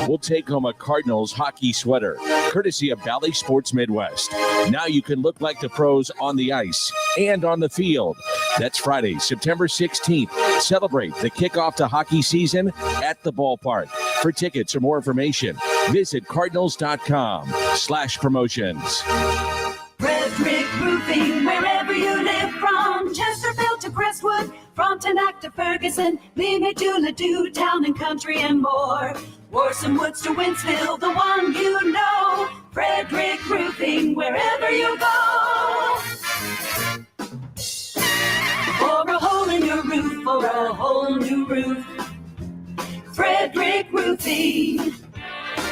We'll take home a Cardinals hockey sweater, courtesy of Valley Sports Midwest. Now you can look like the pros on the ice and on the field. That's Friday, September 16th. Celebrate the kickoff to hockey season at the ballpark. For tickets or more information, visit cardinals.com/promotions. Frederick Roofing, wherever you live, from Chesterfield to Crestwood, from Teaneck to Ferguson, Lehigh to Ladue, Town and Country and more. Warson Woods to Winsville, the one you know. Frederick Roofing, wherever you go. For a hole in your roof, for a whole new roof. Frederick Roofing.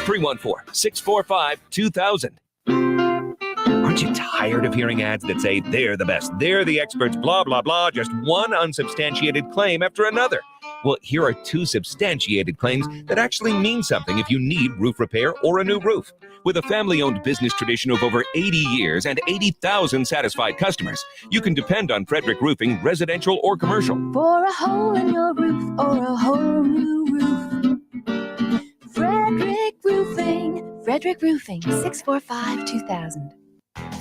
314-645-2000. Aren't you tired of hearing ads that say they're the best, they're the experts, blah, blah, blah, just one unsubstantiated claim after another? Well, here are two substantiated claims that actually mean something if you need roof repair or a new roof. With a family-owned business tradition of over 80 years and 80,000 satisfied customers, you can depend on Frederick Roofing, residential or commercial. For a hole in your roof or a whole new roof. Frederick Roofing. Frederick Roofing, 645-2000.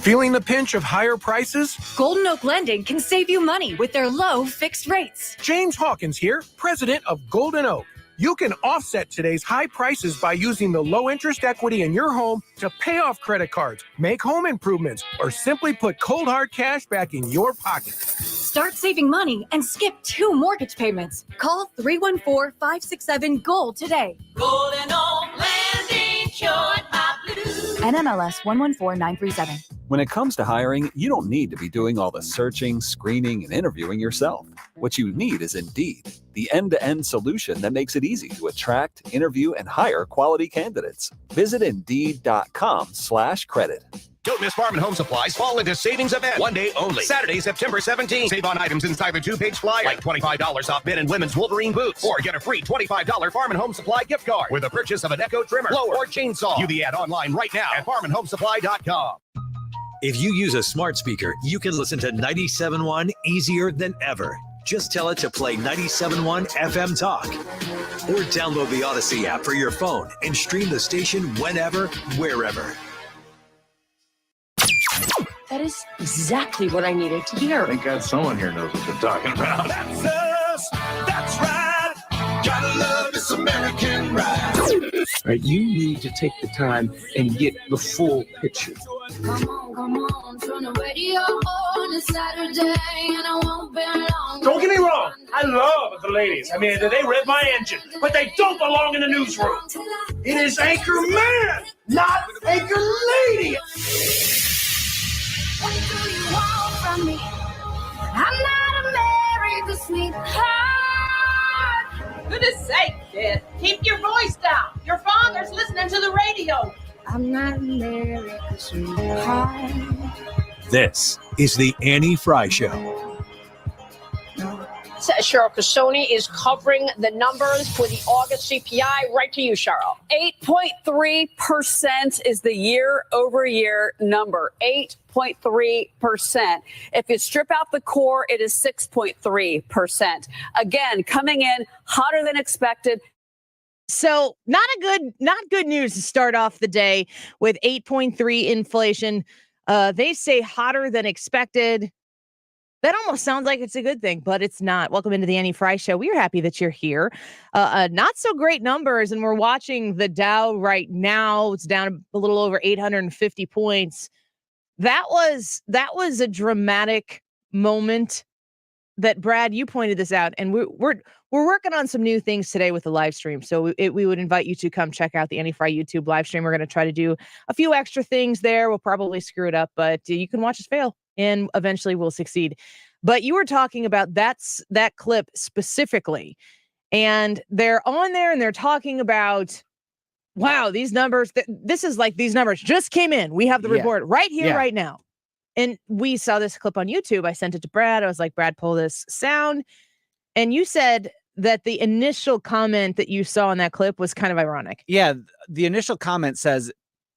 Feeling the pinch of higher prices? Golden Oak Lending can save you money with their low fixed rates. James Hawkins here, president of Golden Oak. You can offset today's high prices by using the low interest equity in your home to pay off credit cards, make home improvements, or simply put cold hard cash back in your pocket. Start saving money and skip 2 mortgage payments. Call 314-567-GOLD today. Golden Oak Lending, short my blues. NMLS 114937. When it comes to hiring, you don't need to be doing all the searching, screening, and interviewing yourself. What you need is Indeed, the end-to-end solution that makes it easy to attract, interview, and hire quality candidates. Visit Indeed.com/credit. Don't miss Farm & Home Supply's Fall into Savings event. One day only. Saturday, September 17th. Save on items inside the 2-page flyer. Like $25 off men and women's Wolverine boots. Or get a free $25 Farm & Home Supply gift card with the purchase of an Echo trimmer, blower, or chainsaw. View the ad online right now at farmandhomesupply.com. If you use a smart speaker, you can listen to 97.1 easier than ever. Just tell it to play 97.1 FM Talk. Or download the Odyssey app for your phone and stream the station whenever, wherever. That is exactly what I needed to hear. Thank God someone here knows what they're talking about. That's us. That's right. Gotta love this American ride. All right, you need to take the time and get the full picture. Come on, turn the radio on. It's Saturday and I won't be long. Don't get me wrong, I love the ladies. I mean, they rev my engine, but they don't belong in the newsroom. It is Anchor Man, not Anchor Lady. What do you want from me? I'm not America's sweetheart. Goodness sake, kid. Keep your voice down. Your father's listening to the radio. I'm not America's sweetheart. This is the Annie Frey Show. Cheryl Cassoni is covering the numbers for the August CPI. Right to you, Cheryl. 8.3% is the year-over-year number. 8.3%. If you strip out the core, it is 6.3%. Again, coming in hotter than expected. So not good news to start off the day with 8.3 inflation. They say hotter than expected. That almost sounds like it's a good thing, but it's not. Welcome into the Annie Frey Show. We are happy that you're here. Not so great numbers, and we're watching the Dow right now. It's down a little over 850 points. That was a dramatic moment. That Brad, you pointed this out, and we're working on some new things today with the live stream. So we would invite you to come check out the Annie Frey YouTube live stream. We're going to try to do a few extra things there. We'll probably screw it up, but you can watch us fail. And eventually we'll succeed. But you were talking about that clip specifically. And they're on there and they're talking about, wow, these numbers, this is like these numbers just came in. We have the report right here, right now. And we saw this clip on YouTube. I sent it to Brad. I was like, Brad, pull this sound. And you said that the initial comment that you saw in that clip was kind of ironic. Yeah. The initial comment says,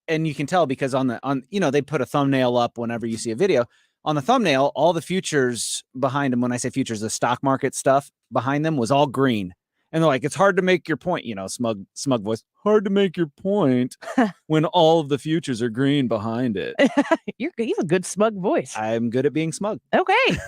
and you can tell because they put a thumbnail up whenever you see a video. On the thumbnail, all the futures behind them, when I say futures, the stock market stuff behind them was all green. And they're like, it's hard to make your point, smug voice. Hard to make your point when all of the futures are green behind it. You have a good smug voice. I'm good at being smug. Okay.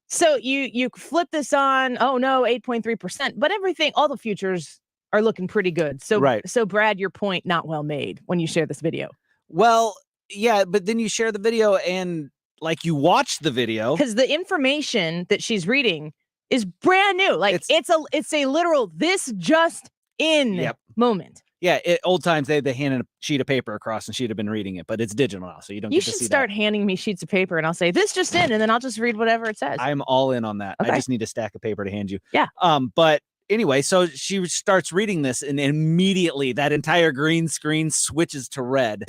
So you flip this on. Oh no, 8.3%. But all the futures are looking pretty good. So right. So Brad, your point not well made when you share this video. Well, yeah, but then you share the video and like you watch the video because the information that she's reading is brand new. Like it's a literal this just in moment. Yeah, old times they handed a sheet of paper across and she'd have been reading it, but it's digital now, so you don't. You get to should see start that. handing me sheets of paper, and I'll say this just in, and then I'll just read whatever it says. I'm all in on that. Okay. I just need a stack of paper to hand you. Yeah. But anyway, so she starts reading this, and immediately that entire green screen switches to red.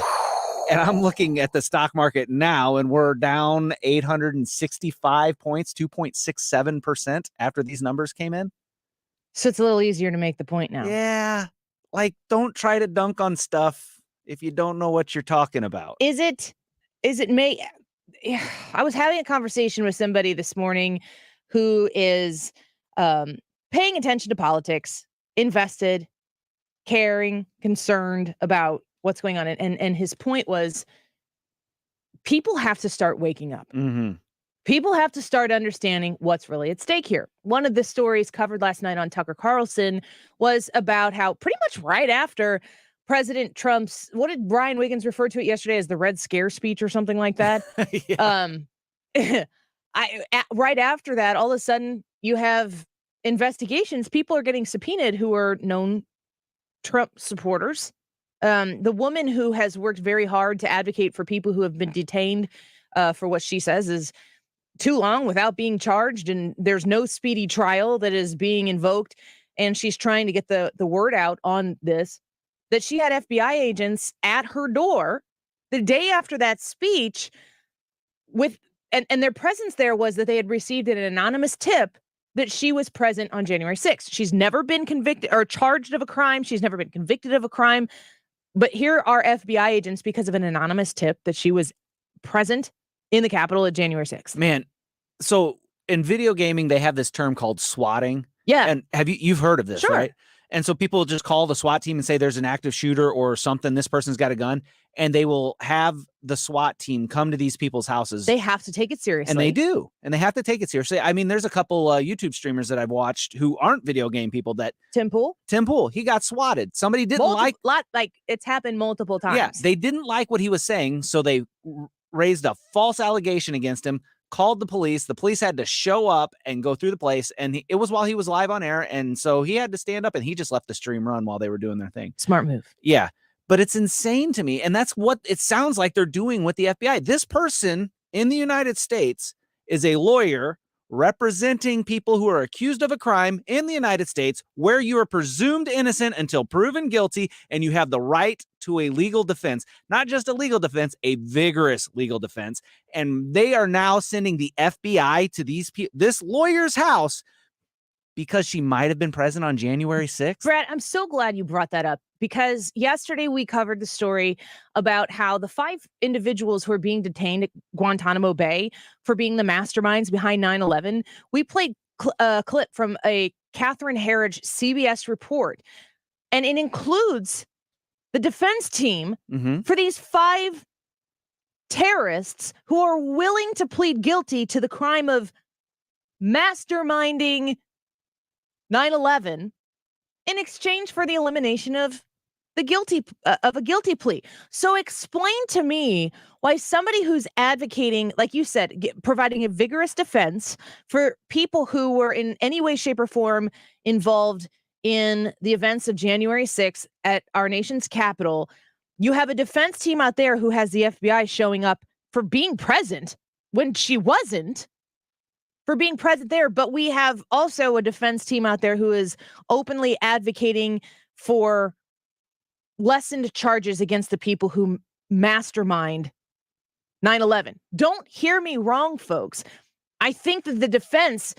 And I'm looking at the stock market now, and we're down 865 points, 2.67% after these numbers came in. So it's a little easier to make the point now. Yeah. Like, don't try to dunk on stuff if you don't know what you're talking about. Is it I was having a conversation with somebody this morning who is paying attention to politics, invested, caring, concerned about what's going on. And his point was people have to start waking up. Mm-hmm. People have to start understanding what's really at stake here. One of the stories covered last night on Tucker Carlson was about how pretty much right after President Trump's, what did Brian Wiggins refer to it yesterday as the Red Scare speech or something like that? Right after that, all of a sudden you have investigations. People are getting subpoenaed who are known Trump supporters. The woman who has worked very hard to advocate for people who have been detained for what she says is too long without being charged, and there's no speedy trial that is being invoked, and she's trying to get the word out on this, that she had FBI agents at her door the day after that speech and their presence there was that they had received an anonymous tip that she was present on January 6th. She's never been convicted or charged of a crime. She's never been convicted of a crime. But here are FBI agents because of an anonymous tip that she was present in the Capitol at January 6th. Man, so in video gaming, they have this term called swatting. Yeah. And you've heard of this, Sure. right? And so people just call the SWAT team and say there's an active shooter or something. This person's got a gun, and they will have the SWAT team come to these people's houses. They have to take it seriously. And they do. And they have to take it seriously. I mean, there's a couple YouTube streamers that I've watched who aren't video game people that Tim Pool, he got swatted. Somebody didn't it's happened multiple times. Yeah, they didn't like what he was saying, so they raised a false allegation against him, called the police. The police had to show up and go through the place, and it was while he was live on air, and so he had to stand up, and he just let the stream run while they were doing their thing. Smart move. Yeah, but it's insane to me, and that's what it sounds like they're doing with the FBI. This person in the United States is a lawyer representing people who are accused of a crime in the United States, where you are presumed innocent until proven guilty, and you have the right to a legal defense. Not just a legal defense, a vigorous legal defense. And they are now sending the FBI to this lawyer's house because she might have been present on January 6th. Brad, I'm so glad you brought that up, because yesterday we covered the story about how the 5 individuals who are being detained at Guantanamo Bay for being the masterminds behind 9/11. We played a clip from a Catherine Herridge CBS report, and it includes the defense team for these 5 terrorists who are willing to plead guilty to the crime of masterminding 9/11 in exchange for the elimination of a guilty plea. So explain to me why somebody who's advocating, like you said, providing a vigorous defense for people who were in any way, shape, or form involved in the events of January 6th at our nation's capital. You have a defense team out there who has the FBI showing up for being present when she wasn't. For being present there, but we have also a defense team out there who is openly advocating for lessened charges against the people who mastermind 9/11. Don't hear me wrong, folks. I think that the defense,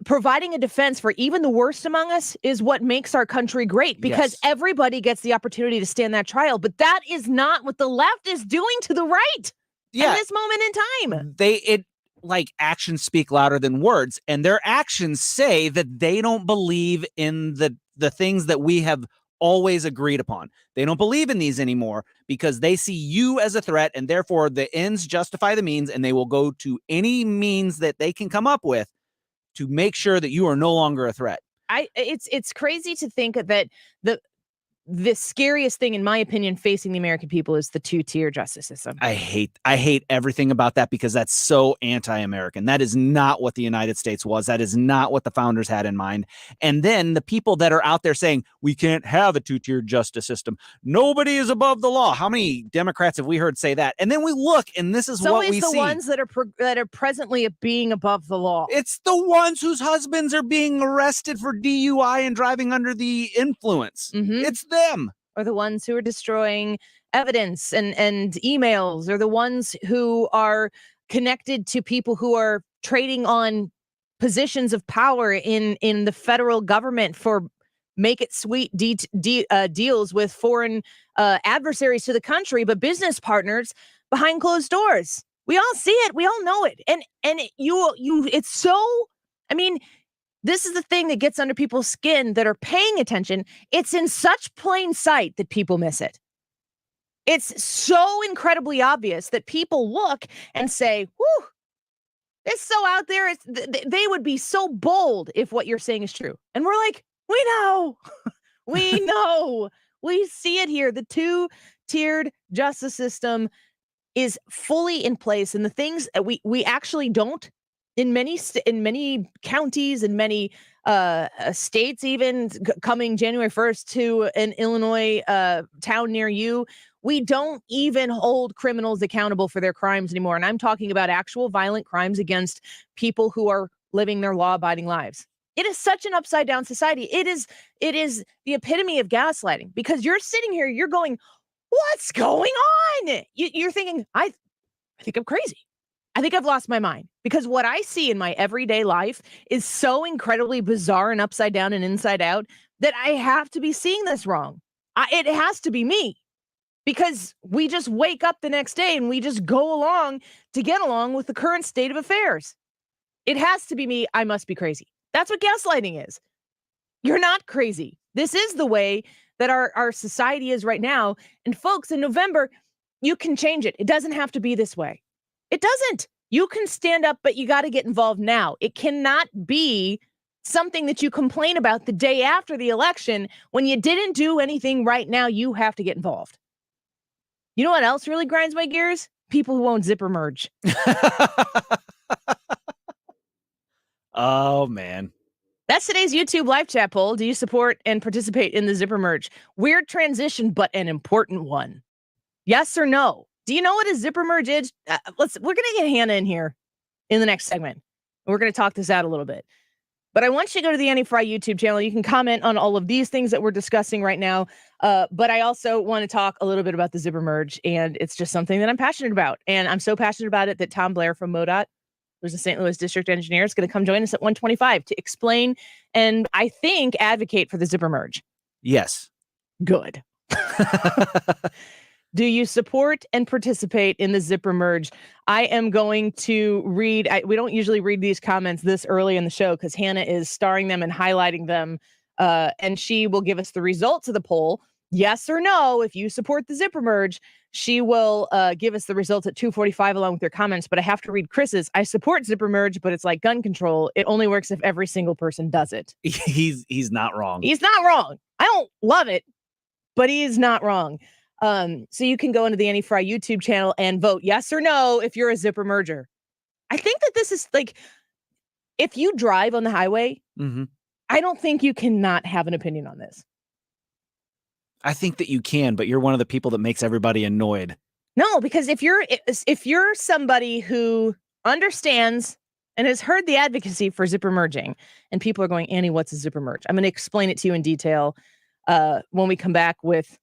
providing a defense for even the worst among us, is what makes our country great, because everybody gets the opportunity to stand that trial. But that is not what the left is doing to the right at this moment in time. like actions speak louder than words, and their actions say that they don't believe in the things that we have always agreed upon. They don't believe in these anymore because they see you as a threat, and therefore the ends justify the means, and they will go to any means that they can come up with to make sure that you are no longer a threat. It's crazy to think that the scariest thing, in my opinion, facing the American people is the two-tier justice system. I hate everything about that because that's so anti-American. That is not what the United States was. That is not what the founders had in mind. And then the people that are out there saying we can't have a two-tier justice system. Nobody is above the law. How many Democrats have we heard say that? And then we look, and this is what we see. So the ones that are presently being above the law. It's the ones whose husbands are being arrested for DUI and driving under the influence. It's them. Or the ones who are destroying evidence and emails, or the ones who are connected to people who are trading on positions of power in the federal government for make it sweet deals with foreign adversaries to the country, but business partners behind closed doors. We all see it. We all know it. And it's so, I mean, this is the thing that gets under people's skin that are paying attention. It's in such plain sight that people miss it. It's so incredibly obvious that people look and say, whew, it's so out there. They would be so bold if what you're saying is true. And we're like, we know. We know. We see it here. The two-tiered justice system is fully in place. And the things that we actually don't, in many counties, in many states, even coming January 1st to an Illinois town near you, we don't even hold criminals accountable for their crimes anymore. And I'm talking about actual violent crimes against people who are living their law-abiding lives. It is such an upside-down society. It is the epitome of gaslighting, because you're sitting here, you're going, what's going on? You're thinking, I think I'm crazy. I think I've lost my mind, because what I see in my everyday life is so incredibly bizarre and upside down and inside out that I have to be seeing this wrong. It has to be me, because we just wake up the next day and we just go along to get along with the current state of affairs. It has to be me. I must be crazy. That's what gaslighting is. You're not crazy. This is the way that our society is right now. And folks, in November, you can change it. It doesn't have to be this way. It doesn't. You can stand up, but you got to get involved now. It cannot be something that you complain about the day after the election when you didn't do anything right now. You have to get involved. You know what else really grinds my gears? People who won't zipper merge. Oh, man. That's today's YouTube live chat poll. Do you support and participate in the zipper merge? Weird transition, but an important one. Yes or no? Do you know what a zipper merge is? We're going to get Hannah in here in the next segment. We're going to talk this out a little bit. But I want you to go to the Annie Frey YouTube channel. You can comment on all of these things that we're discussing right now. But I also want to talk a little bit about the zipper merge. And it's just something that I'm passionate about. And I'm so passionate about it that Tom Blair from MODOT, who's a St. Louis district engineer, is going to come join us at 1:25 to explain and, I think, advocate for the zipper merge. Yes. Good. Do you support and participate in the zipper merge? I am going to read. We don't usually read these comments this early in the show because Hannah is starring them and highlighting them. And she will give us the results of the poll. Yes or no, if you support the zipper merge, she will give us the results at 2:45 along with your comments. But I have to read Chris's. I support zipper merge, but it's like gun control. It only works if every single person does it. He's not wrong. He's not wrong. I don't love it, but he is not wrong. So you can go into the Annie Frey YouTube channel and vote yes or no if you're a zipper merger. I think that this is like, if you drive on the highway, I don't think you cannot have an opinion on this. I think that you can, but you're one of the people that makes everybody annoyed. No, because if you're somebody who understands and has heard the advocacy for zipper merging, and people are going, Annie, what's a zipper merge? I'm going to explain it to you in detail when we come back with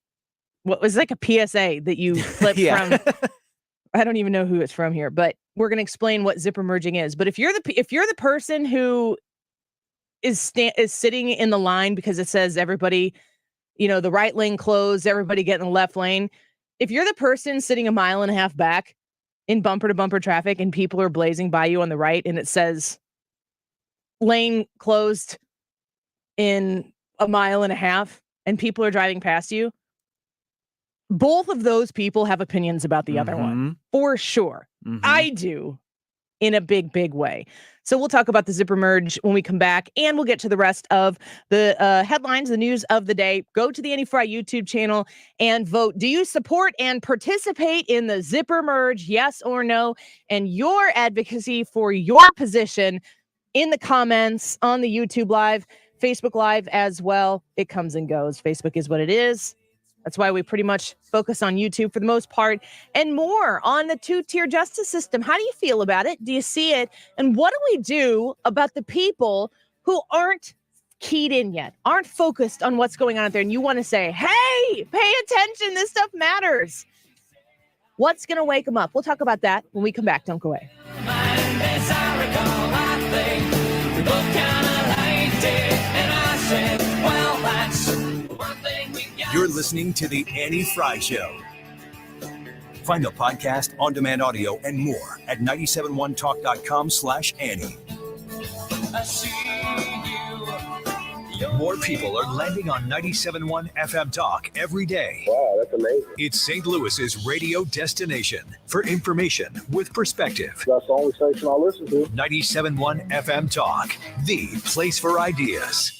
what was like a PSA that you flipped from. I don't even know who it's from here, but we're going to explain what zipper merging is. But if you're the person who is sitting in the line because it says everybody, the right lane closed, everybody get in the left lane. If you're the person sitting a mile and a half back in bumper to bumper traffic and people are blazing by you on the right and it says lane closed in a mile and a half and people are driving past you, both of those people have opinions about the other one, for sure. I do, in a big, big way. So we'll talk about the zipper merge when we come back, and we'll get to the rest of the headlines, the news of the day. Go to the Annie Frey YouTube channel and vote. Do you support and participate in the zipper merge, yes or no? And your advocacy for your position in the comments on the YouTube Live, Facebook Live as well. It comes and goes. Facebook is what it is. That's why we pretty much focus on YouTube for the most part, and more on the two-tier justice system. How do you feel about it? Do you see it? And what do we do about the people who aren't keyed in yet, aren't focused on what's going on out there? And you want to say, hey, pay attention. This stuff matters. What's going to wake them up? We'll talk about that when we come back. Don't go away. You're listening to The Annie Frey Show. Find the podcast, on-demand audio, and more at 971talk.com/Annie. More people are landing on 97.1 FM Talk every day. Wow, that's amazing. It's St. Louis's radio destination for information with perspective. That's the only station I listen to. 97.1 FM Talk, the place for ideas.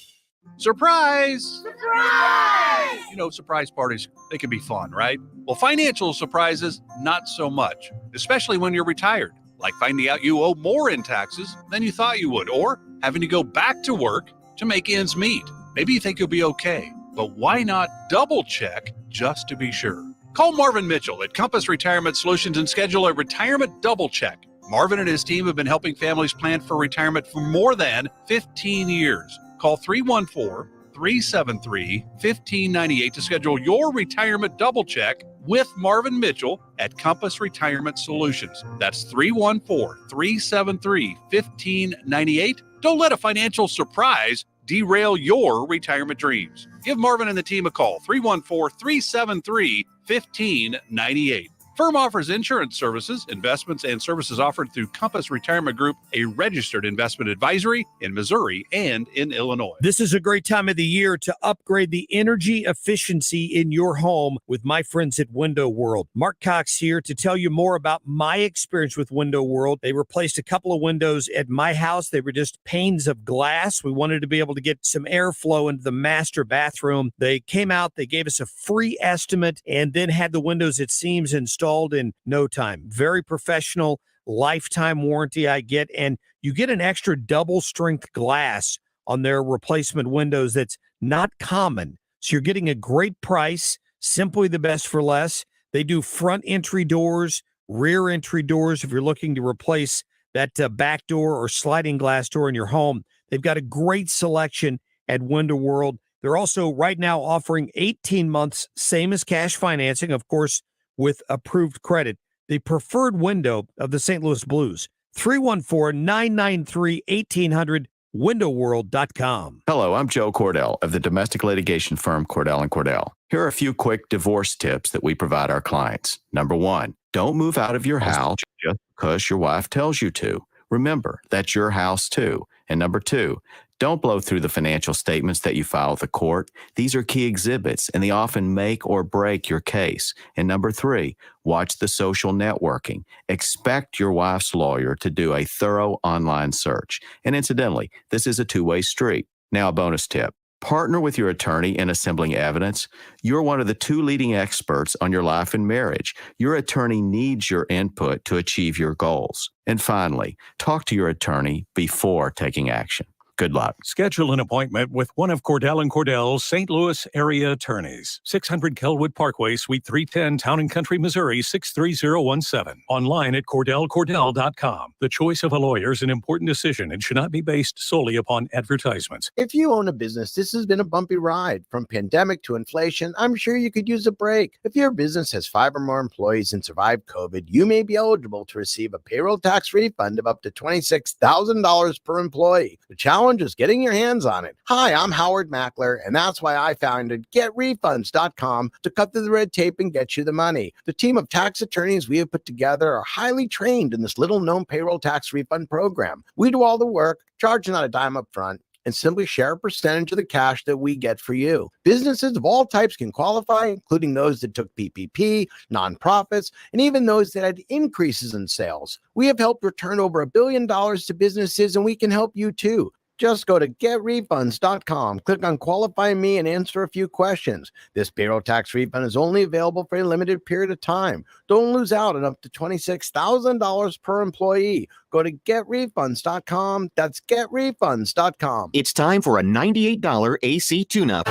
Surprise! Surprise! You know, surprise parties, they can be fun, right? Well, financial surprises, not so much, especially when you're retired, like finding out you owe more in taxes than you thought you would, or having to go back to work to make ends meet. Maybe you think you'll be okay, but why not double check just to be sure? Call Marvin Mitchell at Compass Retirement Solutions and schedule a retirement double check. Marvin and his team have been helping families plan for retirement for more than 15 years. Call 314-373-1598 to schedule your retirement double check with Marvin Mitchell at Compass Retirement Solutions. That's 314-373-1598. Don't let a financial surprise derail your retirement dreams. Give Marvin and the team a call, 314-373-1598. Firm offers insurance services, investments, and services offered through Compass Retirement Group, a registered investment advisory in Missouri and in Illinois. This is a great time of the year to upgrade the energy efficiency in your home with my friends at Window World. Mark Cox here to tell you more about my experience with Window World. They replaced a couple of windows at my house. They were just panes of glass. We wanted to be able to get some airflow into the master bathroom. They came out, they gave us a free estimate, and then had the windows at seams installed in no time. Very professional, lifetime warranty I get, and you get an extra double strength glass on their replacement windows that's not common. So you're getting a great price, simply the best for less. They do front entry doors, rear entry doors if you're looking to replace that back door or sliding glass door in your home. They've got a great selection at Window World. They're also right now offering 18 months, same as cash financing, of course, with approved credit. The preferred window of the St. Louis Blues. 314-993-1800, windowworld.com. Hello, I'm Joe Cordell of the domestic litigation firm Cordell & Cordell. Here are a few quick divorce tips that we provide our clients. Number one, don't move out of your house just because your wife tells you to. Remember, that's your house too. And number two, don't blow through the financial statements that you file with the court. These are key exhibits, and they often make or break your case. And number three, watch the social networking. Expect your wife's lawyer to do a thorough online search. And incidentally, this is a two-way street. Now, a bonus tip. Partner with your attorney in assembling evidence. You're one of the two leading experts on your life and marriage. Your attorney needs your input to achieve your goals. And finally, talk to your attorney before taking action. Good luck. Schedule an appointment with one of Cordell & Cordell's St. Louis area attorneys. 600 Kelwood Parkway, Suite 310, Town & Country, Missouri, 63017. Online at CordellCordell.com. The choice of a lawyer is an important decision and should not be based solely upon advertisements. If you own a business, this has been a bumpy ride. From pandemic to inflation, I'm sure you could use a break. If your business has 5 or more employees and survived COVID, you may be eligible to receive a payroll tax refund of up to $26,000 per employee. The challenge just getting your hands on it. Hi, I'm Howard Mackler, and that's why I founded GetRefunds.com to cut through the red tape and get you the money. The team of tax attorneys we have put together are highly trained in this little-known payroll tax refund program. We do all the work, charge not a dime up front, and simply share a percentage of the cash that we get for you. Businesses of all types can qualify, including those that took PPP, nonprofits, and even those that had increases in sales. We have helped return over $1 billion to businesses, and we can help you too. Just go to getrefunds.com, click on Qualify Me, and answer a few questions. This payroll tax refund is only available for a limited period of time. Don't lose out on up to $26,000 per employee. Go to getrefunds.com. That's getrefunds.com. It's time for a $98 AC tune-up.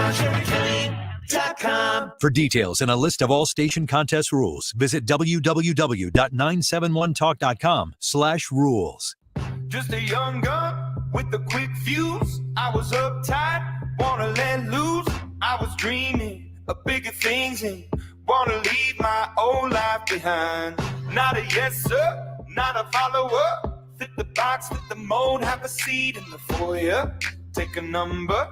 For details and a list of all station contest rules, visit www.971talk.com/rules. Just a young gun with a quick fuse. I was uptight, wanna let loose. I was dreaming of bigger things and wanna leave my old life behind. Not a yes sir, not a follower. Fit the box, fit the mold, have a seat in the foyer. Take a number.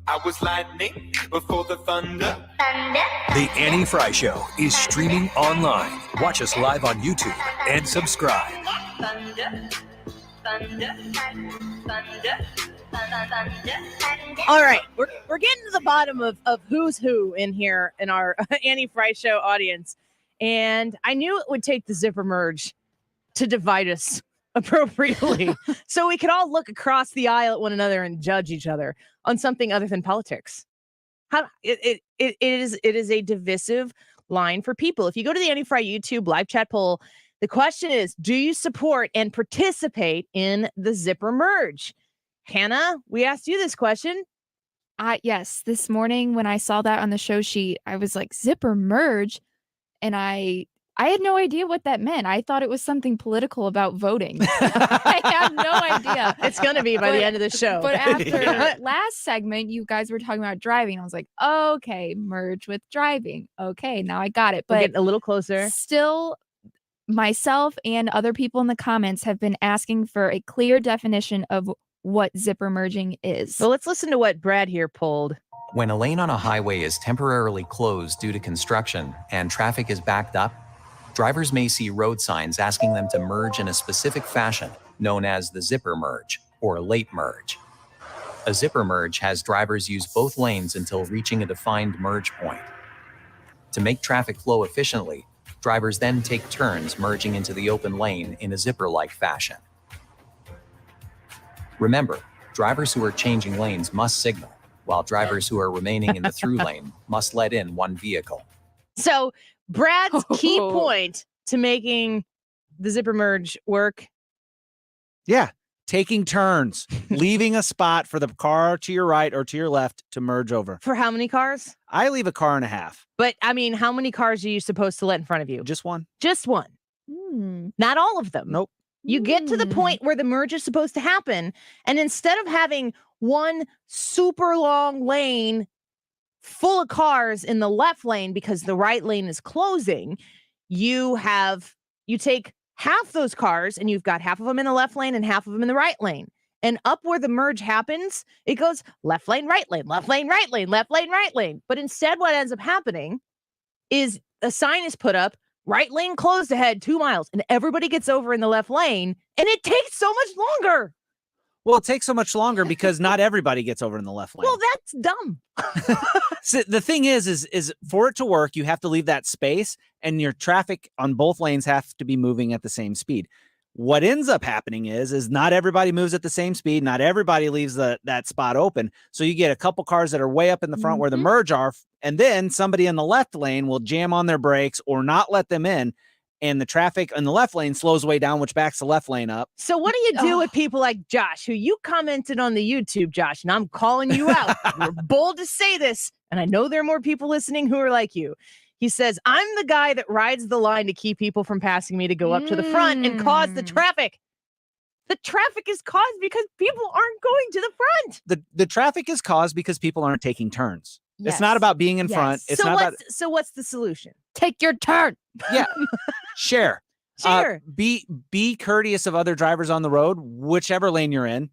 I was lightning before the thunder. The Annie Frey Show is streaming online. Watch us live on YouTube and subscribe. All right, we're getting to the bottom of who's who in here in our Annie Frey Show audience. And I knew it would take the zipper merge to divide us appropriately so we could all look across the aisle at one another and judge each other on something other than politics. It is a divisive line for people. If you go to the Annie Frey YouTube live chat poll, the question is, do you support and participate in the zipper merge? Hannah, we asked you this question. Yes, this morning when I saw that on the show sheet, I was like, zipper merge? And I had no idea what that meant. I thought it was something political about voting. I have no idea. It's going to be by the end of the show. But after last segment, you guys were talking about driving. I was like, okay, merge with driving. Okay, now I got it. We're But getting a little closer. Still, myself and other people in the comments have been asking for a clear definition of what zipper merging is. So let's listen to what Brad here pulled. When a lane on a highway is temporarily closed due to construction and traffic is backed up, drivers may see road signs asking them to merge in a specific fashion, known as the zipper merge or late merge. A zipper merge has drivers use both lanes until reaching a defined merge point. To make traffic flow efficiently, drivers then take turns merging into the open lane in a zipper-like fashion. Remember, drivers who are changing lanes must signal, while drivers who are remaining in the through lane must let in one vehicle. So Brad's key point to making the zipper merge work. Yeah. Taking turns, leaving a spot for the car to your right or to your left to merge over. For how many cars? I leave a car and a half. But I mean, how many cars are you supposed to let in front of you? Just one. Just one. Not all of them. Nope. You get to the point where the merge is supposed to happen. And instead of having one super long lane full of cars in the left lane because the right lane is closing, you take half those cars and you've got half of them in the left lane and half of them in the right lane. And up where the merge happens, it goes left lane, right lane, left lane, right lane, left lane, right lane. But instead, what ends up happening is a sign is put up, right lane closed ahead 2 miles, and everybody gets over in the left lane, and it takes so much longer. Well, it takes so much longer because not everybody gets over in the left lane. Well, that's dumb. So the thing is for it to work, you have to leave that space, and your traffic on both lanes have to be moving at the same speed. What ends up happening is not everybody moves at the same speed. Not everybody leaves that spot open. So you get a couple cars that are way up in the front where the merge are, and then somebody in the left lane will jam on their brakes or not let them in. And the traffic in the left lane slows way down, which backs the left lane up. So what do you do with people like Josh, who you commented on the YouTube, Josh, and I'm calling you out. You're bold to say this, and I know there are more people listening who are like you. He says, I'm the guy that rides the line to keep people from passing me to go up to the front and cause the traffic. The traffic is caused because people aren't going to the front. The traffic is caused because people aren't taking turns. Yes. It's not about being in front. It's so what's the solution? Take your turn. Yeah. Share. Share. Be courteous of other drivers on the road, whichever lane you're in.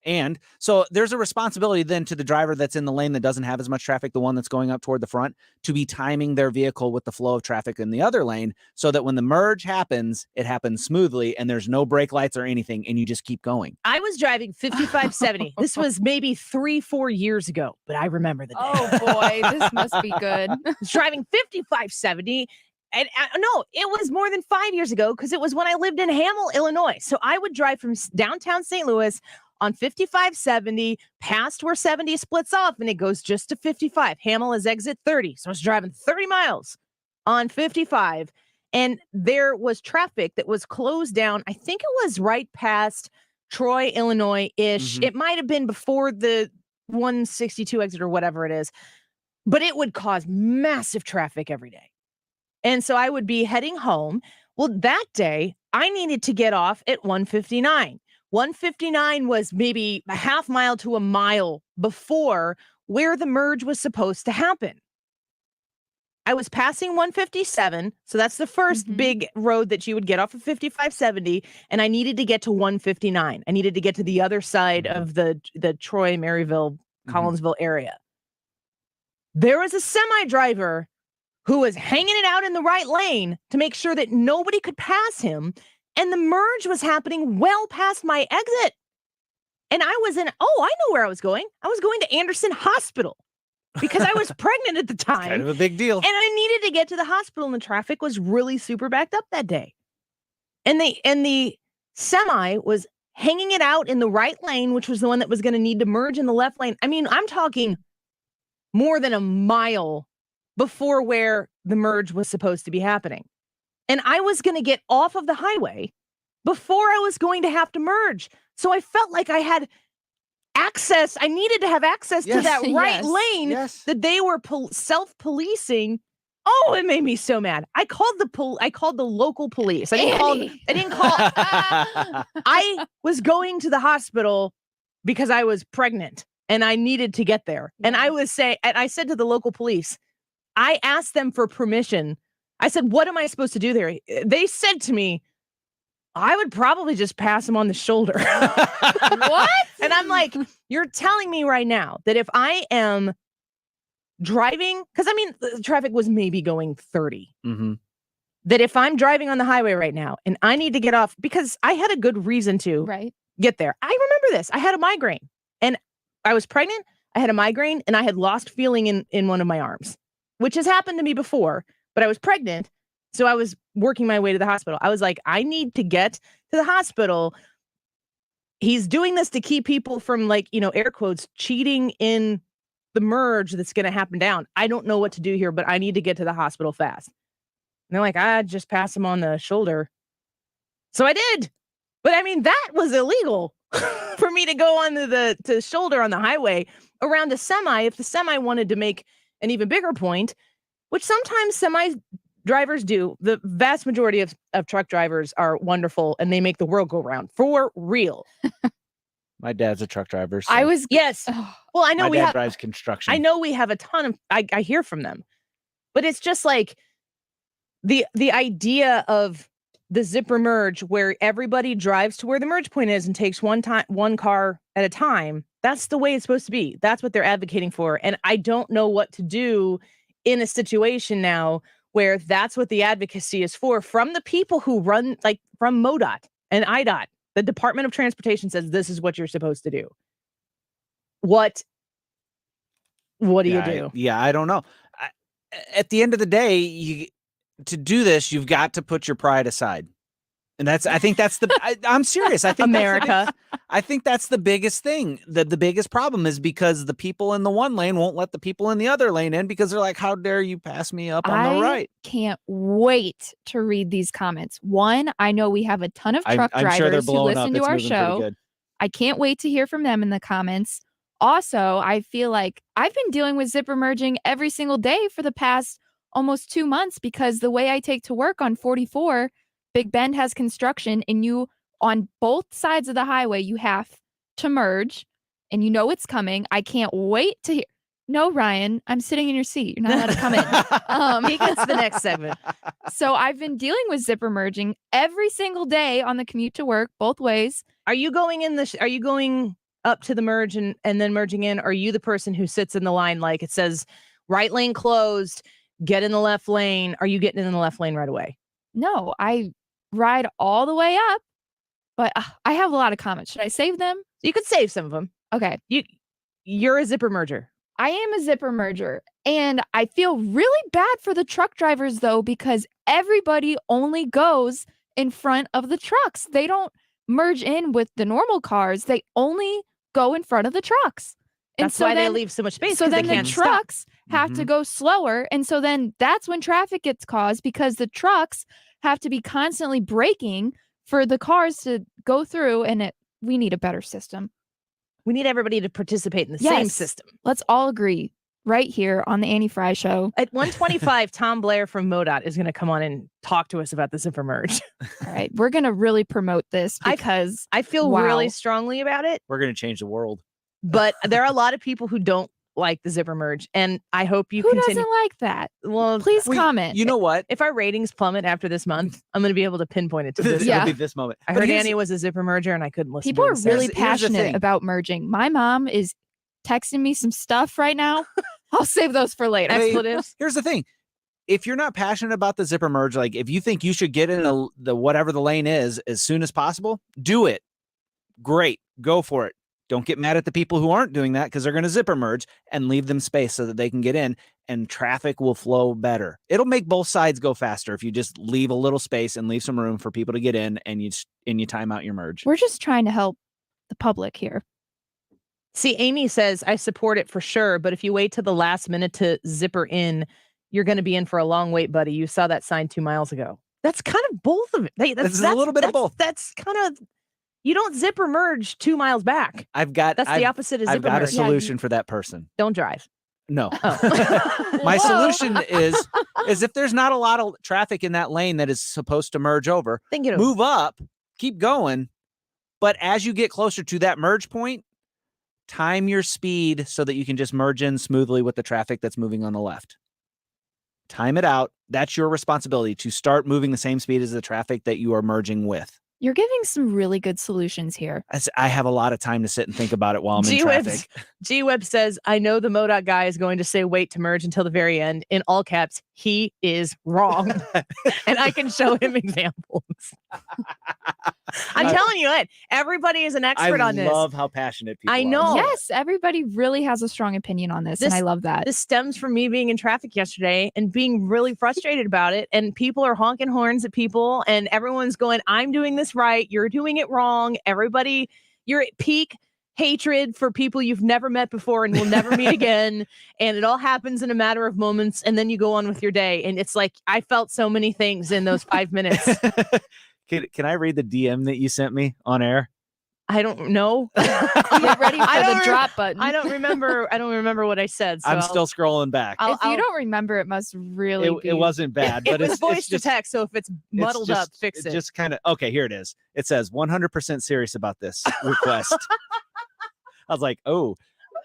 And so there's a responsibility then to the driver that's in the lane that doesn't have as much traffic, the one that's going up toward the front, to be timing their vehicle with the flow of traffic in the other lane so that when the merge happens, it happens smoothly and there's no brake lights or anything and you just keep going. I was driving 5570. This was maybe 3-4 years ago, but I remember the day. Oh boy, this must be good. I was driving 5570. And no, it was more than 5 years ago because it was when I lived in Howell, Illinois. So I would drive from downtown St. Louis on 5570 past where 70 splits off and it goes just to 55. Howell is exit 30. So I was driving 30 miles on 55 and there was traffic that was closed down. I think it was right past Troy, Illinois-ish. Mm-hmm. It might have been before the 162 exit or whatever it is, but it would cause massive traffic every day. And so I would be heading home. Well, that day I needed to get off at 159. 159 was maybe a half mile to a mile before where the merge was supposed to happen. I was passing 157, so that's the first big road that you would get off of 5570, and I needed to get to 159. I needed to get to the other side of the Troy, Maryville, Collinsville area. There was a semi driver who was hanging it out in the right lane to make sure that nobody could pass him. And the merge was happening well past my exit. And I was I know where I was going. I was going to Anderson Hospital because I was pregnant at the time. Kind of a big deal. And I needed to get to the hospital and the traffic was really super backed up that day. And the semi was hanging it out in the right lane, which was the one that was going to need to merge in the left lane. I mean, I'm talking more than a mile before where the merge was supposed to be happening. And I was going to get off of the highway before I was going to have to merge. So I felt like I had access. I needed to have access to that right lane that they were self-policing. Oh, it made me so mad. I called the local police. I didn't call. I was going to the hospital because I was pregnant and I needed to get there. And I said to the local police, I asked them for permission. I said, what am I supposed to do there? They said to me, I would probably just pass him on the shoulder. What? And I'm like, you're telling me right now that if I am driving, because I mean, the traffic was maybe going 30, that if I'm driving on the highway right now and I need to get off because I had a good reason to get there. I remember this. I had a migraine and I was pregnant. I had a migraine and I had lost feeling in one of my arms, which has happened to me before. But I was pregnant, so I was working my way to the hospital. I was like, I need to get to the hospital. He's doing this to keep people from, like, air quotes, cheating in the merge that's going to happen down. I don't know what to do here, but I need to get to the hospital fast. And they're like, just pass him on the shoulder. So I did. But I mean, that was illegal for me to go on the shoulder on the highway around a semi if the semi wanted to make an even bigger point, which sometimes semi drivers do. The vast majority of truck drivers are wonderful and they make the world go round for real. My dad's a truck driver. So Yes. Well, I know my dad drives construction. I know we have a ton of, I hear from them, but it's just like the idea of the zipper merge where everybody drives to where the merge point is and takes one car at a time. That's the way it's supposed to be. That's what they're advocating for. And I don't know what to do in a situation now where that's what the advocacy is for from the people who run, like from MODOT and IDOT. The Department of Transportation says this is what you're supposed to do. What do you do? I don't know. At the end of the day, to do this, you've got to put your pride aside. And I think that's I'm serious. I think America. I think that's the biggest thing. The biggest problem is because the people in the one lane won't let the people in the other lane in because they're like, how dare you pass me up on the right? Can't wait to read these comments. One, I know we have a ton of truck drivers who listen to our show. I can't wait to hear from them in the comments. Also, I feel like I've been dealing with zipper merging every single day for the past almost 2 months because the way I take to work on 44, Big Bend has construction, and you on both sides of the highway, you have to merge, and you know it's coming. I can't wait to hear. No, Ryan, I'm sitting in your seat. You're not allowed to come in. He gets the next segment. So I've been dealing with zipper merging every single day on the commute to work, both ways. Are you going up to the merge and then merging in? Or are you the person who sits in the line like it says right lane closed, get in the left lane? Are you getting in the left lane right away? No, I ride all the way up, but I have a lot of comments. Should I save them? You could save some of them. Okay. You're a zipper merger. I am a zipper merger. And I feel really bad for the truck drivers, though, because everybody only goes in front of the trucks. They don't merge in with the normal cars. They only go in front of the trucks. And That's why they leave so much space. So then they the trucks have to go slower. And so then that's when traffic gets caused because the trucks have to be constantly braking for the cars to go through. And we need a better system. We need everybody to participate in the same system. Let's all agree right here on the Annie Frey Show. At 1:25, Tom Blair from MODOT is going to come on and talk to us about the zipper merge. All right. We're going to really promote this because I feel really strongly about it. We're going to change the world. But there are a lot of people who don't like the zipper merge. And I hope you continue. Who doesn't like that? Well, please comment. You know what? If our ratings plummet after this month, I'm going to be able to pinpoint it to this. It'll be this moment. I heard Annie was a zipper merger and I couldn't listen People to are really passionate about merging. My mom is texting me some stuff right now. I'll save those for later. Expletives. Here's the thing. If you're not passionate about the zipper merge, like if you think you should get in the whatever the lane is as soon as possible, do it. Great. Go for it. Don't get mad at the people who aren't doing that because they're going to zipper merge and leave them space so that they can get in and traffic will flow better. It'll make both sides go faster if you just leave a little space and leave some room for people to get in and you time out your merge. We're just trying to help the public here. See, Amy says, I support it for sure, but if you wait till the last minute to zipper in, you're going to be in for a long wait, buddy. You saw that sign 2 miles ago. That's kind of both of it. That's a little bit of both. That's kind of, you don't zipper merge 2 miles back. That's the opposite of zipper I've got merge. a solution for that person. Don't drive. No. My solution is if there's not a lot of traffic in that lane that is supposed to merge over, move up, keep going. But as you get closer to that merge point, time your speed so that you can just merge in smoothly with the traffic that's moving on the left. Time it out. That's your responsibility to start moving the same speed as the traffic that you are merging with. You're giving some really good solutions here. I have a lot of time to sit and think about it while I'm in traffic. G-Web says, I know the MODOT guy is going to say wait to merge until the very end. In all caps, he is wrong. And I can show him examples. I'm telling you what, everybody is an expert on this. I love how passionate people are. I know. Yes, everybody really has a strong opinion on this, and I love that. This stems from me being in traffic yesterday and being really frustrated about it. And people are honking horns at people, and everyone's going, I'm doing this right. You're doing it wrong. Everybody, you're at peak hatred for people you've never met before and will never meet again. And it all happens in a matter of moments. And then you go on with your day. And it's like, I felt so many things in those 5 minutes. Can I read the DM that you sent me on air? I don't know. Get ready for the drop button. I don't remember what I said. So I'm still scrolling back. If you don't remember, it must really be. It wasn't bad, but it's voice to text. So if it's muddled up, fix it. Just kind of, okay, here it is. It says 100% serious about this request. I was like, oh.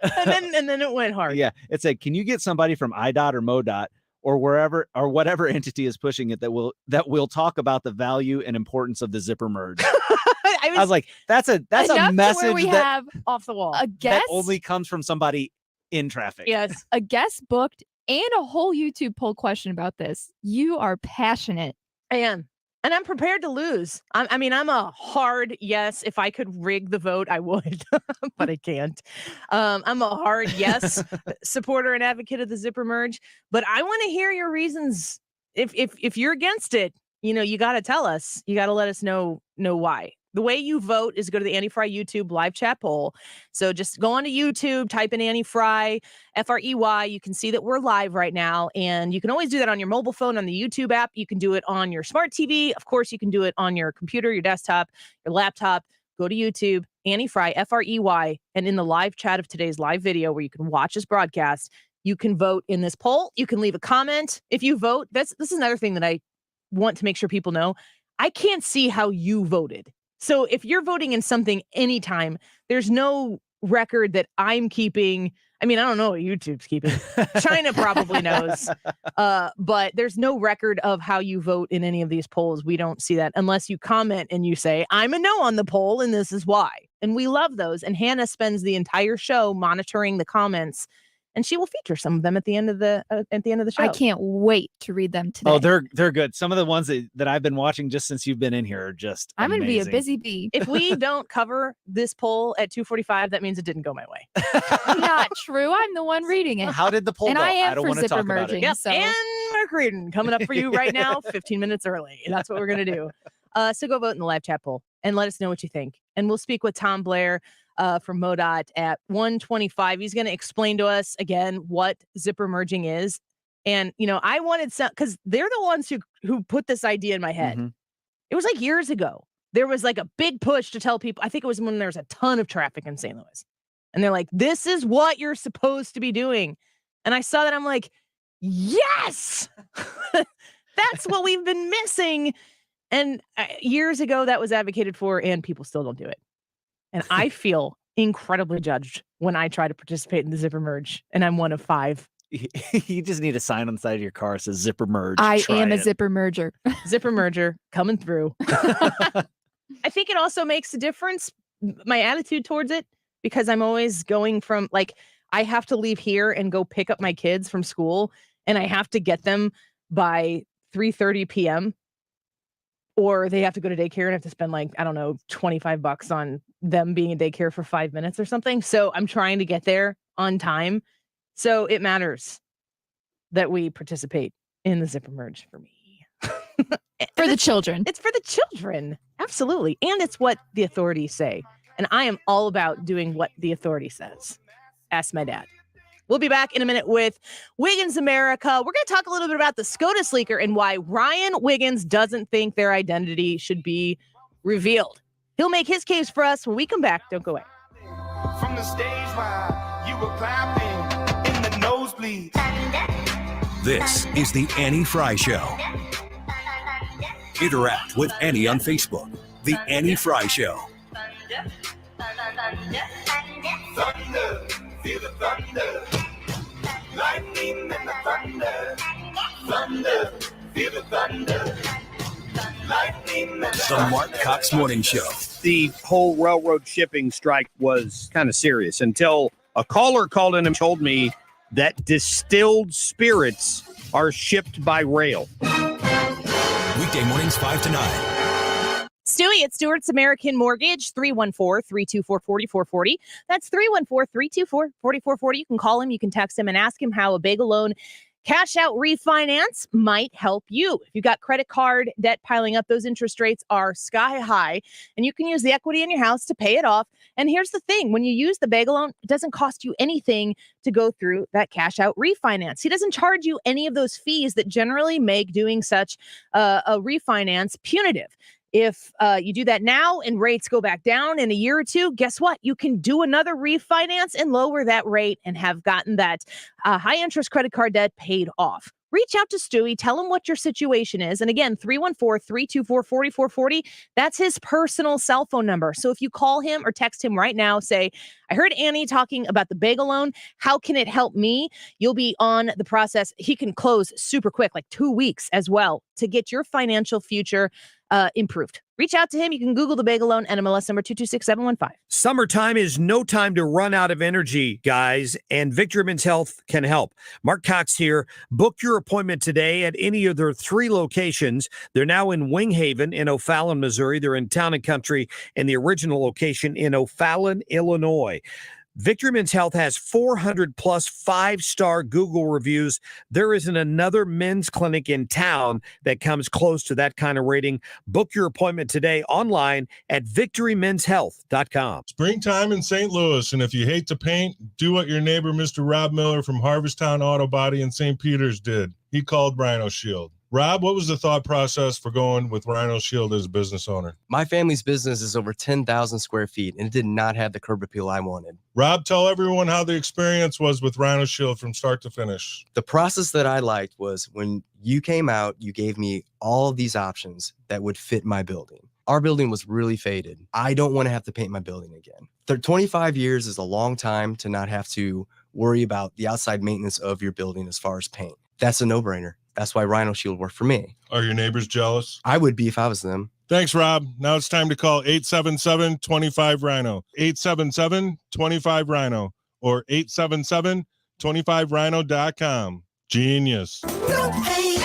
and then it went hard. Yeah. It said, can you get somebody from IDOT or MODOT or wherever or whatever entity is pushing it that will talk about the value and importance of the zipper merge? I was like, that's a message we that have off the wall. A guest that only comes from somebody in traffic. Yes. A guest booked and a whole YouTube poll question about this. You are passionate. I am. And I'm prepared to lose. I'm a hard yes. If I could rig the vote, I would, but I can't. I'm a hard yes supporter and advocate of the zipper merge, but I want to hear your reasons. If you're against it, you got to tell us. You got to let us know why. The way you vote is go to the Annie Frey YouTube live chat poll. So just go on to YouTube, type in Annie Frey, Frey. You can see that we're live right now. And you can always do that on your mobile phone, on the YouTube app. You can do it on your smart TV. Of course, you can do it on your computer, your desktop, your laptop. Go to YouTube, Annie Frey, Frey. And in the live chat of today's live video where you can watch this broadcast, you can vote in this poll. You can leave a comment. If you vote, this is another thing that I want to make sure people know. I can't see how you voted. So if you're voting in something anytime, there's no record that I'm keeping. I mean, I don't know what YouTube's keeping. China probably knows. But there's no record of how you vote in any of these polls. We don't see that unless you comment and you say, I'm a no on the poll and this is why. And we love those. And Hannah spends the entire show monitoring the comments, and she will feature some of them at the end of the show. I can't wait to read them today. Oh, they're good. Some of the ones that I've been watching just since you've been in here are just I'm going to be a amazing. busy bee. If we don't cover this poll at 2:45, that means it didn't go my way. Not true. I'm the one reading it. How did the poll and go? I am don't for want to zipper talk about it. merging. Yep. So. And Mark Reardon coming up for you right now, 15 minutes early. That's what we're going to do. So go vote in the live chat poll and let us know what you think. And we'll speak with Tom Blair from MODOT at 1:25. He's going to explain to us again what zipper merging is. And, I wanted some, because they're the ones who put this idea in my head. Mm-hmm. It was like years ago. There was like a big push to tell people, I think it was when there was a ton of traffic in St. Louis. And they're like, this is what you're supposed to be doing. And I saw that. I'm like, yes, that's what we've been missing. And years ago that was advocated for, and people still don't do it. And I feel incredibly judged when I try to participate in the zipper merge, and I'm one of 5. You just need a sign on the side of your car that says zipper merge. I Try am a it. zipper merger. Zipper merger coming through. I think it also makes a difference, my attitude towards it, because I'm always going from, like, I have to leave here and go pick up my kids from school, and I have to get them by 3:30 p.m. or they have to go to daycare and have to spend, like, I don't know, $25 on them being in daycare for 5 minutes or something. So I'm trying to get there on time. So it matters that we participate in the zipper merge for me. For the children. It's for the children. Absolutely. And it's what the authorities say. And I am all about doing what the authority says. Ask my dad. We'll be back in a minute with Wiggins America. We're going to talk a little bit about the SCOTUS leaker and why Ryan Wiggins doesn't think their identity should be revealed. He'll make his case for us when we come back. Don't go away. From the stage while you were clapping in the nosebleed. This is the Annie Frey Show. Interact with Annie on Facebook. The Annie Frey Show. Thunder, feel the thunder. Lightning and the thunder. Thunder, feel the thunder. Lightning and The Mark Cox Morning Show. The whole railroad shipping strike was kind of serious until a caller called in and told me that distilled spirits are shipped by rail. Weekday mornings 5 to 9. Stewie at Stewart's American Mortgage, 314-324-4440. That's 314-324-4440. You can call him, you can text him, and ask him how a bagel loan cash out refinance might help you. If you've got credit card debt piling up, those interest rates are sky high, and you can use the equity in your house to pay it off. And here's the thing, when you use the bagel loan, it doesn't cost you anything to go through that cash out refinance. He doesn't charge you any of those fees that generally make doing such a refinance punitive. If you do that now and rates go back down in a year or two, guess what? You can do another refinance and lower that rate and have gotten that high interest credit card debt paid off. Reach out to Stewie. Tell him what your situation is. And again, 314-324-4440. That's his personal cell phone number. So if you call him or text him right now, say, I heard Annie talking about the bagel loan. How can it help me? You'll be on the process. He can close super quick, like 2 weeks as well, to get your financial future improved. Reach out to him. You can Google the bagel loan, NMLS number 226715. Summertime is no time to run out of energy, guys, and Victory Men's Health can help. Mark Cox here. Book your appointment today at any of their 3 locations. They're now in Wing Haven in O'Fallon, Missouri. They're in Town and Country in the original location in O'Fallon, Illinois. Victory Men's Health has 400 plus 5-star Google reviews. There isn't another men's clinic in town that comes close to that kind of rating. Book your appointment today online at victorymenshealth.com. Springtime in St. Louis, and if you hate to paint, do what your neighbor, Mr. Rob Miller from Harvesttown Auto Body in St. Peters did. He called Rhino Shield. Rob, what was the thought process for going with Rhino Shield as a business owner? My family's business is over 10,000 square feet, and it did not have the curb appeal I wanted. Rob, tell everyone how the experience was with Rhino Shield from start to finish. The process that I liked was when you came out, you gave me all of these options that would fit my building. Our building was really faded. I don't want to have to paint my building again. 25 years is a long time to not have to worry about the outside maintenance of your building as far as paint. That's a no-brainer. That's why Rhino Shield worked for me. Are your neighbors jealous? I would be if I was them. Thanks, Rob. Now it's time to call 877-25-RHINO. 877-25-RHINO or 877-25rhino.com. Genius. Don't paint,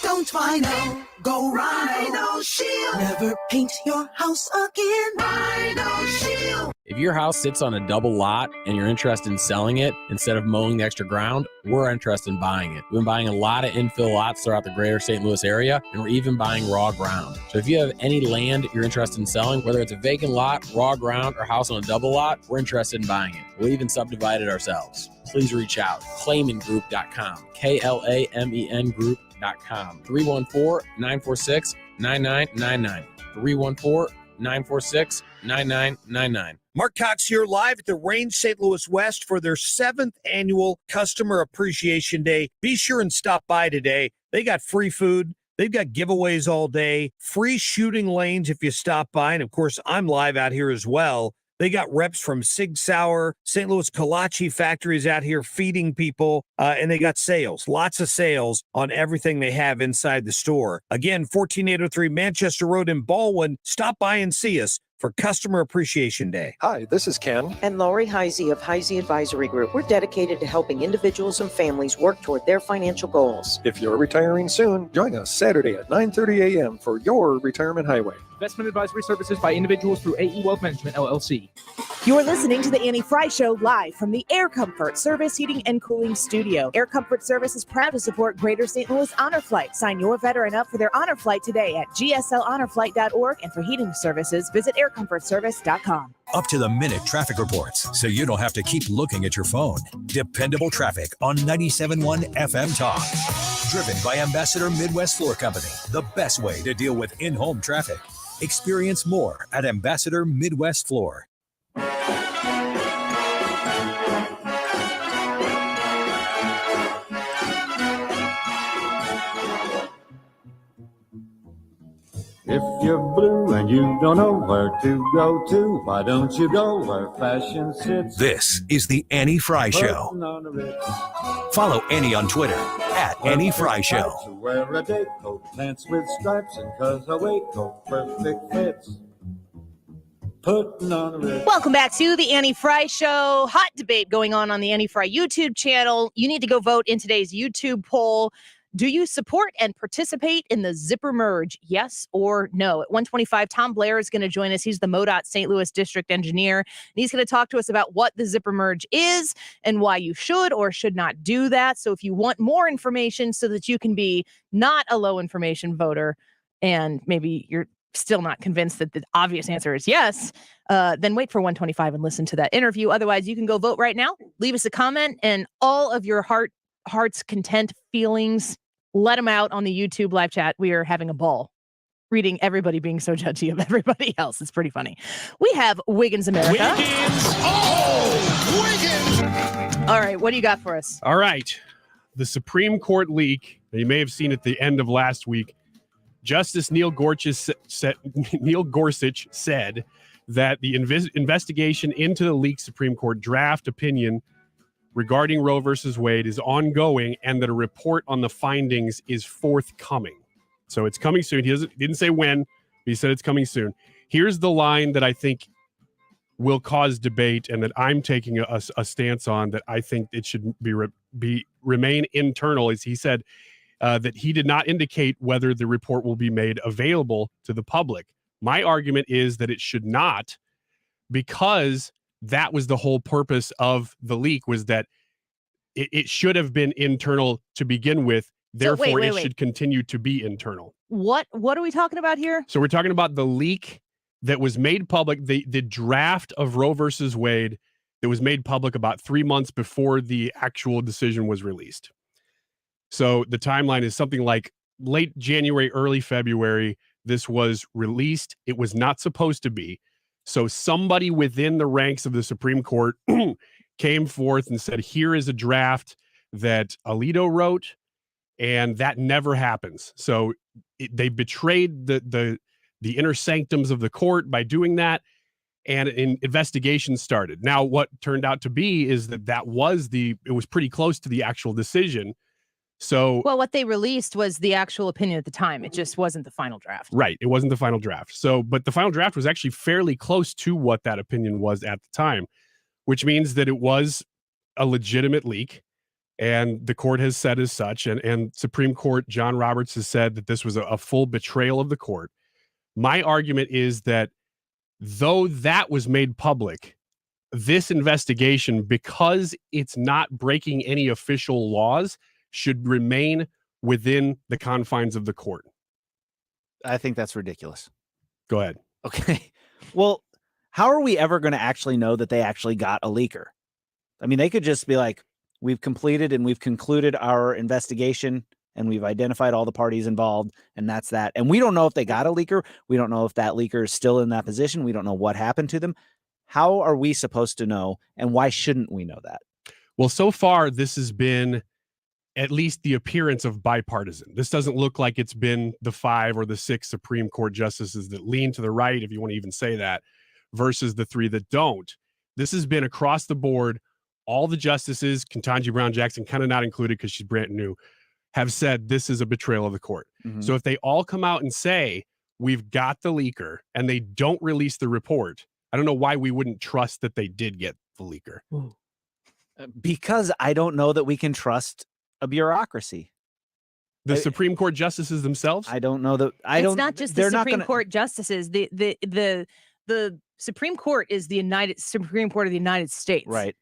don't Rhino, go Rhino Shield. Never paint your house again. Rhino Shield. If your house sits on a double lot and you're interested in selling it instead of mowing the extra ground, we're interested in buying it. We've been buying a lot of infill lots throughout the greater St. Louis area, and we're even buying raw ground. So if you have any land you're interested in selling, whether it's a vacant lot, raw ground, or house on a double lot, we're interested in buying it. We'll even subdivide it ourselves. Please reach out. Clayman.group.com. KLAMEN Group.com. 314-946-9999. 314-946-9999. Mark Cox here live at the Range St. Louis West for their 7th annual Customer Appreciation Day. Be sure and stop by today. They got free food. They've got giveaways all day, free shooting lanes if you stop by. And of course, I'm live out here as well. They got reps from Sig Sauer, St. Louis Kolache factories out here feeding people, and they got sales, lots of sales on everything they have inside the store. Again, 14803 Manchester Road in Baldwin. Stop by and see us for Customer Appreciation Day. Hi, this is Ken. And Lori Heisey of Heisey Advisory Group. We're dedicated to helping individuals and families work toward their financial goals. If you're retiring soon, join us Saturday at 9:30 a.m. for your Retirement Highway. Investment advisory services by individuals through AE Wealth Management, LLC. You're listening to the Annie Frey Show live from the Air Comfort Service Heating and Cooling Studio. Air Comfort Service is proud to support Greater St. Louis Honor Flight. Sign your veteran up for their honor flight today at gslhonorflight.org. And for heating services, visit aircomfortservice.com. Up to the minute traffic reports, so you don't have to keep looking at your phone. Dependable traffic on 97.1 FM Talk. Driven by Ambassador Midwest Floor Company, the best way to deal with in-home traffic. Experience more at Ambassador Midwest Floor. If you're blue and you don't know where to go to, why don't you go where fashion sits? This is the Annie Frey Show. Follow Annie on Twitter at Annie Frey Show. To wear a day coat, pants with stripes, and cause a waistcoat perfect fits. Putting on a red. Welcome back to the Annie Frey Show. Hot debate going on the Annie Frey YouTube channel. You need to go vote in today's YouTube poll. Do you support and participate in the zipper merge? Yes or no? At 1:25, Tom Blair is going to join us. He's the MODOT St. Louis District Engineer. And he's going to talk to us about what the zipper merge is and why you should or should not do that. So if you want more information so that you can be not a low information voter and maybe you're still not convinced that the obvious answer is yes, then wait for 1:25 and listen to that interview. Otherwise, you can go vote right now. Leave us a comment and all of your heart's content feelings, let them out on the YouTube live chat. We are having a ball reading everybody being so judgy of everybody else. It's pretty funny. We have Wiggins America. Wiggins! Oh, Wiggins! All right, what do you got for us? All right. The Supreme Court leak that you may have seen at the end of last week. Justice Neil Gorsuch said that the investigation into the leaked Supreme Court draft opinion regarding Roe versus Wade is ongoing and that a report on the findings is forthcoming. So it's coming soon. He didn't say when, but he said it's coming soon. Here's the line that I think will cause debate and that I'm taking a stance on that I think it should remain internal. Is he said that he did not indicate whether the report will be made available to the public. My argument is that it should not, because that was the whole purpose of the leak, was that it should have been internal to begin with. Therefore, so wait. Should continue to be internal. What are we talking about here? So we're talking about the leak that was made public, the draft of Roe versus Wade that was made public about 3 months before the actual decision was released. So the timeline is something like late January, early February. This was released. It was not supposed to be. So somebody within the ranks of the Supreme Court came forth and said, here is a draft that Alito wrote, and that never happens. So they betrayed the inner sanctums of the court by doing that. and an investigation started. Now, what turned out to be is that it was pretty close to the actual decision. So, well, what they released was the actual opinion at the time. It just wasn't the final draft. Right. It wasn't the final draft. So, but the final draft was actually fairly close to what that opinion was at the time, which means that it was a legitimate leak. And the court has said as such, and Supreme Court John Roberts has said that this was a full betrayal of the court. My argument is that though that was made public, this investigation, because it's not breaking any official laws, should remain within the confines of the court. I think that's ridiculous. Go ahead. Okay. Well, how are we ever going to actually know that they actually got a leaker? I mean, they could just be like, we've completed and we've concluded our investigation and we've identified all the parties involved, and that's that. And we don't know if they got a leaker. We don't know if that leaker is still in that position. We don't know what happened to them. How are we supposed to know, and why shouldn't we know that? Well, so far, this has been at least the appearance of bipartisan. This doesn't look like it's been the 5 or the 6 Supreme Court justices that lean to the right, if you want to even say that, versus the 3 that don't. This has been across the board. All the justices, Ketanji Brown Jackson kind of not included because she's brand new, have said this is a betrayal of the court. Mm-hmm. So if they all come out and say, we've got the leaker, and they don't release the report, I don't know why we wouldn't trust that they did get the leaker. Because I don't know that we can trust a bureaucracy. The Supreme Court justices themselves? I don't know that. It's not just the Supreme Court justices. The Supreme Court is the Supreme Court of the United States. Right.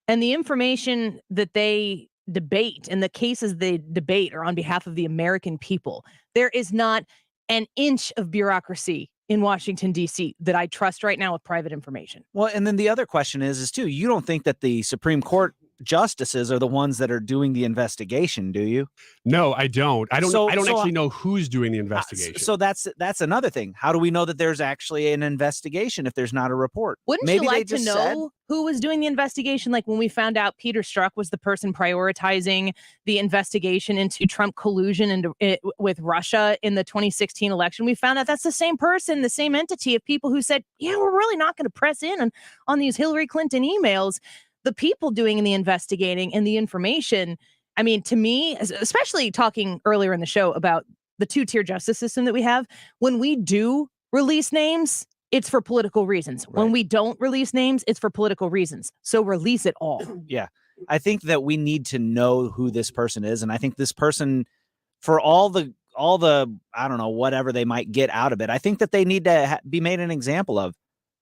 And the information that they debate and the cases they debate are on behalf of the American people. There is not an inch of bureaucracy in Washington, D.C. that I trust right now with private information. Well, and then the other question is too, you don't think that the Supreme Court justices are the ones that are doing the investigation, do you? No, I don't. I don't actually know who's doing the investigation. So that's another thing. How do we know that there's actually an investigation if there's not a report? Wouldn't you like to know who was doing the investigation? Like when we found out Peter Strzok was the person prioritizing the investigation into Trump collusion with Russia in the 2016 election, we found out that's the same person, the same entity of people who said, yeah, we're really not going to press in on these Hillary Clinton emails. The people doing the investigating and the information, I mean, to me, especially talking earlier in the show about the 2-tier justice system that we have, when we do release names, it's for political reasons. Right. When we don't release names, it's for political reasons. So release it all. Yeah. I think that we need to know who this person is. And I think this person, for all the, I don't know, whatever they might get out of it, I think that they need to be made an example of.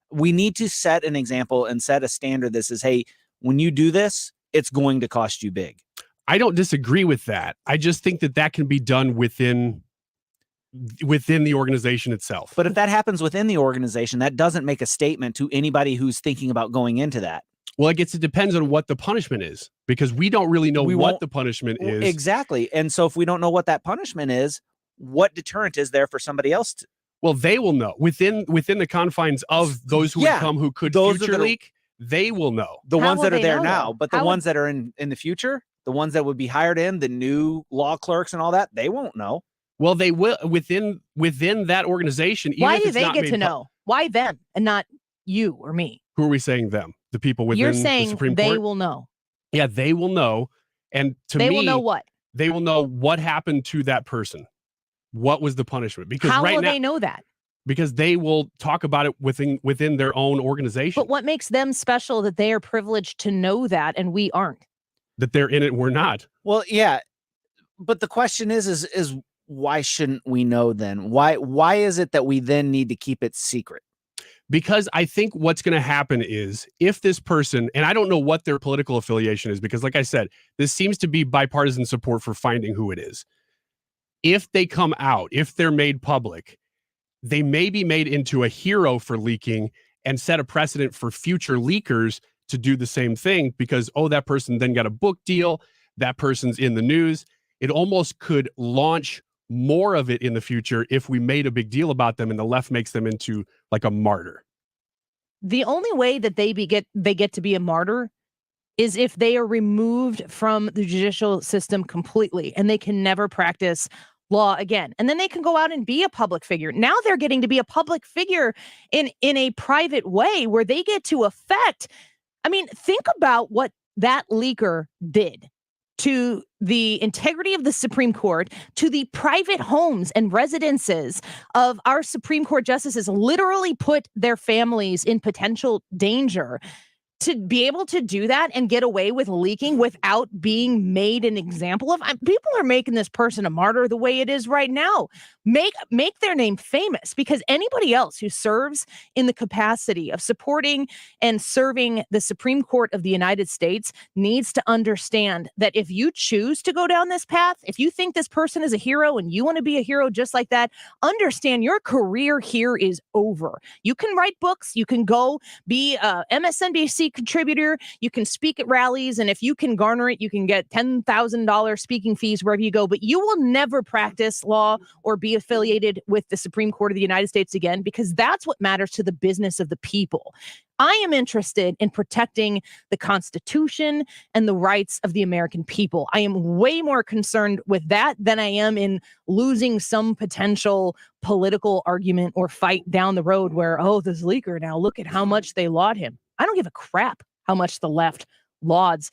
We need to set an example and set a standard that says, hey, when you do this, it's going to cost you big. I don't disagree with that. I just think that can be done within the organization itself. But if that happens within the organization, that doesn't make a statement to anybody who's thinking about going into that. Well, it depends on what the punishment is, because we don't really know what the punishment is. Exactly. And so if we don't know what that punishment is, what deterrent is there for somebody else to? Well, they will know within the confines of those who would come who could future leak. They will know. The ones that are there now, but the ones that are in the future, the ones that would be hired in, the new law clerks and all that, they won't know. Well, they will within that organization. Why do they get to know? Why them and not you or me? Who are we saying them? The people within the Supreme Court? You're saying they will know. Yeah, they will know. And they will know what? They will know what happened to that person. What was the punishment? Because how will they know that? Because they will talk about it within their own organization. But what makes them special that they are privileged to know that and we aren't? That they're in it, we're not. Well, yeah. But the question is why shouldn't we know then? Why is it that we then need to keep it secret? Because I think what's going to happen is if this person, and I don't know what their political affiliation is, because like I said, this seems to be bipartisan support for finding who it is. If they come out, if they're made public, they may be made into a hero for leaking and set a precedent for future leakers to do the same thing because, that person then got a book deal. That person's in the news. It almost could launch more of it in the future if we made a big deal about them and the left makes them into like a martyr. The only way that they get to be a martyr is if they are removed from the judicial system completely and they can never practice law again. And then they can go out and be a public figure. Now they're getting to be a public figure in a private way where they get to affect. I mean, think about what that leaker did to the integrity of the Supreme Court, to the private homes and residences of our Supreme Court justices, literally put their families in potential danger. To be able to do that and get away with leaking without being made an example of, people are making this person a martyr the way it is right now. Make their name famous, because anybody else who serves in the capacity of supporting and serving the Supreme Court of the United States needs to understand that if you choose to go down this path, if you think this person is a hero and you want to be a hero just like that, understand your career here is over. You can write books, you can go be a MSNBC contributor, you can speak at rallies, and if you can garner it, you can get $10,000 speaking fees wherever you go, but you will never practice law or be affiliated with the Supreme Court of the United States again, because that's what matters to the business of the people. I am interested in protecting the Constitution and the rights of the American people. I am way more concerned with that than I am in losing some potential political argument or fight down the road where, oh, this leaker, now look at how much they laud him. I don't give a crap how much the left lauds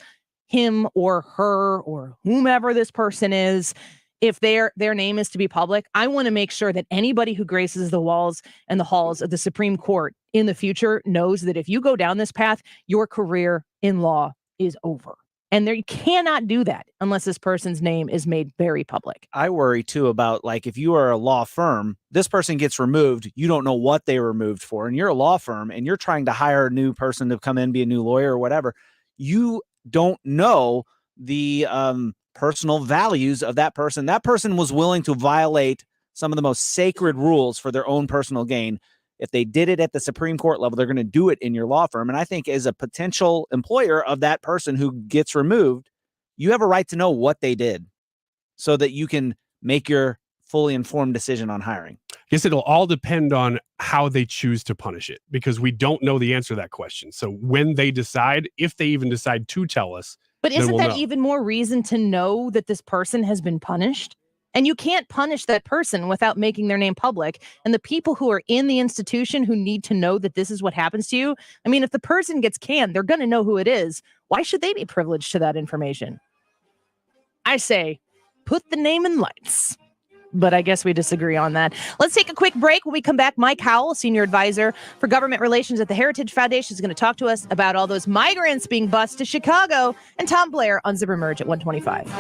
him or her or whomever this person is. If their name is to be public, I want to make sure that anybody who graces the walls and the halls of the Supreme Court in the future knows that if you go down this path, your career in law is over. And you cannot do that unless this person's name is made very public. I worry too about, like, if you are a law firm, this person gets removed, you don't know what they were removed for, and you're a law firm and you're trying to hire a new person to come in, be a new lawyer or whatever. You don't know the personal values of that person. That person was willing to violate some of the most sacred rules for their own personal gain. If they did it at the Supreme Court level, they're going to do it in your law firm. And I think as a potential employer of that person who gets removed, you have a right to know what they did so that you can make your fully informed decision on hiring. I guess it'll all depend on how they choose to punish it, because we don't know the answer to that question. So when they decide, if they even decide to tell us, but isn't we'll that know. even more reason to know that this person has been punished? And you can't punish that person without making their name public. And the people who are in the institution who need to know that this is what happens to you. I mean, if the person gets canned, they're going to know who it is. Why should they be privileged to that information? I say, put the name in lights. But I guess we disagree on that. Let's take a quick break. When we come back, Mike Howell, Senior Advisor for Government Relations at the Heritage Foundation, is going to talk to us about all those migrants being bused to Chicago, and Tom Blair on Zipper Merge at 125.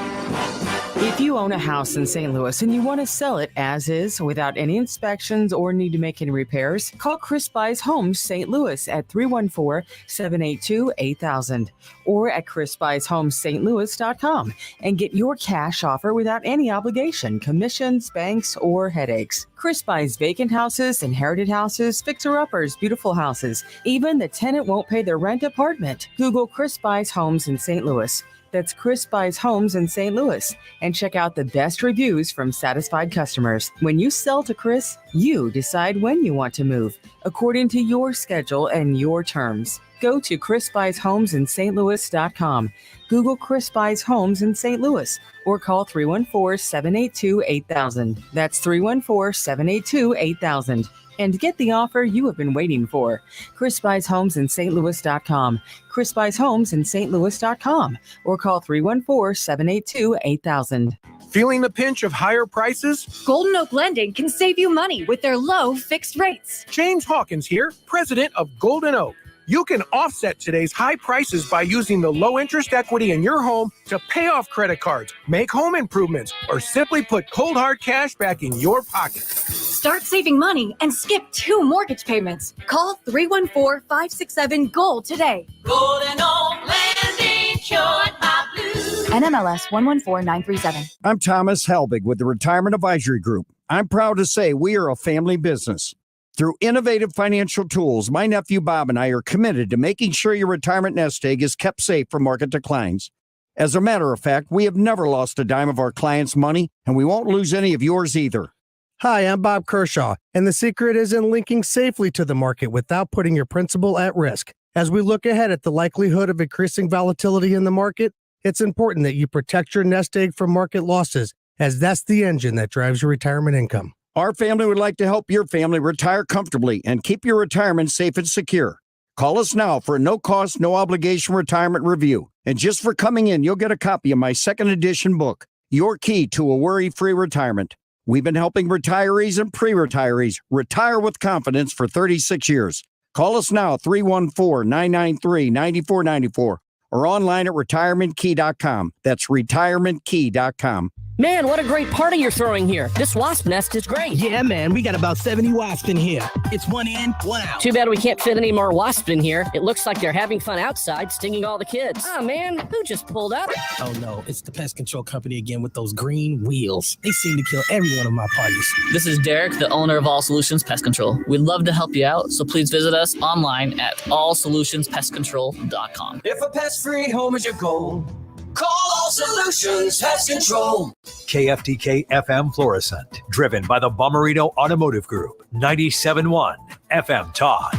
If you own a house in St. Louis and you want to sell it as is without any inspections or need to make any repairs, call Chris Buys Homes St. Louis at 314-782-8000 or at chrisbuyshomesaintlouis.com and get your cash offer without any obligation, commissions, banks, or headaches. Chris buys vacant houses, inherited houses, fixer-uppers, beautiful houses, even the tenant won't pay their rent apartment. Google Chris Buys Homes in St. Louis. That's Chris Buys Homes in St. Louis. And check out the best reviews from satisfied customers. When you sell to Chris, you decide when you want to move, according to your schedule and your terms. Go to chrisbuyshomesinstlouis.com. Google Chris Buys Homes in St. Louis or call 314-782-8000. That's 314-782-8000. And get the offer you have been waiting for. Chris Buys Homes in stlouis.com. Chris Buys Homes in stlouis.com or call 314-782-8000. Feeling the pinch of higher prices? Golden Oak Lending can save you money with their low fixed rates. James Hawkins here, president of Golden Oak. You can offset today's high prices by using the low interest equity in your home to pay off credit cards, make home improvements, or simply put cold hard cash back in your pocket. Start saving money and skip 2 mortgage payments. Call 314-567-GOLD today. Golden Oak Lending, short my blues. NMLS 114937. I'm Thomas Helbig with the Retirement Advisory Group. I'm proud to say we are a family business. Through innovative financial tools, my nephew Bob and I are committed to making sure your retirement nest egg is kept safe from market declines. As a matter of fact, we have never lost a dime of our clients' money, and we won't lose any of yours either. Hi, I'm Bob Kershaw, and the secret is in linking safely to the market without putting your principal at risk. As we look ahead at the likelihood of increasing volatility in the market, it's important that you protect your nest egg from market losses as that's the engine that drives your retirement income. Our family would like to help your family retire comfortably and keep your retirement safe and secure. Call us now for a no-cost, no-obligation retirement review. And just for coming in, you'll get a copy of my second edition book, Your Key to a Worry-Free Retirement. We've been helping retirees and pre-retirees retire with confidence for 36 years. Call us now, 314-993-9494, or online at retirementkey.com. That's retirementkey.com. Man, what a great party you're throwing here. This wasp nest is great. Yeah, man, we got about 70 wasps in here. It's one in, one out. Too bad we can't fit any more wasps in here. It looks like they're having fun outside, stinging all the kids. Oh, man, who just pulled up? Oh, no, it's the pest control company again with those green wheels. They seem to kill every one of my parties. This is Derek, the owner of All Solutions Pest Control. We'd love to help you out, so please visit us online at allsolutionspestcontrol.com. If a pest-free home is your goal, call All Solutions Pest Control. KFTK FM Florissant, driven by the Bommarito Automotive Group, 97.1 FM Talk.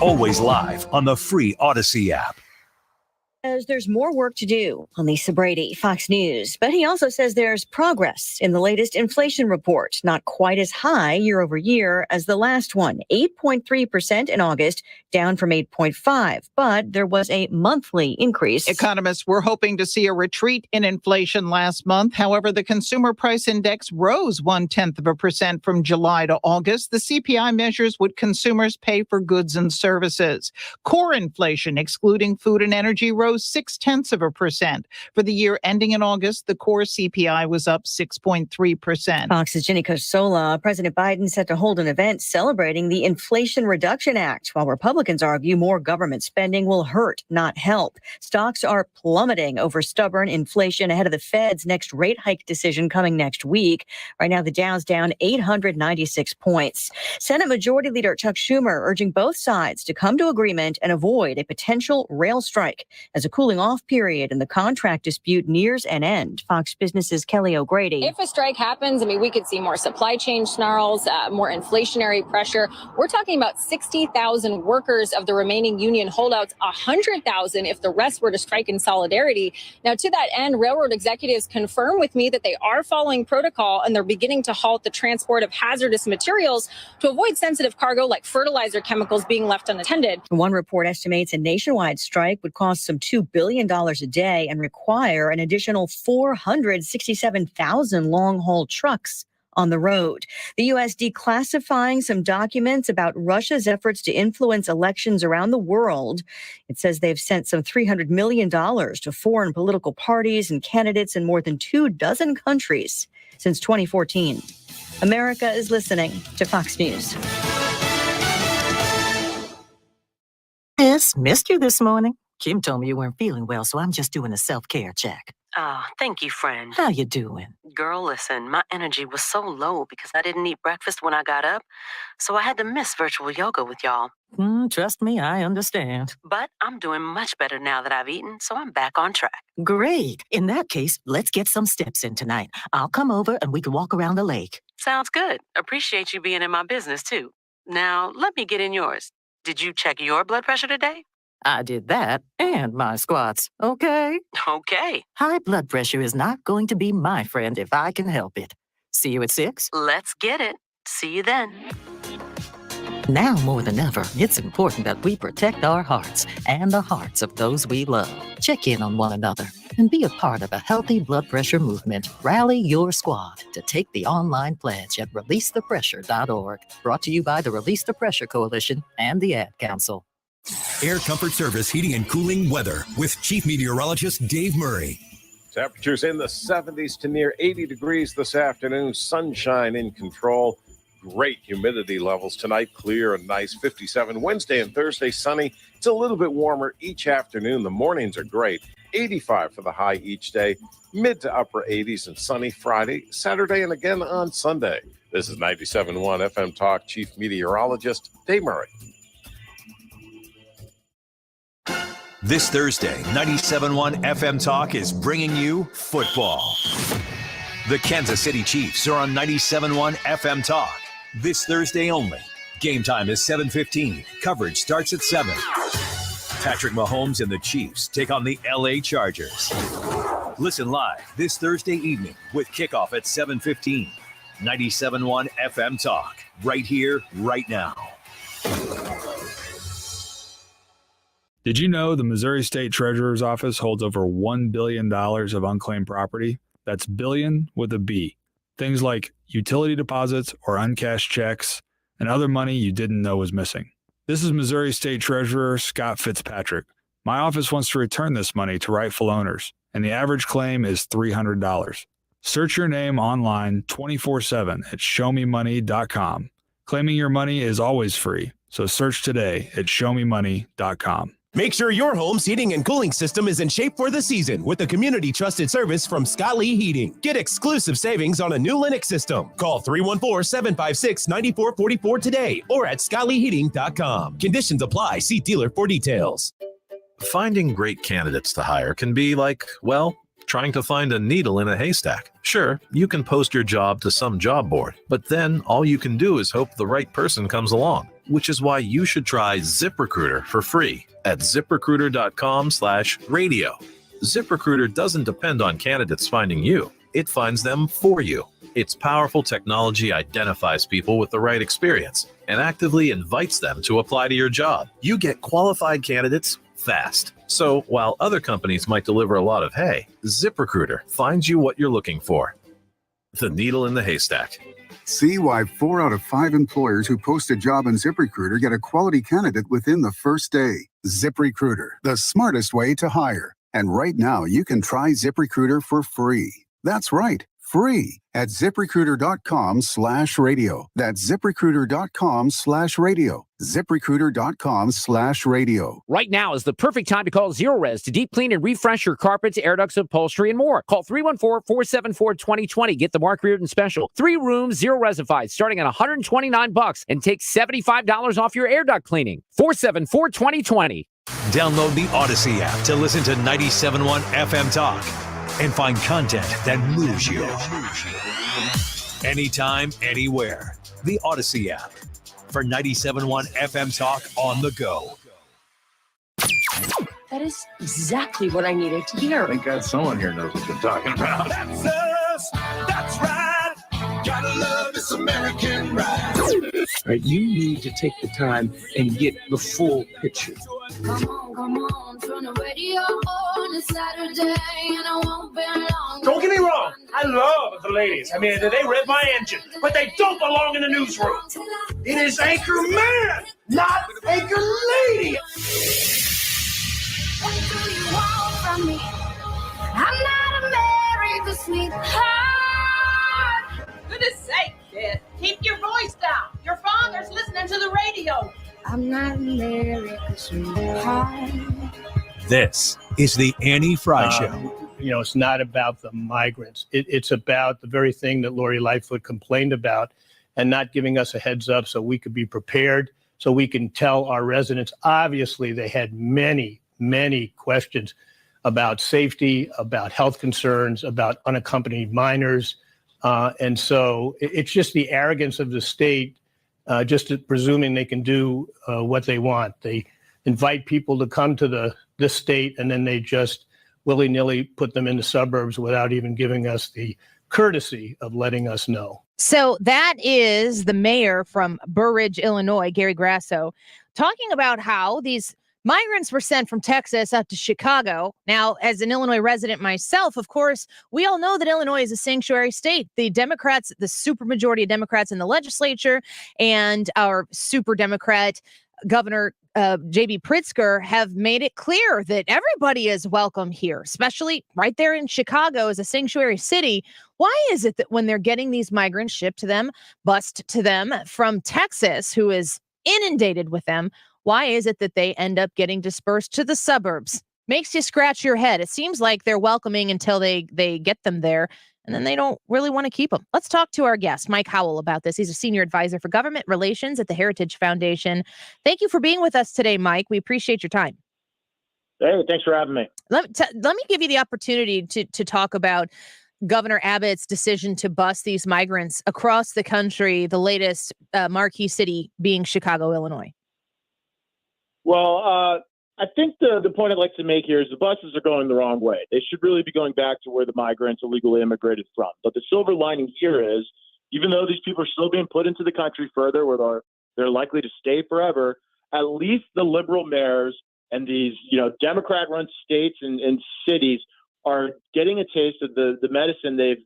Always live on the free Odyssey app. Says there's more work to do on Lisa Brady, Fox News. But he also says there's progress in the latest inflation report, not quite as high year over year as the last one, 8.3% in August, down from 8.5%. But there was a monthly increase. Economists were hoping to see a retreat in inflation last month. However, the consumer price index rose 0.1% from July to August. The CPI measures what consumers pay for goods and services. Core inflation, excluding food and energy, rose 0.6%. For the year ending in August, the core CPI was up 6.3%. Fox's Jenny Cosola. President Biden set to hold an event celebrating the Inflation Reduction Act, while Republicans argue more government spending will hurt, not help. Stocks are plummeting over stubborn inflation ahead of the Fed's next rate hike decision coming next week. Right now, the Dow's down 896 points. Senate Majority Leader Chuck Schumer urging both sides to come to agreement and avoid a potential rail strike as a cooling off period in the contract dispute nears an end. Fox Business's Kelly O'Grady. If a strike happens, we could see more supply chain snarls, more inflationary pressure. We're talking about 60,000 workers of the remaining union holdouts, 100,000 if the rest were to strike in solidarity. Now, to that end, railroad executives confirm with me that they are following protocol and they're beginning to halt the transport of hazardous materials to avoid sensitive cargo like fertilizer chemicals being left unattended. One report estimates a nationwide strike would cost some $2 billion a day and require an additional 467,000 long-haul trucks on the road. The U.S. declassifying some documents about Russia's efforts to influence elections around the world. It says they've sent some $300 million to foreign political parties and candidates in more than 24 countries since 2014. America is listening to Fox News. Miss, missed you this morning. Kim told me you weren't feeling well, so I'm just doing a self-care check. Oh, thank you, friend. How you doing? Girl, listen, my energy was so low because I didn't eat breakfast when I got up, so I had to miss virtual yoga with y'all. Trust me, I understand. But I'm doing much better now that I've eaten, so I'm back on track. Great. In that case, let's get some steps in tonight. I'll come over and we can walk around the lake. Sounds good. Appreciate you being in my business, too. Now, let me get in yours. Did you check your blood pressure today? I did that and my squats, okay? Okay. High blood pressure is not going to be my friend if I can help it. See you at 6? Let's get it. See you then. Now more than ever, it's important that we protect our hearts and the hearts of those we love. Check in on one another and be a part of a healthy blood pressure movement. Rally your squad to take the online pledge at releasethepressure.org. Brought to you by the Release the Pressure Coalition and the Ad Council. Air Comfort Service Heating and Cooling weather with Chief Meteorologist Dave Murray. Temperatures in the 70s to near 80 degrees this afternoon. Sunshine in control. Great humidity levels tonight. Clear and nice. 57. Wednesday and Thursday, sunny. It's a little bit warmer each afternoon. The mornings are great. 85 for the high each day. Mid to upper 80s and sunny Friday, Saturday, and again on Sunday. This is 97.1 FM Talk Chief Meteorologist Dave Murray. This Thursday, 97.1 FM Talk is bringing you football. The Kansas City Chiefs are on 97.1 FM Talk. This Thursday only. Game time is 7:15. Coverage starts at 7. Patrick Mahomes and the Chiefs take on the LA Chargers. Listen live this Thursday evening with kickoff at 7:15. 97.1 FM Talk, right here, right now. Did you know the Missouri State Treasurer's Office holds over $1 billion of unclaimed property? That's billion with a B. Things like utility deposits or uncashed checks and other money you didn't know was missing. This is Missouri State Treasurer Scott Fitzpatrick. My office wants to return this money to rightful owners, and the average claim is $300. Search your name online 24/7 at showmemoney.com. Claiming your money is always free, so search today at showmemoney.com. Make sure your home's heating and cooling system is in shape for the season with a community-trusted service from Scott Lee Heating. Get exclusive savings on a new Linux system. Call 314-756-9444 today or at scottleeheating.com. Conditions apply. See dealer for details. Finding great candidates to hire can be like, well, trying to find a needle in a haystack. Sure, you can post your job to some job board, but then all you can do is hope the right person comes along, which is why you should try ZipRecruiter for free at ZipRecruiter.com/radio. ZipRecruiter doesn't depend on candidates finding you. It finds them for you. Its powerful technology identifies people with the right experience and actively invites them to apply to your job. You get qualified candidates fast. So while other companies might deliver a lot of hay, ZipRecruiter finds you what you're looking for. The needle in the haystack. See why 4 out of 5 employers who post a job on ZipRecruiter get a quality candidate within the first day. ZipRecruiter, the smartest way to hire. And right now, you can try ZipRecruiter for free. That's right, free at ZipRecruiter.com/radio. That's ZipRecruiter.com/radio. ZipRecruiter.com/radio. Right now is the perfect time to call Zero Res to deep clean and refresh your carpets, air ducts, upholstery, and more. Call 314-474-2020. Get the Mark Reardon special. 3 rooms, 0 resified, starting at $129 and take $75 off your air duct cleaning. 474-2020. Download the Odyssey app to listen to 97.1 FM Talk and find content that moves you. Anytime, anywhere. The Odyssey app for 97.1 FM Talk on the go. That is exactly what I needed to hear. Thank God someone here knows what you're talking about. That's us. That's right. Gotta love this American ride. Right, you need to take the time and get the full picture. Come on, turn the radio on. It's Saturday and I won't be long. Don't get me wrong, I love the ladies. I mean, they rev my engine, but they don't belong in the newsroom. It is Anchor Man, not Anchor Lady. What do you want from me? I'm not a married sweetheart. Goodness sake, kid. Keep your voice down. Your father's listening to the radio. I'm not married sweetheart. This is the Annie Fry Show. You know, it's not about the migrants. It's about the very thing that Lori Lightfoot complained about and not giving us a heads up so we could be prepared, so we can tell our residents. Obviously, they had many, many questions about safety, about health concerns, about unaccompanied minors. And so it's just the arrogance of the state, just presuming they can do what they want. They invite people to come to this state, and then they just willy-nilly put them in the suburbs without even giving us the courtesy of letting us know. So that is the mayor from Burr Ridge, Illinois, Gary Grasso, talking about how these migrants were sent from Texas up to Chicago. Now, as an Illinois resident myself, of course, we all know that Illinois is a sanctuary state. The Democrats, the supermajority of Democrats in the legislature, and our super Democrat Governor J.B. Pritzker have made it clear that everybody is welcome here, especially right there in Chicago as a sanctuary city. Why is it that when they're getting these migrants shipped to them, bused to them from Texas, who is inundated with them, why is it that they end up getting dispersed to the suburbs? Makes you scratch your head. It seems like they're welcoming until they get them there, and then they don't really want to keep them. Let's talk to our guest, Mike Howell, about this. He's a senior advisor for government relations at the Heritage Foundation. Thank you for being with us today, Mike. We appreciate your time. Hey, thanks for having me. Let me give you the opportunity to talk about Governor Abbott's decision to bus these migrants across the country, the latest marquee city being Chicago, Illinois. Well, I think the point I'd like to make here is the buses are going the wrong way. They should really be going back to where the migrants illegally immigrated from. But the silver lining here is, even though these people are still being put into the country further where they're likely to stay forever, at least the liberal mayors and these, Democrat-run states and cities are getting a taste of the medicine they've,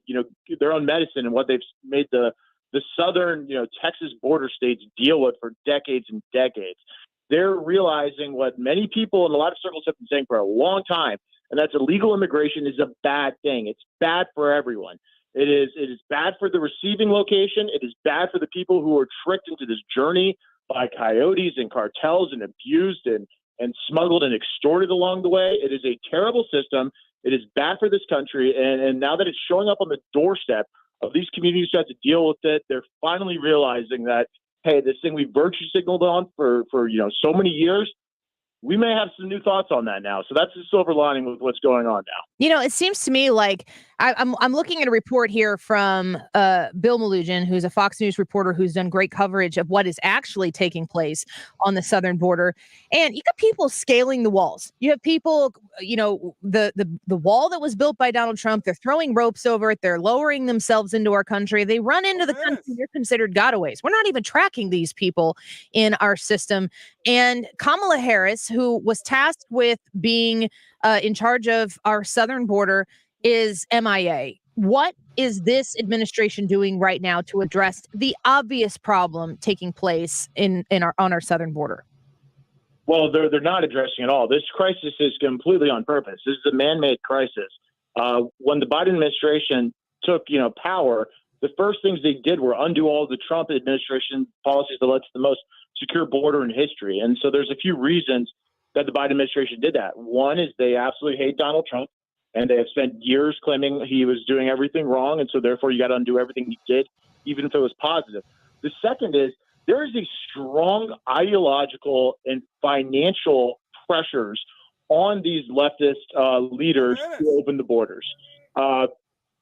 their own medicine and what they've made the southern, Texas border states deal with for decades and decades. They're realizing what many people in a lot of circles have been saying for a long time, and that's illegal immigration is a bad thing. It's bad for everyone. It is bad for the receiving location. It is bad for the people who are tricked into this journey by coyotes and cartels and abused and smuggled and extorted along the way. It is a terrible system. It is bad for this country. And now that it's showing up on the doorstep of these communities who have to deal with it, they're finally realizing that, hey, this thing we virtue signaled on for so many years, we may have some new thoughts on that now. So that's the silver lining with what's going on now. It seems to me like I'm looking at a report here from Bill Malugin, who's a Fox News reporter who's done great coverage of what is actually taking place on the southern border. And you got people scaling the walls. You have people, the wall that was built by Donald Trump, they're throwing ropes over it. They're lowering themselves into our country. They run into the country. They're considered gotaways. We're not even tracking these people in our system. And Kamala Harris, who was tasked with being in charge of our southern border, is MIA. What is this administration doing right now to address the obvious problem taking place on our southern border? Well, they're not addressing it all. This crisis is completely on purpose. This is a man-made crisis. When the Biden administration took, power, the first things they did were undo all the Trump administration policies that led to the most secure border in history. And so there's a few reasons that the Biden administration did that. One is they absolutely hate Donald Trump, and they have spent years claiming he was doing everything wrong, and so therefore you got to undo everything he did, even if it was positive. The second is there is a strong ideological and financial pressures on these leftist leaders to open the borders. The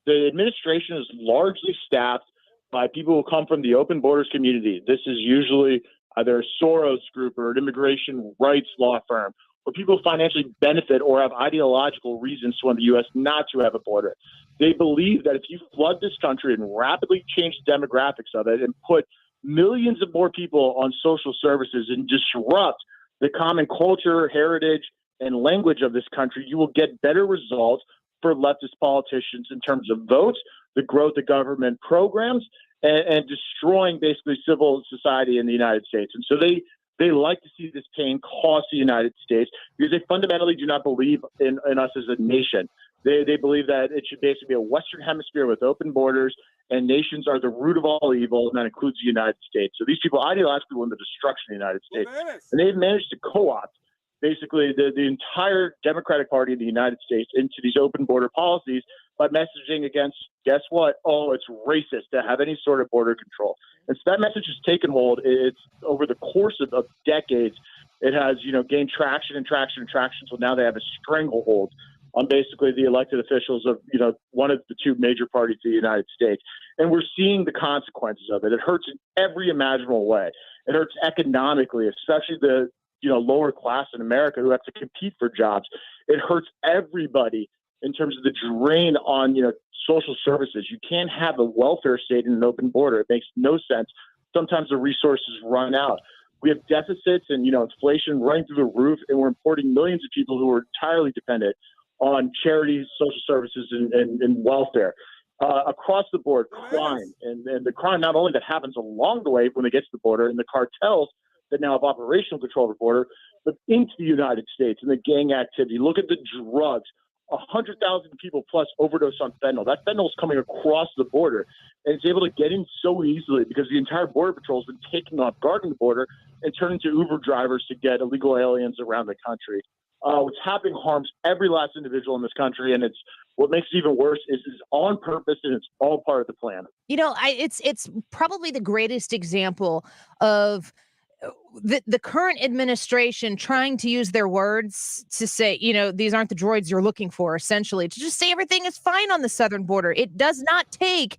administration is largely staffed by people who come from the open borders community. This is usually either a Soros group or an immigration rights law firm, or people financially benefit or have ideological reasons to want the U.S. not to have a border. They believe that if you flood this country and rapidly change the demographics of it and put millions of more people on social services and disrupt the common culture, heritage, and language of this country, you will get better results for leftist politicians in terms of votes, the growth of government programs, and destroying basically civil society in the United States. And so they like to see this pain cost the United States because they fundamentally do not believe in us as a nation. They believe that it should basically be a Western hemisphere with open borders, and nations are the root of all evil, and that includes the United States. So these people ideologically want the destruction of the United States. And they've managed to co-opt basically the entire Democratic Party of the United States into these open border policies by messaging against, guess what? Oh, it's racist to have any sort of border control. And so that message has taken hold. It's over the course of decades, it has, gained traction and traction and traction. So now they have a stranglehold on basically the elected officials of, one of the two major parties of the United States. And we're seeing the consequences of it. It hurts in every imaginable way. It hurts economically, especially the, lower class in America who have to compete for jobs. It hurts everybody in terms of the drain on, social services. You can't have a welfare state in an open border. It makes no sense. Sometimes the resources run out. We have deficits and, inflation running through the roof, and we're importing millions of people who are entirely dependent on charities, social services, and welfare. Across the board, crime, and the crime not only that happens along the way when they get to the border, and the cartels that now have operational control of the border, but into the United States and the gang activity. Look at the drugs. 100,000 people plus overdose on fentanyl. That fentanyl is coming across the border, and it's able to get in so easily because the entire Border Patrol has been taking off guarding the border and turning to Uber drivers to get illegal aliens around the country. What's happening harms every last individual in this country, and what makes it even worse is it's on purpose and it's all part of the plan. It's probably the greatest example of the current administration trying to use their words to say, these aren't the droids you're looking for, essentially, to just say everything is fine on the southern border. It does not take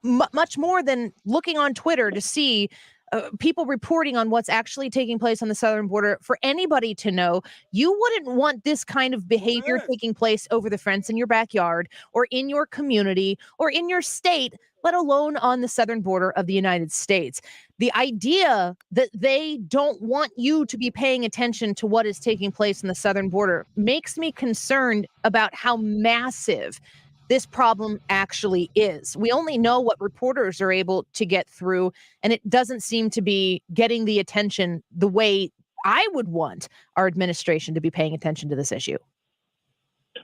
much more than looking on Twitter to see people reporting on what's actually taking place on the southern border, for anybody to know, you wouldn't want this kind of behavior taking place over the fence in your backyard or in your community or in your state, let alone on the southern border of the United States. The idea that they don't want you to be paying attention to what is taking place in the southern border makes me concerned about how massive this problem actually is. We only know what reporters are able to get through, and it doesn't seem to be getting the attention the way I would want our administration to be paying attention to this issue.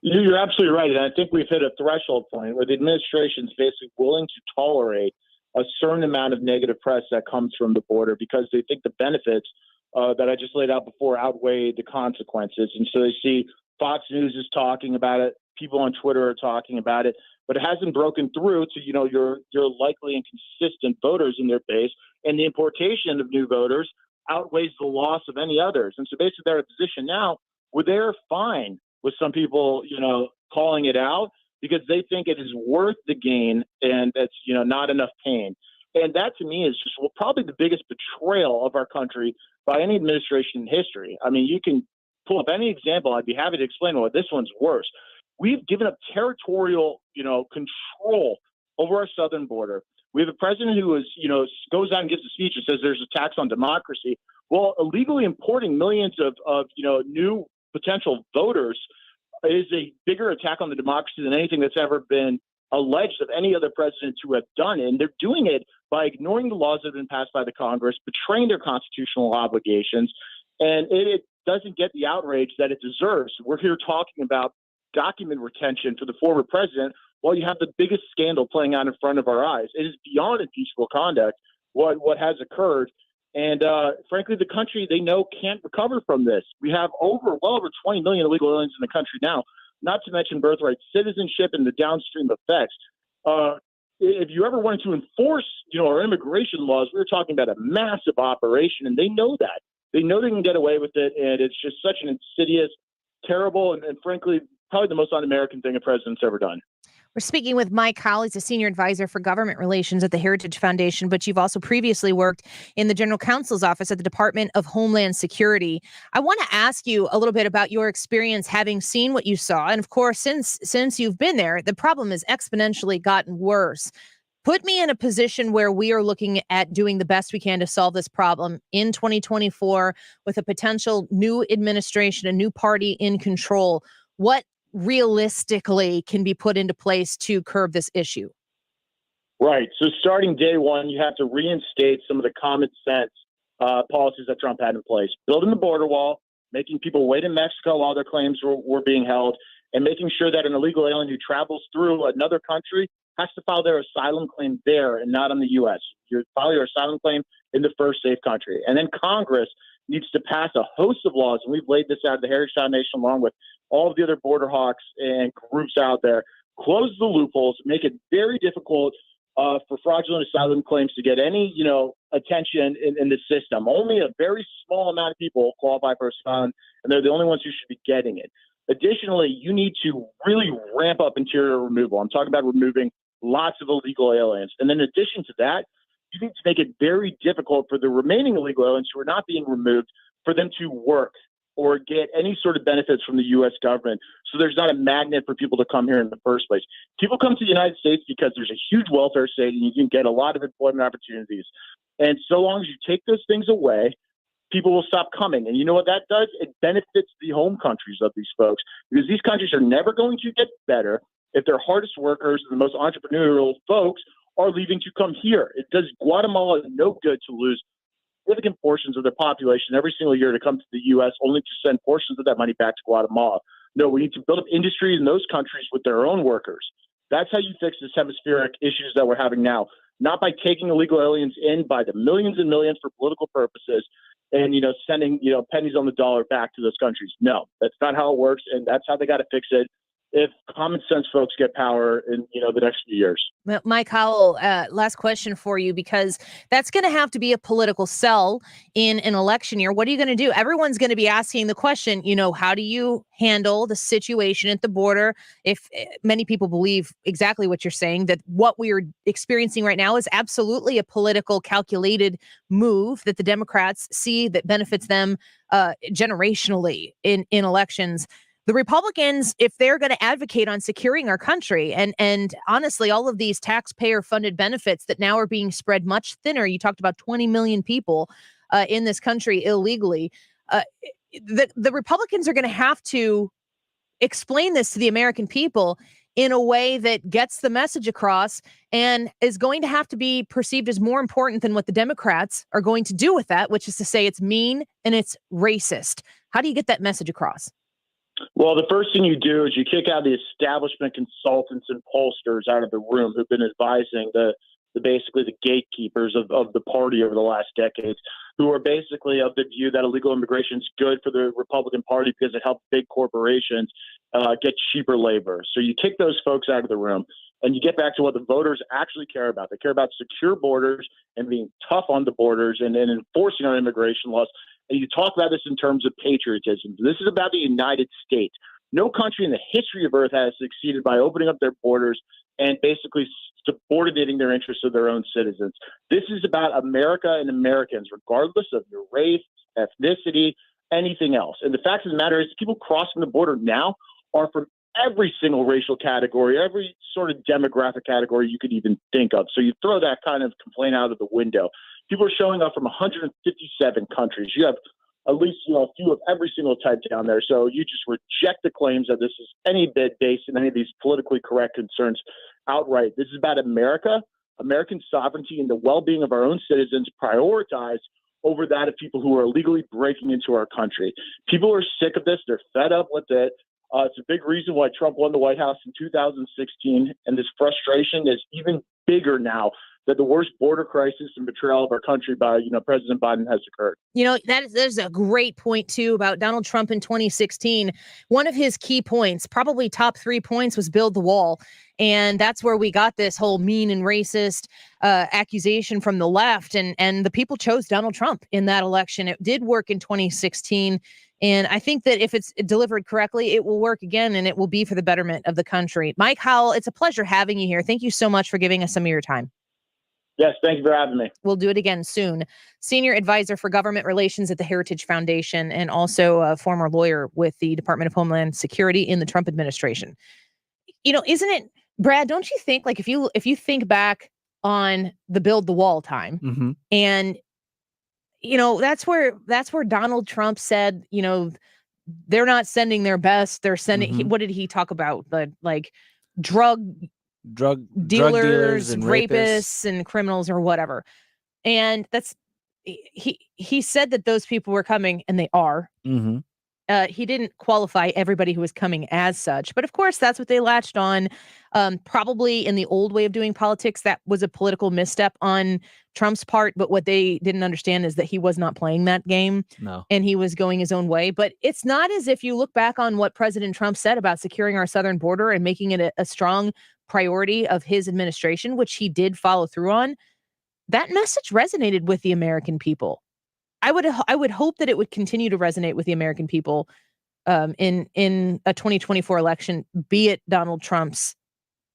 You're absolutely right. And I think we've hit a threshold point where the administration is basically willing to tolerate a certain amount of negative press that comes from the border because they think the benefits that I just laid out before outweigh the consequences. And so they see Fox News is talking about it. People on Twitter are talking about it, but it hasn't broken through to, your likely and consistent voters in their base. And the importation of new voters outweighs the loss of any others. And so basically they're in a position now where they're fine with some people, calling it out because they think it is worth the gain and that's, not enough pain. And that to me is just probably the biggest betrayal of our country by any administration in history. I mean, you can pull up any example. I'd be happy to explain why this one's worse. We've given up territorial, control over our southern border. We have a president who is, goes out and gives a speech and says there's a tax on democracy. Well, illegally importing millions of new potential voters is a bigger attack on the democracy than anything that's ever been alleged of any other president to have done. And they're doing it by ignoring the laws that have been passed by the Congress, betraying their constitutional obligations. And it doesn't get the outrage that it deserves. We're here talking about document retention for the former president while you have the biggest scandal playing out in front of our eyes. It is beyond impeachable conduct what has occurred. And frankly, the country, they know, can't recover from this. We have well over 20 million illegal aliens in the country now, not to mention birthright citizenship and the downstream effects. If you ever wanted to enforce, our immigration laws, we're talking about a massive operation, and they know that. They know they can get away with it, and it's just such an insidious, terrible, and frankly, probably the most un-American thing a president's ever done. We're speaking with Mike Howell. He's a senior advisor for government relations at the Heritage Foundation, but you've also previously worked in the general counsel's office at the Department of Homeland Security. I want to ask you a little bit about your experience having seen what you saw. And of course, since you've been there, the problem has exponentially gotten worse. Put me in a position where we are looking at doing the best we can to solve this problem in 2024 with a potential new administration, a new party in control. What realistically can be put into place to curb this issue? Right. So starting day one, you have to reinstate some of the common sense policies that Trump had in place. Building the border wall, making people wait in Mexico while their claims were being held, and making sure that an illegal alien who travels through another country has to file their asylum claim there and not in the U.S. You file your asylum claim in the first safe country. And then Congress needs to pass a host of laws, and we've laid this out at the Heritage Foundation along with all of the other border hawks and groups out there, close the loopholes, make it very difficult for fraudulent asylum claims to get any, attention in the system. Only a very small amount of people qualify for asylum, and they're the only ones who should be getting it. Additionally, you need to really ramp up interior removal. I'm talking about removing lots of illegal aliens. And then in addition to that, you need to make it very difficult for the remaining illegal aliens who are not being removed for them to work or get any sort of benefits from the U.S. government. So there's not a magnet for people to come here in the first place. People come to the United States because there's a huge welfare state and you can get a lot of employment opportunities. And so long as you take those things away, people will stop coming. And you know what that does? It benefits the home countries of these folks because these countries are never going to get better if their hardest workers and the most entrepreneurial folks are leaving to come here. It does Guatemala no good to lose significant portions of their population every single year to come to the U.S. only to send portions of that money back to Guatemala. No, we need to build up industries in those countries with their own workers. That's how you fix this hemispheric issues that we're having now, not by taking illegal aliens in by the millions and millions for political purposes and, sending, pennies on the dollar back to those countries. No, that's not how it works. And that's how they got to fix it. if common sense folks get power in, the next few years. Mike Howell, last question for you, because that's going to have to be a political sell in an election year. What are you going to do? Everyone's going to be asking the question, how do you handle the situation at the border? If many people believe exactly what you're saying, that what we are experiencing right now is absolutely a political calculated move that the Democrats see that benefits them generationally in elections. The Republicans, if they're going to advocate on securing our country and honestly, all of these taxpayer funded benefits that now are being spread much thinner. You talked about 20 million people in this country illegally. The Republicans are going to have to explain this to the American people in a way that gets the message across and is going to have to be perceived as more important than what the Democrats are going to do with that, which is to say it's mean and it's racist. How do you get that message across? Well, the first thing you do is you kick out the establishment consultants and pollsters out of the room who've been advising the basically the gatekeepers of the party over the last decades, who are basically of the view that illegal immigration is good for the Republican Party because it helps big corporations get cheaper labor. So you kick those folks out of the room and you get back to what the voters actually care about. They care about secure borders and being tough on the borders and enforcing our immigration laws. And you talk about this in terms of patriotism. This is about the United States. No country in the history of Earth has succeeded by opening up their borders and basically subordinating their interests to their own citizens. This is about America and Americans, regardless of your race, ethnicity, anything else. And the fact of the matter is people crossing the border now are from every single racial category, every sort of demographic category you could even think of. So you throw that kind of complaint out of the window. People are showing up from 157 countries. You have at least a few of every single type down there. So you just reject the claims that this is any bit based in any of these politically correct concerns outright. This is about America, American sovereignty, and the well-being of our own citizens prioritized over that of people who are illegally breaking into our country. People are sick of this. They're fed up with it. It's a big reason why Trump won the White House in 2016, and this frustration is even bigger now that the worst border crisis and betrayal of our country by President Biden has occurred. There's a great point too about Donald Trump in 2016. One of his key points, probably top 3 points, was build the wall. And that's where we got this whole mean and racist accusation from the left. And the people chose Donald Trump in that election. It did work in 2016. And I think that if it's delivered correctly, it will work again, and it will be for the betterment of the country. Mike Howell, it's a pleasure having you here. Thank you so much for giving us some of your time. Yes, thank you for having me. We'll do it again soon. Senior advisor for government relations at the Heritage Foundation, and also a former lawyer with the Department of Homeland Security in the Trump administration. Isn't it, Brad, don't you think, like, if you think back on the build the wall time, and that's where Donald Trump said, they're not sending their best. They're sending, what did he talk about? Like drug dealers and rapists and criminals or whatever. And he said that those people were coming, and they are. He didn't qualify everybody who was coming as such, but of course that's what they latched on. Probably in the old way of doing politics, that was a political misstep on Trump's part. But what they didn't understand is that he was not playing that game. No. And he was going his own way. But it's not as if you look back on what President Trump said about securing our southern border and making it a strong priority of his administration, which he did follow through on. That message resonated with the American people. I would hope that it would continue to resonate with the American people in a 2024 election, be it Donald Trump's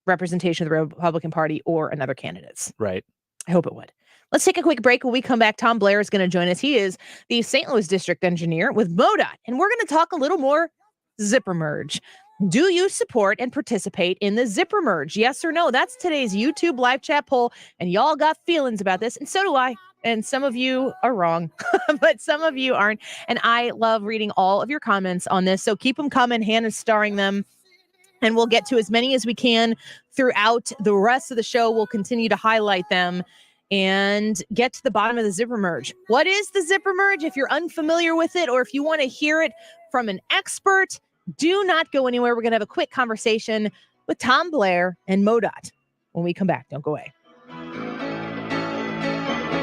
representation of the Republican Party or another candidate's. Right. I hope it would. Let's take a quick break. When we come back, Tom Blair is going to join us. He is the St. Louis district engineer with MODOT, and we're going to talk a little more zipper merge. Do you support and participate in the zipper merge? Yes or no? That's today's YouTube live chat poll, and y'all got feelings about this, and so do I. And some of you are wrong, but some of you aren't. And I love reading all of your comments on this. So keep them coming. Hannah's starring them. And we'll get to as many as we can throughout the rest of the show. We'll continue to highlight them and get to the bottom of the zipper merge. What is the zipper merge? If you're unfamiliar with it, or if you want to hear it from an expert, do not go anywhere. We're going to have a quick conversation with Tom Blair and MODOT when we come back. Don't go away.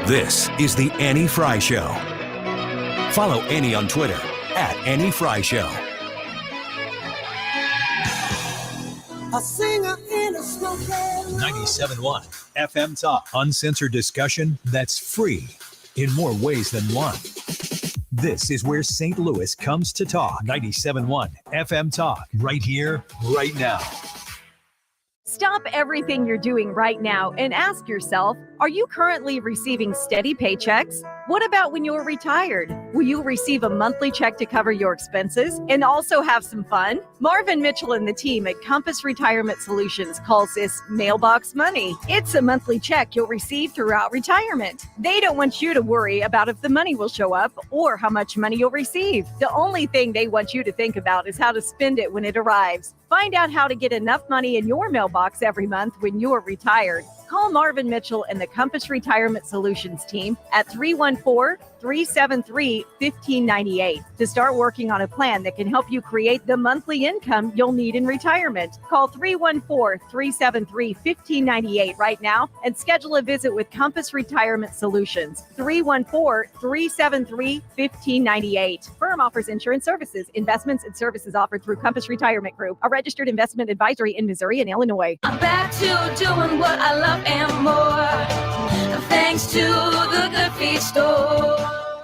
This is the Annie Frey Show. Follow Annie on Twitter @AnnieFrey Show. a singer in a smoky room. 97.1 FM Talk. Uncensored discussion that's free in more ways than one. This is where St. Louis comes to talk. 97.1 FM Talk. Right here, right now. Stop everything you're doing right now and ask yourself, are you currently receiving steady paychecks? What about when you're retired? Will you receive a monthly check to cover your expenses and also have some fun? Marvin Mitchell and the team at Compass Retirement Solutions calls this mailbox money. It's a monthly check you'll receive throughout retirement. They don't want you to worry about if the money will show up or how much money you'll receive. The only thing they want you to think about is how to spend it when it arrives. Find out how to get enough money in your mailbox every month when you're retired. Call Marvin Mitchell and the Compass Retirement Solutions team at 314-373-1598 to start working on a plan that can help you create the monthly income you'll need in retirement. Call 314-373-1598 right now and schedule a visit with Compass Retirement Solutions. 314-373-1598. Firm offers insurance services, investments, and services offered through Compass Retirement Group, a registered investment advisory in Missouri and Illinois. I'm back to doing what I love and more, thanks to the Good Feet Store.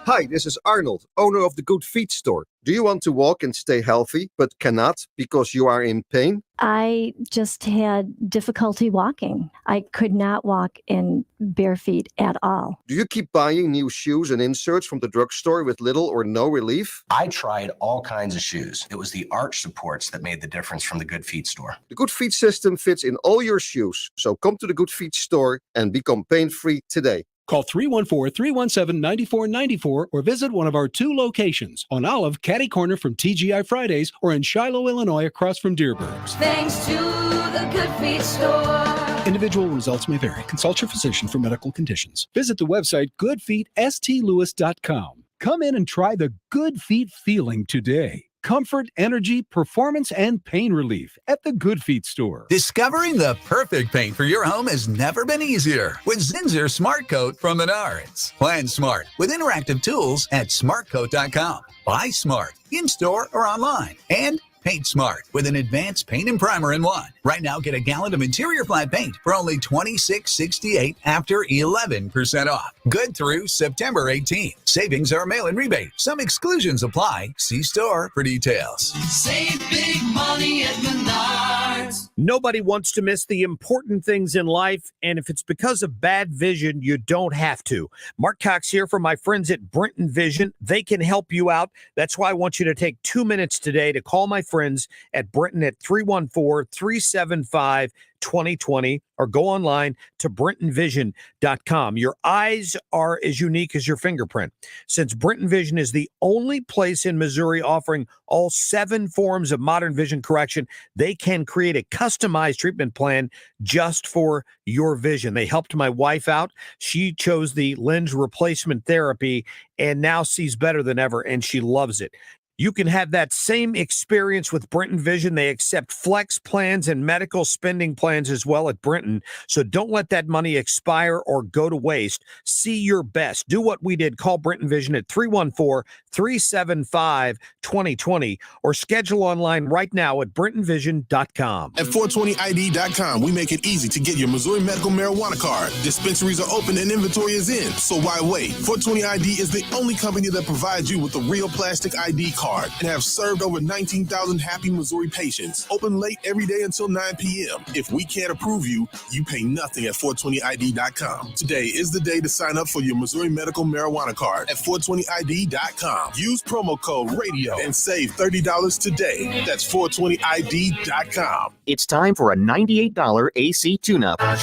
Hi, this is Arnold, owner of the Good Feet Store. Do you want to walk and stay healthy, but cannot because you are in pain? I just had difficulty walking. I could not walk in bare feet at all. Do you keep buying new shoes and inserts from the drugstore with little or no relief? I tried all kinds of shoes. It was the arch supports that made the difference from the Good Feet Store. The Good Feet system fits in all your shoes, so come to the Good Feet Store and become pain-free today. Call 314-317-9494 or visit one of our 2 locations on Olive, Catty Corner from TGI Fridays, or in Shiloh, Illinois, across from Deerbergs. Thanks to the Good Feet Store. Individual results may vary. Consult your physician for medical conditions. Visit the website goodfeetstlewis.com. Come in and try the Good Feet feeling today. Comfort, energy, performance, and pain relief at the Good Feet Store. Discovering the perfect paint for your home has never been easier with Zinsser Smart Coat from Menards. Plan smart with interactive tools at smartcoat.com. Buy smart in-store or online. And paint smart with an advanced paint and primer in one. Right now, get a gallon of interior flat paint for only $26.68 after 11% off. Good through September 18th. Savings are mail-in rebate. Some exclusions apply. See store for details. Save big money at Menards. Nobody wants to miss the important things in life, and if it's because of bad vision, you don't have to. Mark Cox here from my friends at Brenton Vision. They can help you out. That's why I want you to take 2 minutes today to call my friends at Brenton at 314-375-2020 or go online to BrentonVision.com. Your eyes are as unique as your fingerprint. Since Brenton Vision is the only place in Missouri offering all 7 forms of modern vision correction, they can create a customized treatment plan just for your vision. They helped my wife out. She chose the lens replacement therapy and now sees better than ever, and she loves it. You can have that same experience with Brenton Vision. They accept flex plans and medical spending plans as well at Brenton. So don't let that money expire or go to waste. See your best. Do what we did. Call Brenton Vision at 314-375-2020 or schedule online right now at BrentonVision.com. At 420ID.com, we make it easy to get your Missouri medical marijuana card. Dispensaries are open and inventory is in, so why wait? 420ID is the only company that provides you with a real plastic ID card and have served over 19,000 happy Missouri patients. Open late every day until 9 p.m. If we can't approve you, you pay nothing at 420ID.com. Today is the day to sign up for your Missouri medical marijuana card at 420ID.com. Use promo code RADIO and save $30 today. That's 420ID.com. It's time for a $98 AC tune-up. I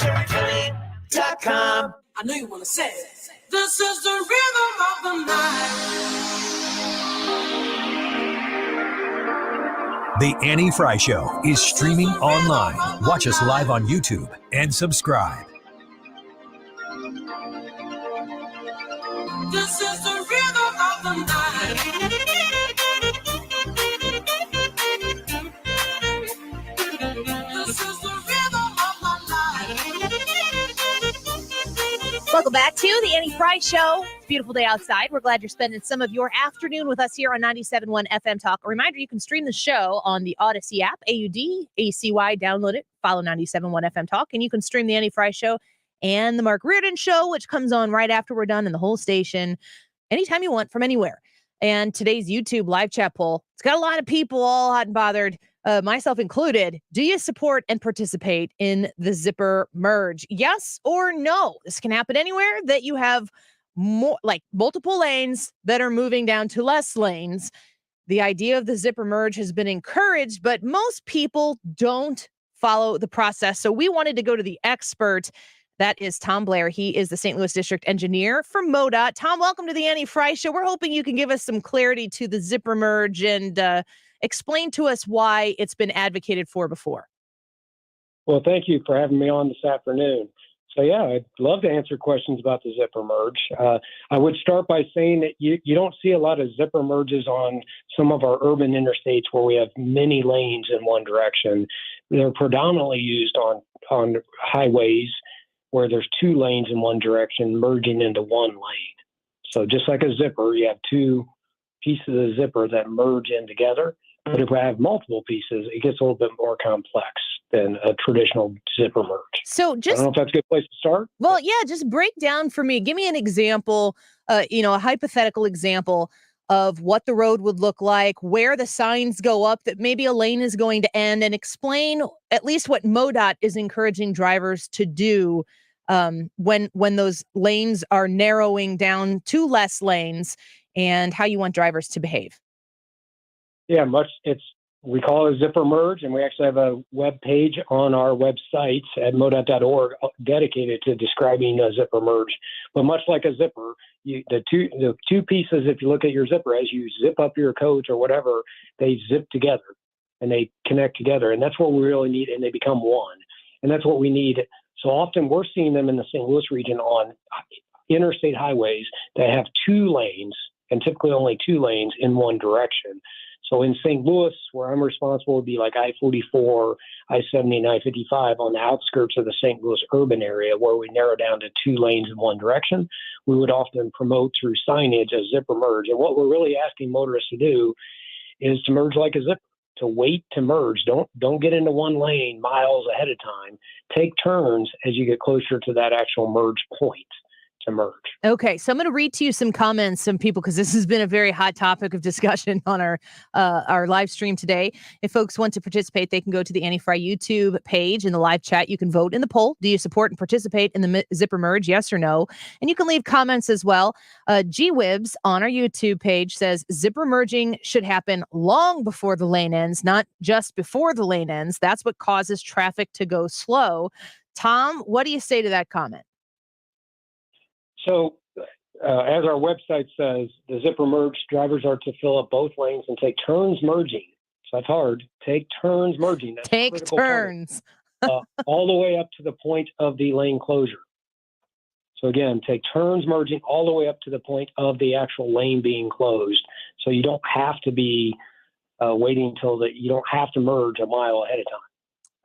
know you want to say it. This is the rhythm of the night. The Annie Frey Show is streaming online. Watch us live on YouTube and subscribe. This is the rhythm of the night. This is the rhythm of my life. Welcome back to the Annie Frey Show. It's a beautiful day outside. We're glad you're spending some of your afternoon with us here on 97.1 FM Talk. A reminder, you can stream the show on the Odyssey app, AUDACY. Download it, follow 97.1 FM Talk, and you can stream the Annie Frey Show and the Mark Reardon Show, which comes on right after we're done, in the whole station, anytime you want, from anywhere. And today's YouTube live chat poll, it's got a lot of people all hot and bothered, myself included. Do you support and participate in the zipper merge? Yes or no? This can happen anywhere that you have multiple lanes that are moving down to less lanes. The idea of the zipper merge has been encouraged, but most people don't follow the process. So we wanted to go to the expert. That is Tom Blair. He is the St. Louis District Engineer for MODOT. Tom, welcome to the Annie Frey Show. We're hoping you can give us some clarity to the zipper merge and explain to us why it's been advocated for before. Well, thank you for having me on this afternoon. So, yeah, I'd love to answer questions about the zipper merge. I would start by saying that you don't see a lot of zipper merges on some of our urban interstates where we have many lanes in one direction. They're predominantly used on highways where there's two lanes in one direction merging into one lane. So just like a zipper, you have two pieces of zipper that merge in together. But if we have multiple pieces, it gets a little bit more complex than a traditional zipper merge. So just, I don't know if that's a good place to start. Well, yeah, just break down for me. Give me an example, a hypothetical example of what the road would look like, where the signs go up that maybe a lane is going to end, and explain at least what MODOT is encouraging drivers to do when those lanes are narrowing down to less lanes, and how you want drivers to behave. Yeah, we call it a zipper merge, and we actually have a web page on our website at modot.org dedicated to describing a zipper merge. But much like a zipper, the two pieces, if you look at your zipper, as you zip up your coat or whatever, they zip together and they connect together. And that's what we really need, and they become one. And that's what we need. So often we're seeing them in the St. Louis region on interstate highways that have two lanes, and typically only two lanes in one direction. So in St. Louis, where I'm responsible, would be like I-44, I-70, and I-55 on the outskirts of the St. Louis urban area, where we narrow down to two lanes in one direction. We would often promote through signage a zipper merge. And what we're really asking motorists to do is to merge like a zipper, to wait to merge. Don't get into one lane miles ahead of time. Take turns as you get closer to that actual merge point to merge. Okay, so I'm going to read to you some comments, some people, because this has been a very hot topic of discussion on our live stream today. If folks want to participate, they can go to the Annie Frey YouTube page in the live chat. You can vote in the poll. Do you support and participate in the zipper merge? Yes or no? And you can leave comments as well. G-Wibs on our YouTube page says zipper merging should happen long before the lane ends, not just before the lane ends. That's what causes traffic to go slow. Tom, what do you say to that comment? So, as our website says, the zipper merge, drivers are to fill up both lanes and take turns merging. So that's hard. Take turns merging. That's take turns. All the way up to the point of the lane closure. So again, take turns merging all the way up to the point of the actual lane being closed. So you don't have to be waiting until you don't have to merge a mile ahead of time.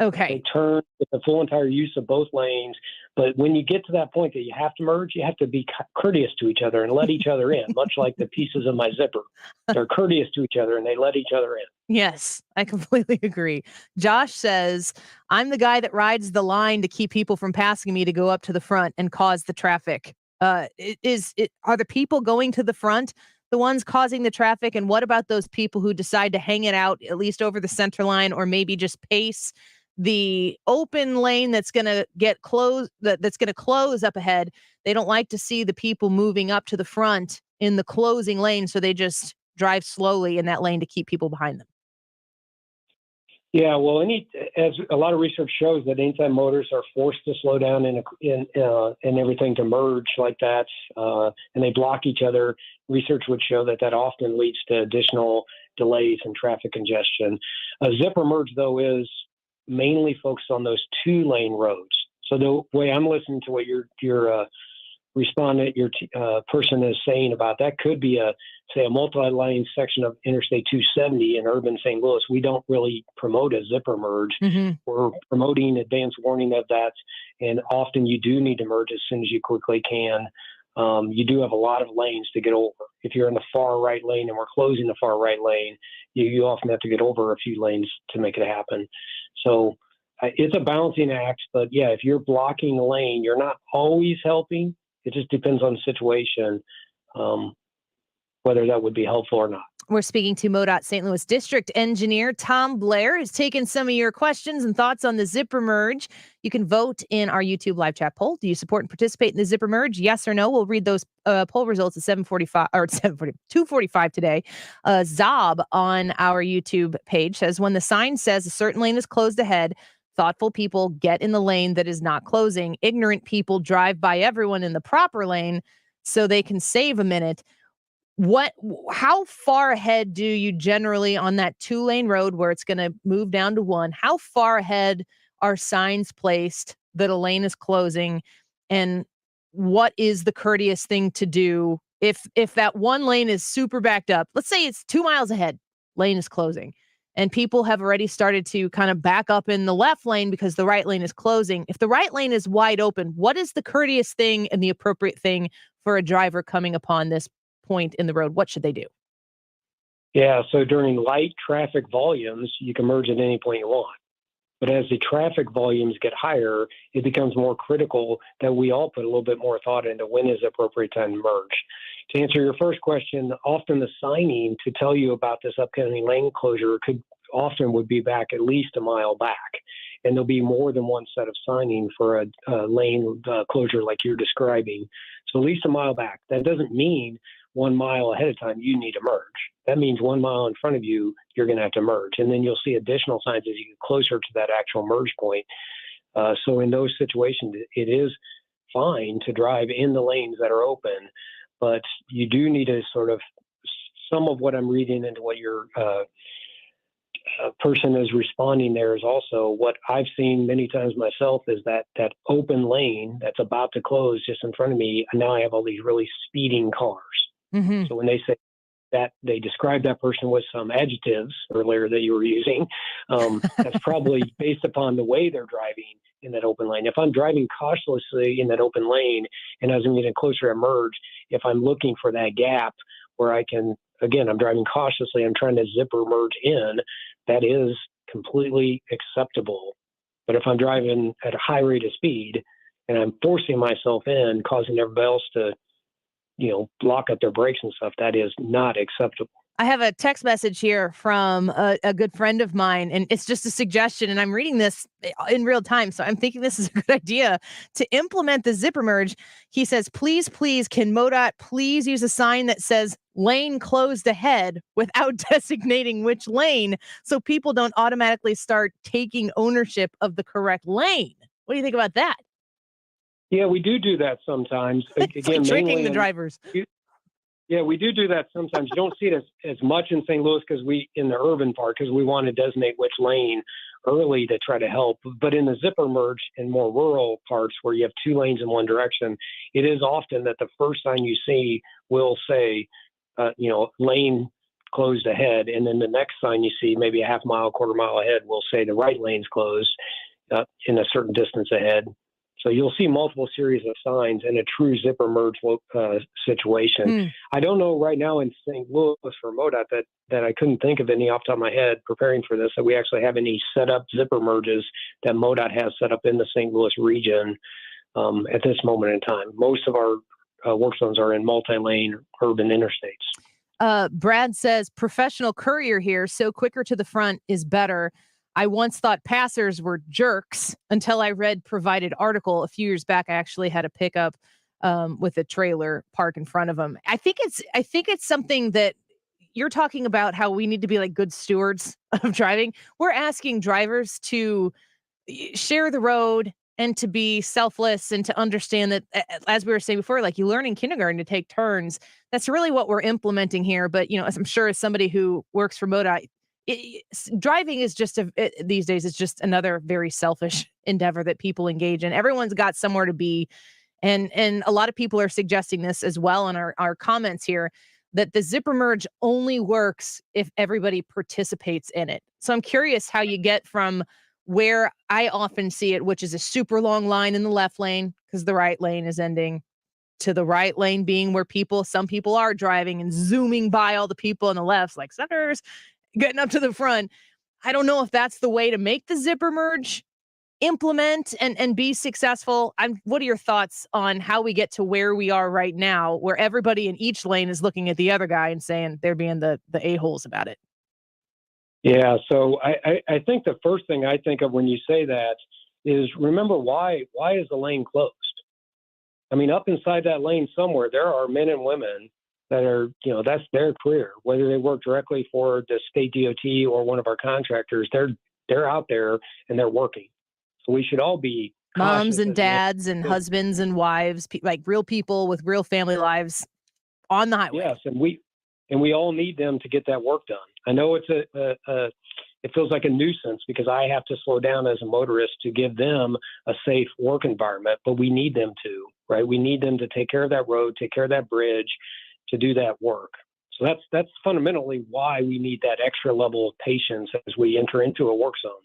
Okay. Take turns with the full entire use of both lanes. But when you get to that point that you have to merge, you have to be courteous to each other and let each other in, much like the pieces of my zipper. They're courteous to each other and they let each other in. Yes, I completely agree. Josh says, I'm the guy that rides the line to keep people from passing me to go up to the front and cause the traffic. Are the people going to the front the ones causing the traffic? And what about those people who decide to hang it out at least over the center line, or maybe just pace the open lane that's going to get closed, that's going to close up ahead? They don't like to see the people moving up to the front in the closing lane, so they just drive slowly in that lane to keep people behind them. Yeah, well, as a lot of research shows that anytime motorists are forced to slow down and everything to merge like that, and they block each other, research would show that often leads to additional delays and traffic congestion. A zipper merge, though, is mainly focused on those two-lane roads. So the way I'm listening to what your respondent, your person is saying about that could be a multi-lane section of Interstate 270 in urban St. Louis. We don't really promote a zipper merge. Mm-hmm. We're promoting advance warning of that, and often you do need to merge as soon as you quickly can. you do have a lot of lanes to get over. If you're in the far right lane and we're closing the far right lane, you often have to get over a few lanes to make it happen. So it's a balancing act, but yeah, if you're blocking a lane, you're not always helping. It just depends on the situation, whether that would be helpful or not. We're speaking to MODOT St. Louis District Engineer Tom Blair, who's taken some of your questions and thoughts on the zipper merge. You can vote in our YouTube live chat poll. Do you support and participate in the zipper merge? Yes or no? We'll read those poll results at 7:45 or 2:45 today. Zob on our YouTube page says, when the sign says a certain lane is closed ahead, thoughtful people get in the lane that is not closing. Ignorant people drive by everyone in the proper lane so they can save a minute. How far ahead do you generally on that 2-lane road where it's going to move down to 1? How far ahead are signs placed that a lane is closing? And what is the courteous thing to do if that one lane is super backed up? Let's say it's 2 miles ahead, lane is closing, and people have already started to kind of back up in the left lane because the right lane is closing. If the right lane is wide open, what is the courteous thing and the appropriate thing for a driver coming upon this point in the road? What should they do? Yeah, so during light traffic volumes, you can merge at any point you want. But as the traffic volumes get higher, it becomes more critical that we all put a little bit more thought into when is the appropriate time to merge. To answer your first question, often the signing to tell you about this upcoming lane closure would be back at least a mile back. And there'll be more than one set of signing for a lane closure like you're describing. So at least a mile back. That doesn't mean 1 mile ahead of time you need to merge. That means 1 mile in front of you, you're going to have to merge. And then you'll see additional signs as you get closer to that actual merge point. So in those situations, it is fine to drive in the lanes that are open, but you do need to sort of, some of what I'm reading into what your person is responding there is also what I've seen many times myself is that open lane that's about to close just in front of me, and now I have all these really speeding cars. Mm-hmm. So when they say that, they describe that person with some adjectives earlier that you were using, that's probably based upon the way they're driving in that open lane. If I'm driving cautiously in that open lane and as I'm getting closer to merge, if I'm looking for that gap where I can, again, I'm driving cautiously, I'm trying to zipper merge in, that is completely acceptable. But if I'm driving at a high rate of speed and I'm forcing myself in, causing everybody else to, block up their brakes and stuff, that is not acceptable. I have a text message here from a good friend of mine, and it's just a suggestion, and I'm reading this in real time, so I'm thinking this is a good idea to implement the zipper merge. He says, please, can MODOT please use a sign that says lane closed ahead without designating which lane so people don't automatically start taking ownership of the correct lane? What do you think about that? Yeah, we do that sometimes. It's like tricking the drivers. Yeah, we do that sometimes. You don't see it as much in St. Louis in the urban part, because we want to designate which lane early to try to help. But in the zipper merge in more rural parts where you have 2 lanes in one direction, it is often that the first sign you see will say, lane closed ahead. And then the next sign you see, maybe a half mile, quarter mile ahead, will say the right lane's closed in a certain distance ahead. So you'll see multiple series of signs in a true zipper merge situation. I don't know right now in St. Louis for MODOT that I couldn't think of any off the top of my head preparing for this, that we actually have any set up zipper merges that MODOT has set up in the St. Louis region at this moment in time. Most of our work zones are in multi-lane urban interstates. Brad says, professional courier here, so quicker to the front is better. I once thought passers were jerks until I read provided article a few years back. I actually had a pickup with a trailer park in front of them. I think it's something that you're talking about, how we need to be like good stewards of driving. We're asking drivers to share the road and to be selfless and to understand that, as we were saying before, like you learn in kindergarten to take turns. That's really what we're implementing here. But, as I'm sure as somebody who works for MODOT, driving is just these days is just another very selfish endeavor that people engage in. Everyone's got somewhere to be. And a lot of people are suggesting this as well in our comments here, that the zipper merge only works if everybody participates in it. So I'm curious how you get from where I often see it, which is a super long line in the left lane because the right lane is ending, to the right lane being where some people are driving and zooming by all the people on the left, like suckers, getting up to the front. I don't know if that's the way to make the zipper merge implement and be successful. What are your thoughts on how we get to where we are right now, where everybody in each lane is looking at the other guy and saying they're being the a-holes about it? Yeah, so I think the first thing I think of when you say that is remember why is the lane closed? I mean, up inside that lane somewhere, there are men and women that are, that's their career. Whether they work directly for the state DOT or one of our contractors, they're out there and they're working. So we should all be moms and dads and husbands and wives, like real people with real family lives on the highway. Yes, and we all need them to get that work done. I know it feels like a nuisance because I have to slow down as a motorist to give them a safe work environment, but we need them to, right? We need them to take care of that road, take care of that bridge, to do that work. So that's fundamentally why we need that extra level of patience as we enter into a work zone.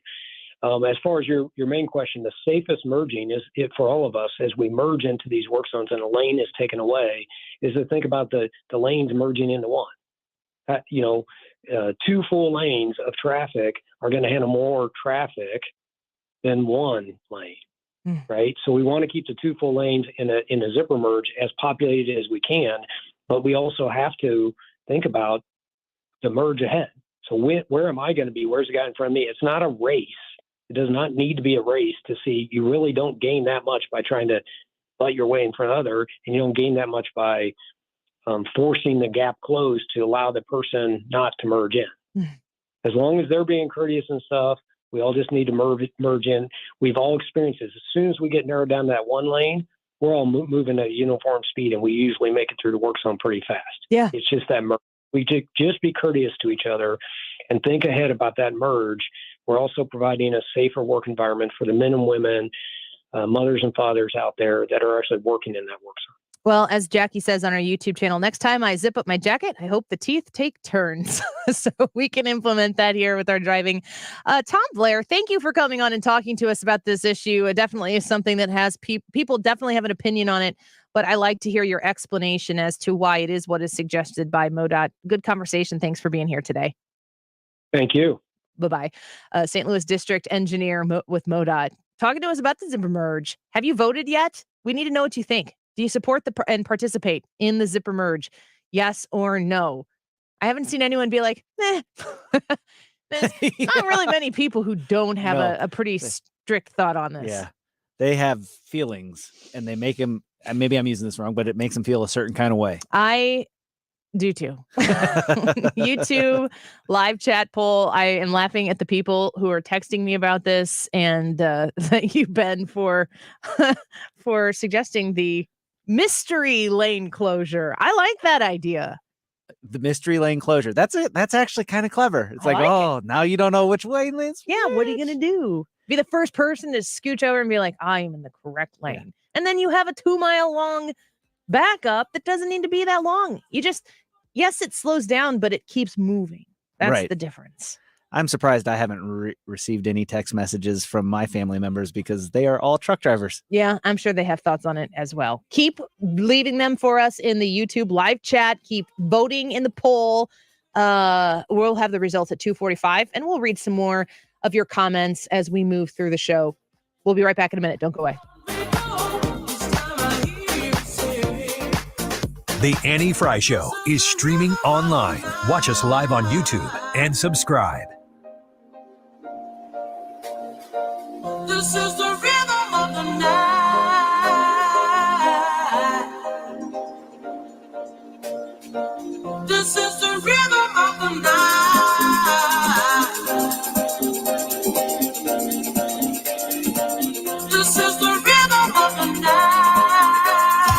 As far as your main question, the safest merging is it for all of us as we merge into these work zones and a lane is taken away, is to think about the lanes merging into one. 2 full lanes of traffic are going to handle more traffic than one lane, right? So we want to keep the 2 full lanes in a zipper merge as populated as we can, but we also have to think about the merge ahead. So where am I going to be? Where's the guy in front of me? It's not a race. It does not need to be a race to see. You really don't gain that much by trying to butt your way in front of other, and you don't gain that much by forcing the gap closed to allow the person not to merge in. As long as they're being courteous and stuff, we all just need to merge in. We've all experienced this. As soon as we get narrowed down to that one lane, we're all moving at uniform speed, and we usually make it through the work zone pretty fast. Yeah. It's just that merge. We just be courteous to each other and think ahead about that merge. We're also providing a safer work environment for the men and women, mothers and fathers out there that are actually working in that work zone. Well, as Jackie says on our YouTube channel, next time I zip up my jacket, I hope the teeth take turns. So we can implement that here with our driving. Tom Blair, thank you for coming on and talking to us about this issue. It definitely is something that has people definitely have an opinion on it, but I like to hear your explanation as to why it is what is suggested by MODOT. Good conversation. Thanks for being here today. Thank you. Bye-bye. St. Louis District Engineer with MODOT talking to us about the zipper merge. Have you voted yet? We need to know what you think. Do you support and participate in the zipper merge? Yes or no? I haven't seen anyone be like, There's not really many people who don't have a pretty strict thought on this. Yeah. They have feelings and they make them, maybe I'm using this wrong, but it makes them feel a certain kind of way. I do too. YouTube live chat poll. I am laughing at the people who are texting me about this, and thank you, Ben, for suggesting the mystery lane closure. I like that idea. The mystery lane closure. That's it. That's actually kind of clever. It's now you don't know which lane is. Yeah. What are you going to do? Be the first person to scooch over and be like, I am in the correct lane. Yeah. And then you have a 2-mile long backup that doesn't need to be that long. Yes, it slows down, but it keeps moving. That's the difference. I'm surprised I haven't received any text messages from my family members because they are all truck drivers. Yeah, I'm sure they have thoughts on it as well. Keep leaving them for us in the YouTube live chat. Keep voting in the poll. We'll have the results at 2:45, and we'll read some more of your comments as we move through the show. We'll be right back in a minute. Don't go away. The Annie Frey Show is streaming online. Watch us live on YouTube and subscribe. This is the rhythm of the night. This is the rhythm of the night. This is the rhythm of the night.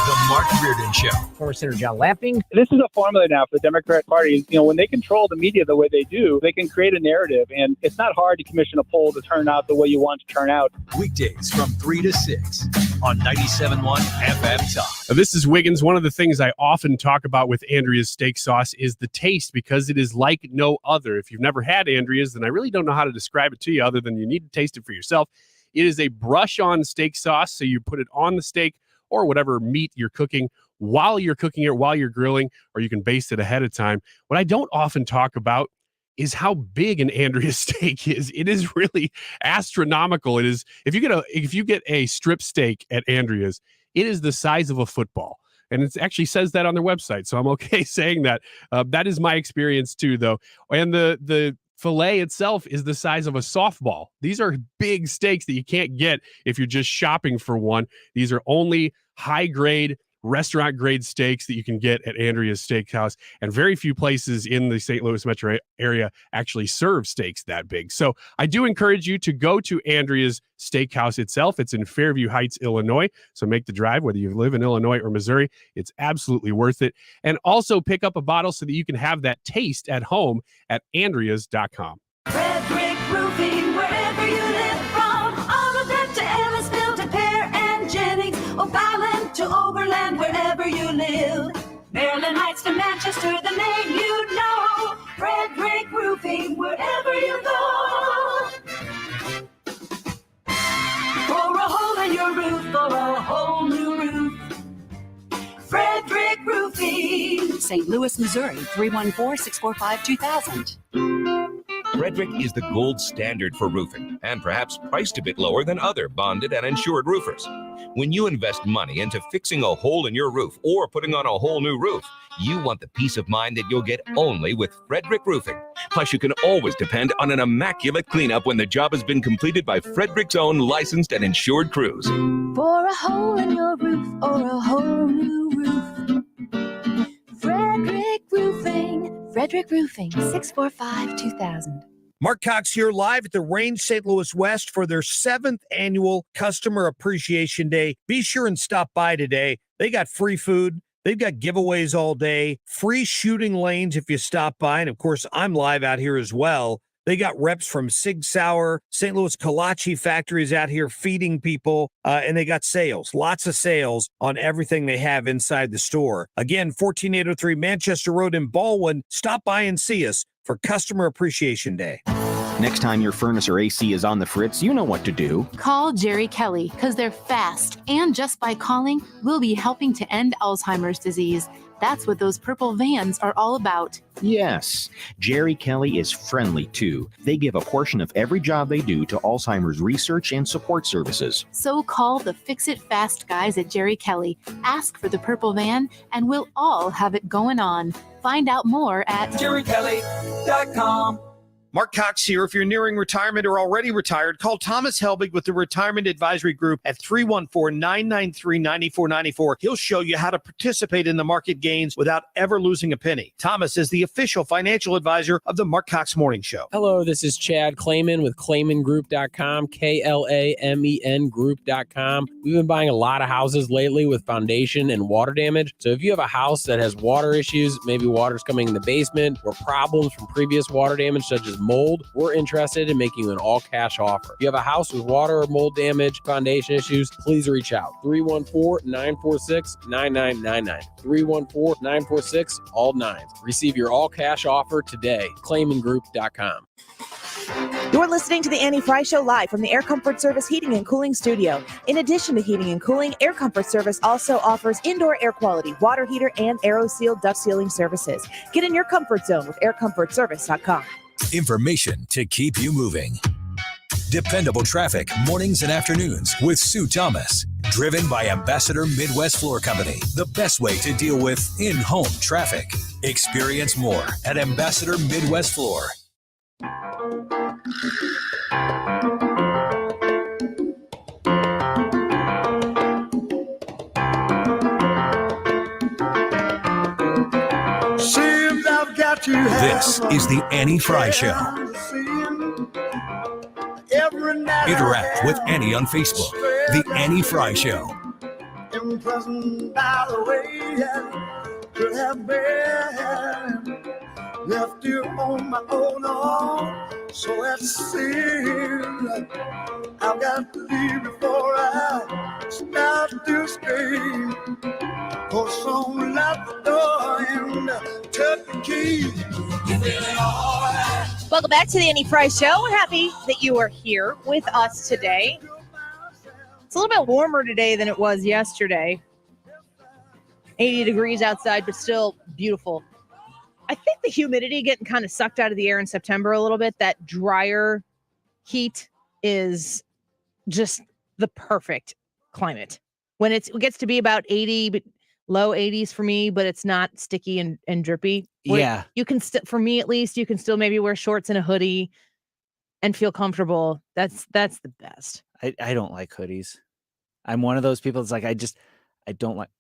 The Mark Reardon Show. Former Senator John Lapping. This is a formula now for the Democratic Party. When they control the media the way they do, they can create a narrative, and it's not hard to commission a poll to turn out the way you want to turn out. Weekdays from 3 to 6 on 97.1 FM Talk. This is Wiggins. One of the things I often talk about with Andrea's steak sauce is the taste, because it is like no other. If you've never had Andrea's, then I really don't know how to describe it to you other than you need to taste it for yourself. It is a brush-on steak sauce, so you put it on the steak or whatever meat you're cooking while you're cooking it, while you're grilling, or you can baste it ahead of time. What I don't often talk about is how big an Andrea steak is. It is really astronomical. It is, if you get a strip steak at Andrea's, it is the size of a football. And it actually says that on their website. So I'm okay saying that. That is my experience too, though. And the filet itself is the size of a softball. These are big steaks that you can't get if you're just shopping for one. These are only high grade, restaurant grade steaks that you can get at Andrea's Steakhouse, and very few places in the St. Louis metro area actually serve steaks that big. So I do encourage you to go to Andrea's Steakhouse itself. It's in Fairview Heights, Illinois. So make the drive, whether you live in Illinois or Missouri. It's absolutely worth it. And also pick up a bottle so that you can have that taste at home at Andreas.com. Red Brick Roofing, wherever you live from. All of them to Ellisville, to Pear and Jennings, O'Fallon to Overland, wherever you live. Maryland Heights to Manchester, the name you know. Red Brick Roofing, wherever you go. For a hole in your roof, for a whole new roof. Red Brick Roofing. St. Louis, Missouri, 314-645-2000. Frederick is the gold standard for roofing and perhaps priced a bit lower than other bonded and insured roofers. When you invest money into fixing a hole in your roof or putting on a whole new roof, you want the peace of mind that you'll get only with Frederick Roofing. Plus, you can always depend on an immaculate cleanup when the job has been completed by Frederick's own licensed and insured crews. For a hole in your roof or a whole new roof. Frederick Roofing. Frederick Roofing, 645-2000. Mark Cox here live at the Range St. Louis West for their 7th annual Customer Appreciation Day. Be sure and stop by today. They got free food. They've got giveaways all day, free shooting lanes if you stop by. And of course, I'm live out here as well. They got reps from Sig Sauer, St. Louis Kolache factories out here feeding people, and they got sales, lots of sales on everything they have inside the store. Again, 14803 Manchester Road in Baldwin. Stop by and see us for Customer Appreciation Day. Next time your furnace or AC is on the fritz, you know what to do. Call Jerry Kelly, because they're fast. And just by calling, we'll be helping to end Alzheimer's disease. That's what those purple vans are all about. Yes, Jerry Kelly is friendly too. They give a portion of every job they do to Alzheimer's research and support services. So call the Fix It Fast guys at Jerry Kelly. Ask for the purple van, and we'll all have it going on. Find out more at jerrykelly.com. Mark Cox here. If you're nearing retirement or already retired, call Thomas Helbig with the Retirement Advisory Group at 314-993-9494. He'll show you how to participate in the market gains without ever losing a penny. Thomas is the official financial advisor of the Mark Cox Morning Show. Hello, this is Chad Clayman with ClaymanGroup.com, KLAMEN Group.com. We've been buying a lot of houses lately with foundation and water damage. So if you have a house that has water issues, maybe water's coming in the basement or problems from previous water damage such as mold, we're interested in making you an all-cash offer. If you have a house with water or mold damage, foundation issues, please reach out. 314-946-9999. 314-946, all nines. Receive your all-cash offer today. ClaymanGroup.com. You're listening to the Annie Frey Show live from the Air Comfort Service Heating and Cooling Studio. In addition to heating and cooling, Air Comfort Service also offers indoor air quality, water heater, and AeroSeal duct sealing services. Get in your comfort zone with aircomfortservice.com. Information to keep you moving. Dependable traffic mornings and afternoons with Sue Thomas. Driven by Ambassador Midwest Floor Company. The best way to deal with in-home traffic. Experience more at Ambassador Midwest Floor. This is the Annie Frey Show. Interact with Annie on Facebook. The Annie Frey Show. Imprisoned by the way I could have been left you on my own arm. So it seems I've got to leave before I start to scream. For someone at the door and took the key. Welcome back to the Annie Frey Show. We're happy that you are here with us today. It's a little bit warmer today than it was yesterday. 80 degrees outside, but still beautiful. I think the humidity getting kind of sucked out of the air in September a little bit. That drier heat is just the perfect climate. When it gets to be about 80, but low 80s for me, but it's not sticky and drippy. Yeah. You can for me at least, you can still maybe wear shorts and a hoodie and feel comfortable. That's the best. I don't like hoodies. I'm one of those people that's like, I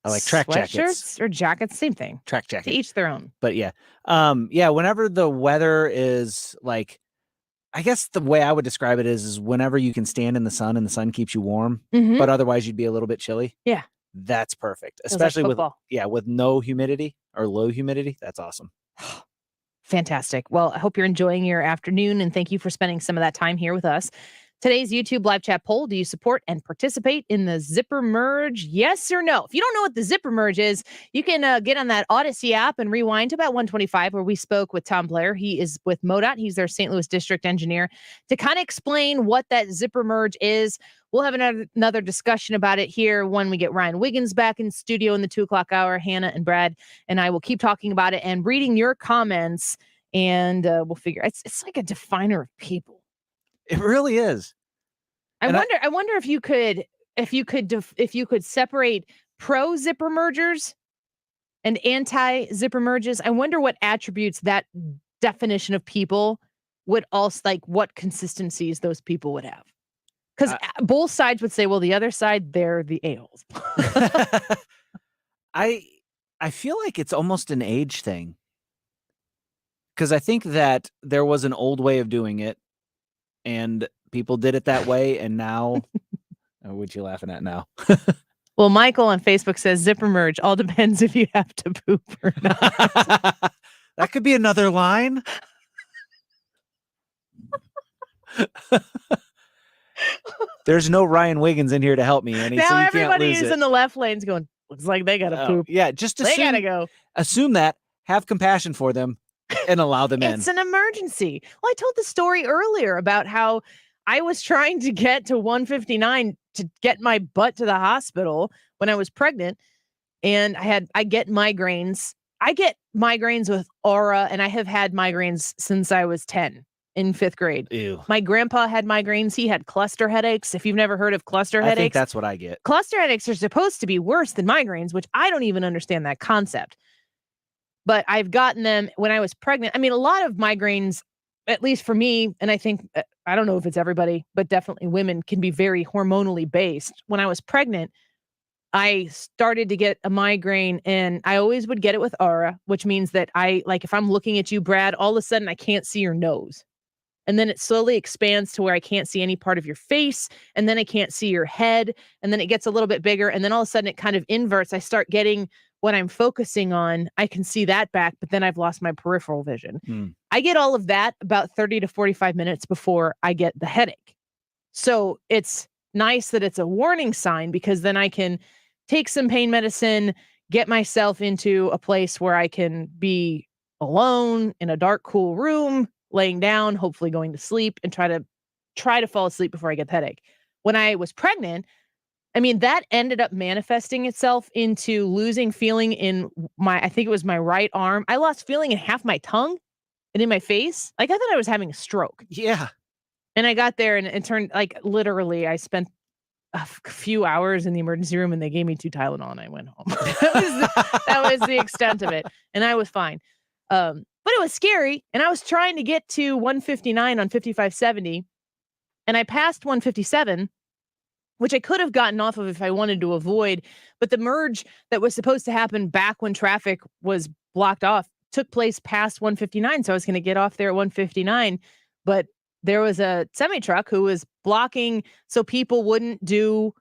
like track jackets. Sweatshirts or jackets, same thing. Track jackets. To each their own. But yeah. Whenever the weather is like, I guess the way I would describe it is whenever you can stand in the sun and the sun keeps you warm, but otherwise you'd be a little bit chilly. Yeah. That's perfect. Feels Especially like football. with no humidity or low humidity. That's awesome. Fantastic. Well, I hope you're enjoying your afternoon, and thank you for spending some of that time here with us. Today's YouTube live chat poll: do you support and participate in the zipper merge? Yes or no? If you don't know what the zipper merge is, you can get on that Odyssey app and rewind to about 125, where we spoke with Tom Blair. He is with MODOT. He's their St. Louis district engineer, to kind of explain what that zipper merge is. We'll have another discussion about it here when we get Ryan Wiggins back in studio in the 2:00 hour. Hannah and Brad and I will keep talking about it and reading your comments, and we'll figure it's like a definer of people. It really is. I wonder if you could separate pro zipper mergers and anti zipper merges. I wonder what attributes that definition of people would also, like, what consistencies those people would have. Because both sides would say, well, the other side, they're the a-holes. I feel like it's almost an age thing. Because I think that there was an old way of doing it, and people did it that way, and now, what you laughing at now? Well, Michael on Facebook says zipper merge all depends if you have to poop or not. That could be another line. There's no Ryan Wiggins in here to help me, Annie. Now so you everybody can't lose is it. in the left lanes going, looks like they gotta poop. Yeah, just they gotta go. Assume that, have compassion for them, and allow them in. It's an emergency. Well, I told the story earlier about how I was trying to get to 159 to get my butt to the hospital when I was pregnant, and I get migraines. I get migraines with aura, and I have had migraines since I was 10 in 5th grade. Ew. My grandpa had migraines. He had cluster headaches. If you've never heard of cluster headaches, I think that's what I get. Cluster headaches are supposed to be worse than migraines, which I don't even understand that concept. But I've gotten them when I was pregnant. I mean, a lot of migraines, at least for me, and I think, I don't know if it's everybody, but definitely women, can be very hormonally based. When I was pregnant, I started to get a migraine, and I always would get it with aura, which means that if I'm looking at you, Brad, all of a sudden I can't see your nose. And then it slowly expands to where I can't see any part of your face. And then I can't see your head. And then it gets a little bit bigger. And then all of a sudden it kind of inverts. I start getting what I'm focusing on. I can see that back, but then I've lost my peripheral vision. I get all of that about 30 to 45 minutes before I get the headache. So it's nice that it's a warning sign, because then I can take some pain medicine, get myself into a place where I can be alone in a dark, cool room, laying down, hopefully going to sleep, and try to fall asleep before I get the headache. When I was pregnant, I mean, that ended up manifesting itself into losing feeling in I think it was my right arm. I lost feeling in half my tongue and in my face. Like, I thought I was having a stroke. Yeah. And I got there, and it turned, like, literally, I spent a few hours in the emergency room, and they gave me 2 Tylenol, and I went home. that was the extent of it. And I was fine. But it was scary, and I was trying to get to 159 on 5570, and I passed 157, which I could have gotten off of if I wanted to avoid, but the merge that was supposed to happen back when traffic was blocked off took place past 159, so I was going to get off there at 159, but there was a semi-truck who was blocking so people wouldn't do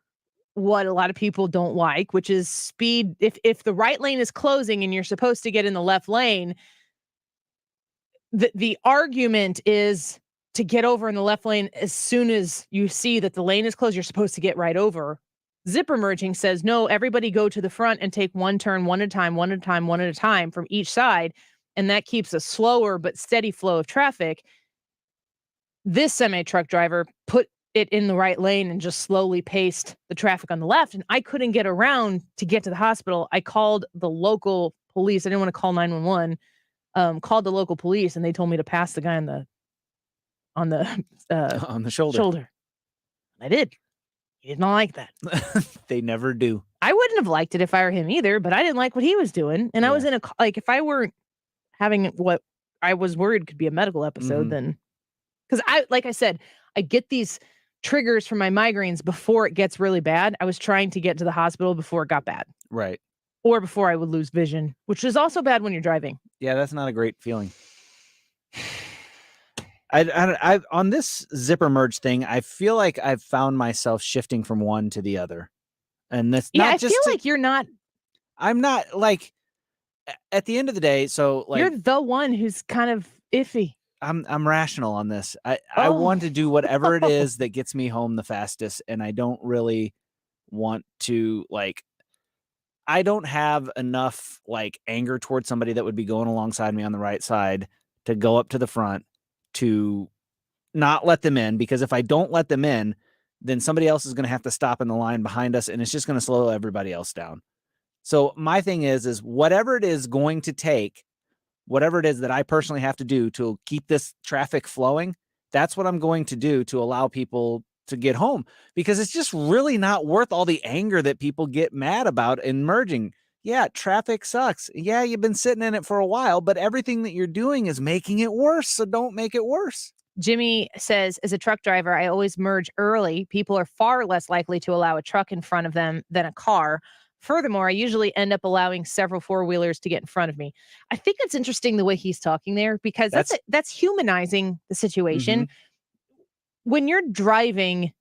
what a lot of people don't like, which is speed. If the right lane is closing and you're supposed to get in the left lane, the argument is to get over in the left lane as soon as you see that the lane is closed. You're supposed to get right over. Zipper merging says, no, everybody go to the front and take one turn, one at a time, one at a time, one at a time from each side. And that keeps a slower but steady flow of traffic. This semi-truck driver put it in the right lane and just slowly paced the traffic on the left. And I couldn't get around to get to the hospital. I called the local police. I didn't want to call 911. Called the local police, and they told me to pass the guy on the shoulder. I did. He did not like that. They never do. I wouldn't have liked it if I were him either, but I didn't like what he was doing. And I was in if I weren't having what I was worried could be a medical episode, then, because like I said, I get these triggers from my migraines before it gets really bad. I was trying to get to the hospital before it got bad. Right. Or before I would lose vision, which is also bad when you're driving. Yeah, that's not a great feeling. I on this zipper merge thing, I feel like I've found myself shifting from one to the other. And that's not just feel like you're not. I'm not like at the end of the day, so like you're the one who's kind of iffy. I'm rational on this. I want to do whatever it is that gets me home the fastest, and I don't really want to I don't have enough anger towards somebody that would be going alongside me on the right side to go up to the front to not let them in, because if I don't let them in, then somebody else is going to have to stop in the line behind us, and it's just going to slow everybody else down. So my thing is whatever it is going to take, whatever it is that I personally have to do to keep this traffic flowing, that's what I'm going to do to allow people to get home, because it's just really not worth all the anger that people get mad about in merging. Yeah, traffic sucks. Yeah, you've been sitting in it for a while, but everything that you're doing is making it worse. So don't make it worse. Jimmy says, as a truck driver, I always merge early. People are far less likely to allow a truck in front of them than a car. Furthermore, I usually end up allowing several four-wheelers to get in front of me. I think it's interesting the way he's talking there, because that's humanizing the situation. When you're driving,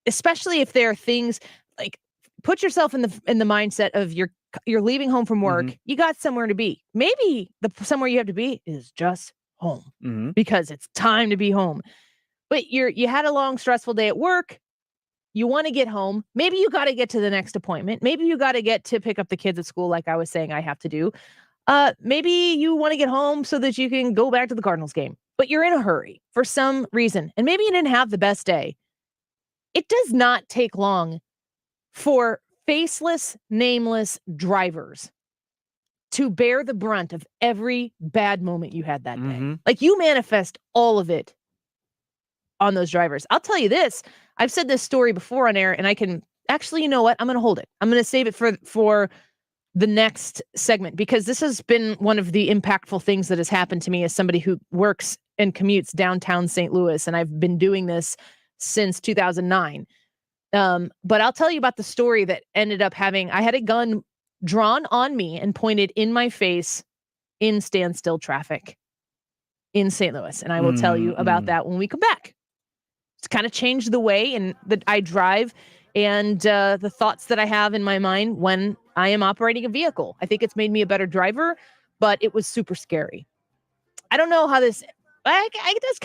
especially if there are things like, put yourself in the mindset of you're leaving home from work. You got somewhere to be. Maybe somewhere you have to be is just home, because it's time to be home. But you had a long, stressful day at work. You want to get home. Maybe you got to get to the next appointment. Maybe you got to get to pick up the kids at school, like I was saying I have to do. Maybe you want to get home so that you can go back to the Cardinals game, but you're in a hurry for some reason. And maybe you didn't have the best day. It does not take long for faceless, nameless drivers to bear the brunt of every bad moment you had that day. Like, you manifest all of it on those drivers. I'll tell you this. I've said this story before on air, and I can actually, you know what? I'm going to hold it. I'm going to save it for the next segment, because this has been one of the impactful things that has happened to me as somebody who works and commutes downtown St. Louis. And I've been doing this since 2009. But I'll tell you about the story that ended up I had a gun drawn on me and pointed in my face in standstill traffic in St. Louis. And I will tell you about that when we come back. It's kind of changed the way that I drive and the thoughts that I have in my mind when I am operating a vehicle. I think it's made me a better driver, but it was super scary. I don't know how this, it does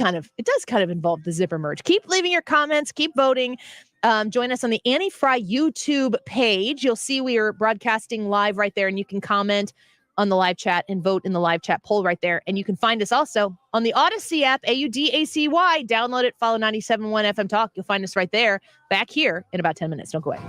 kind of involve the zipper merge. Keep leaving your comments, keep voting. Join us on the Annie Frey YouTube page. You'll see we are broadcasting live right there, and you can comment on the live chat and vote in the live chat poll right there. And you can find us also on the Odyssey app, AUDACY. Download it, follow 97.1 FM Talk. You'll find us right there, back here in about 10 minutes. Don't go away.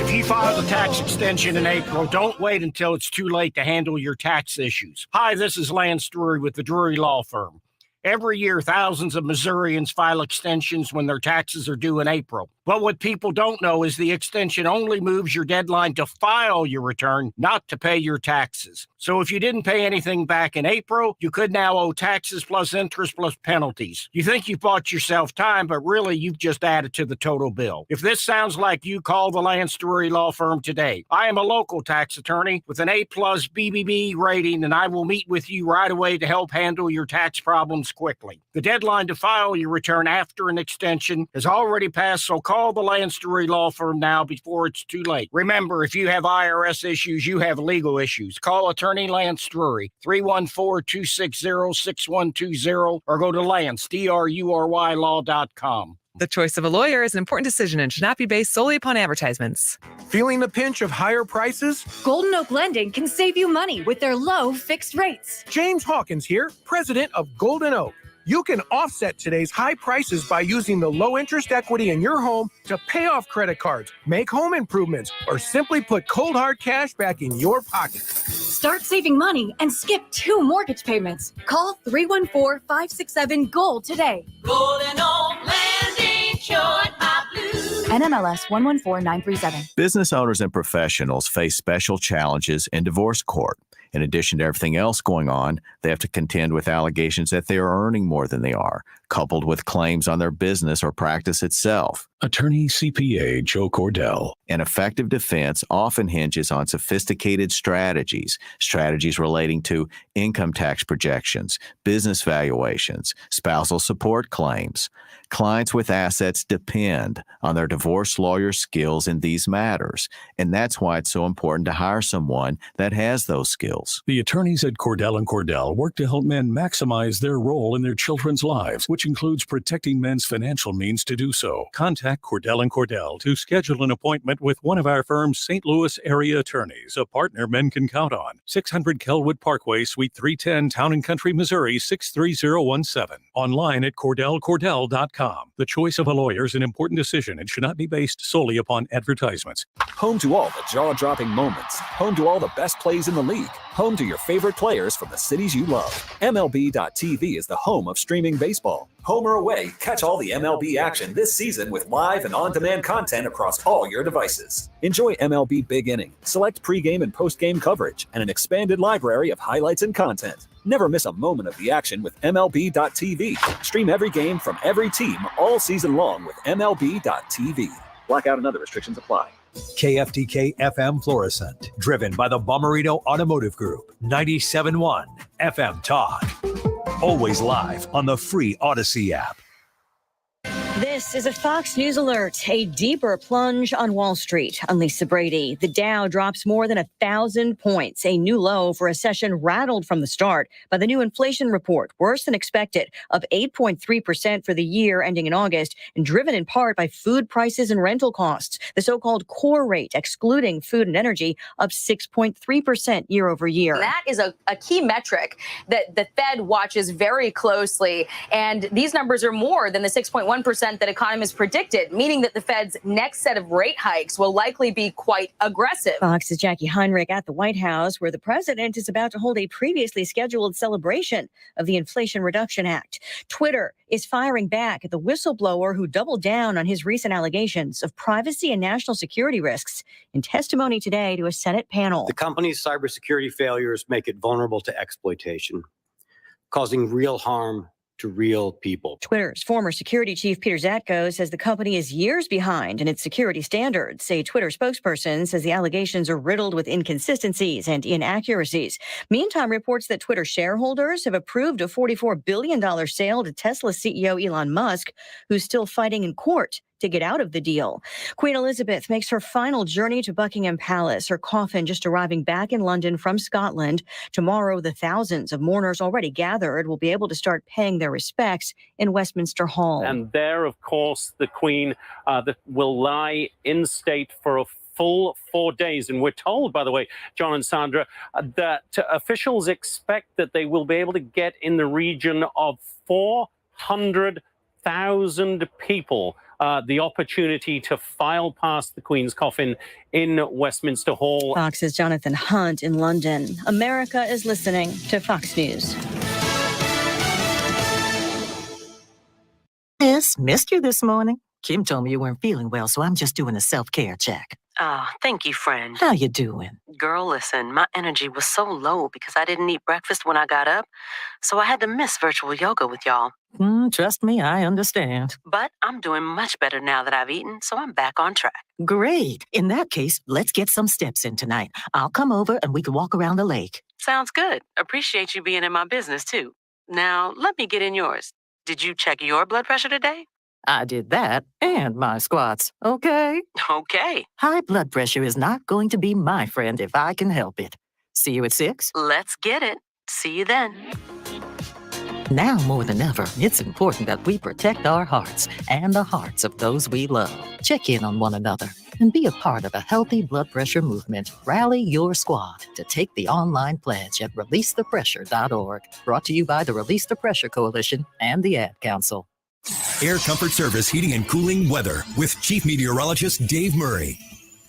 If you filed a tax extension in April, don't wait until it's too late to handle your tax issues. Hi, this is Lance Drury with the Drury Law Firm. Every year, thousands of Missourians file extensions when their taxes are due in April. But what people don't know is the extension only moves your deadline to file your return, not to pay your taxes. So if you didn't pay anything back in April, you could now owe taxes plus interest plus penalties. You think you bought yourself time, but really you've just added to the total bill. If this sounds like you, call the Lance Drury Law Firm today. I am a local tax attorney with an A+ BBB rating, and I will meet with you right away to help handle your tax problems quickly. The deadline to file your return after an extension has already passed, so call the Lance Drury Law Firm now before it's too late. Remember, if you have IRS issues, you have legal issues. Call attorney Lance Drury, 314-260-6120, or go to Lance, DRURYlaw.com. The choice of a lawyer is an important decision and should not be based solely upon advertisements. Feeling the pinch of higher prices? Golden Oak Lending can save you money with their low fixed rates. James Hawkins here, president of Golden Oak. You can offset today's high prices by using the low-interest equity in your home to pay off credit cards, make home improvements, or simply put cold hard cash back in your pocket. Start saving money and skip 2 mortgage payments. Call 314-567-GOLD today. Golden Old Landing, short my blues. NMLS 114937. Business owners and professionals face special challenges in divorce court. In addition to everything else going on, they have to contend with allegations that they are earning more than they are, coupled with claims on their business or practice itself. Attorney CPA Joe Cordell. An effective defense often hinges on sophisticated strategies relating to income tax projections, business valuations, spousal support claims. Clients with assets depend on their divorce lawyer's skills in these matters, and that's why it's so important to hire someone that has those skills. The attorneys at Cordell & Cordell work to help men maximize their role in their children's lives, which includes protecting men's financial means to do so. Contact Cordell & Cordell to schedule an appointment with one of our firm's St. Louis area attorneys, a partner men can count on. 600 Kelwood Parkway, Suite 310, Town & Country, Missouri, 63017. Online at CordellCordell.com. The choice of a lawyer is an important decision and should not be based solely upon advertisements. Home to all the jaw-dropping moments. Home to all the best plays in the league. Home to your favorite players from the cities you love. MLB.tv is the home of streaming baseball. Home or away, catch all the MLB action this season with live and on-demand content across all your devices. Enjoy MLB Big Inning, select pregame and postgame coverage, and an expanded library of highlights and content. Never miss a moment of the action with MLB.tv. Stream every game from every team all season long with MLB.tv. Blackout and other restrictions apply. KFTK FM Florissant, driven by the Bommarito Automotive Group, 97.1 FM Talk. Always live on the free Odyssey app. This is a Fox News alert. A deeper plunge on Wall Street. I'm Lisa Brady. The Dow drops more than 1,000 points, a new low for a session rattled from the start by the new inflation report, worse than expected, up 8.3% for the year ending in August, and driven in part by food prices and rental costs. The so-called core rate, excluding food and energy, up 6.3% year over year. That is a key metric that the Fed watches very closely, and these numbers are more than the 6.1% that economists predicted, meaning that the Fed's next set of rate hikes will likely be quite aggressive. Fox's Jackie Heinrich at the White House, where the president is about to hold a previously scheduled celebration of the Inflation Reduction Act. Twitter is firing back at the whistleblower who doubled down on his recent allegations of privacy and national security risks in testimony today to a Senate panel. The company's cybersecurity failures make it vulnerable to exploitation, causing real harm to real people. Twitter's former security chief Peter Zatko says the company is years behind in its security standards. A Twitter spokesperson says the allegations are riddled with inconsistencies and inaccuracies. Meantime, reports that Twitter shareholders have approved a $44 billion sale to Tesla CEO Elon Musk, who's still fighting in court to get out of the deal. Queen Elizabeth makes her final journey to Buckingham Palace, her coffin just arriving back in London from Scotland. Tomorrow, the thousands of mourners already gathered will be able to start paying their respects in Westminster Hall. And there, of course, the Queen will lie in state for a full 4 days. And we're told, by the way, John and Sandra, that officials expect that they will be able to get in the region of 400,000 people the opportunity to file past the Queen's coffin in Westminster Hall. Fox's Jonathan Hunt in London. America is listening to Fox News. Miss, missed you this morning. Kim told me you weren't feeling well, so I'm just doing a self-care check. Oh, thank you, friend. How you doing? Girl, listen, my energy was so low because I didn't eat breakfast when I got up, so I had to miss virtual yoga with y'all. Trust me, I understand. But I'm doing much better now that I've eaten, so I'm back on track. Great. In that case, let's get some steps in tonight. I'll come over and we can walk around the lake. Sounds good. Appreciate you being in my business, too. Now, let me get in yours. Did you check your blood pressure today? I did that and my squats, okay? Okay. High blood pressure is not going to be my friend if I can help it. See you at 6? Let's get it. See you then. Now more than ever, it's important that we protect our hearts and the hearts of those we love. Check in on one another and be a part of a healthy blood pressure movement. Rally your squad to take the online pledge at releasethepressure.org. Brought to you by the Release the Pressure Coalition and the Ad Council. Air Comfort Service Heating and Cooling weather with Chief Meteorologist Dave Murray.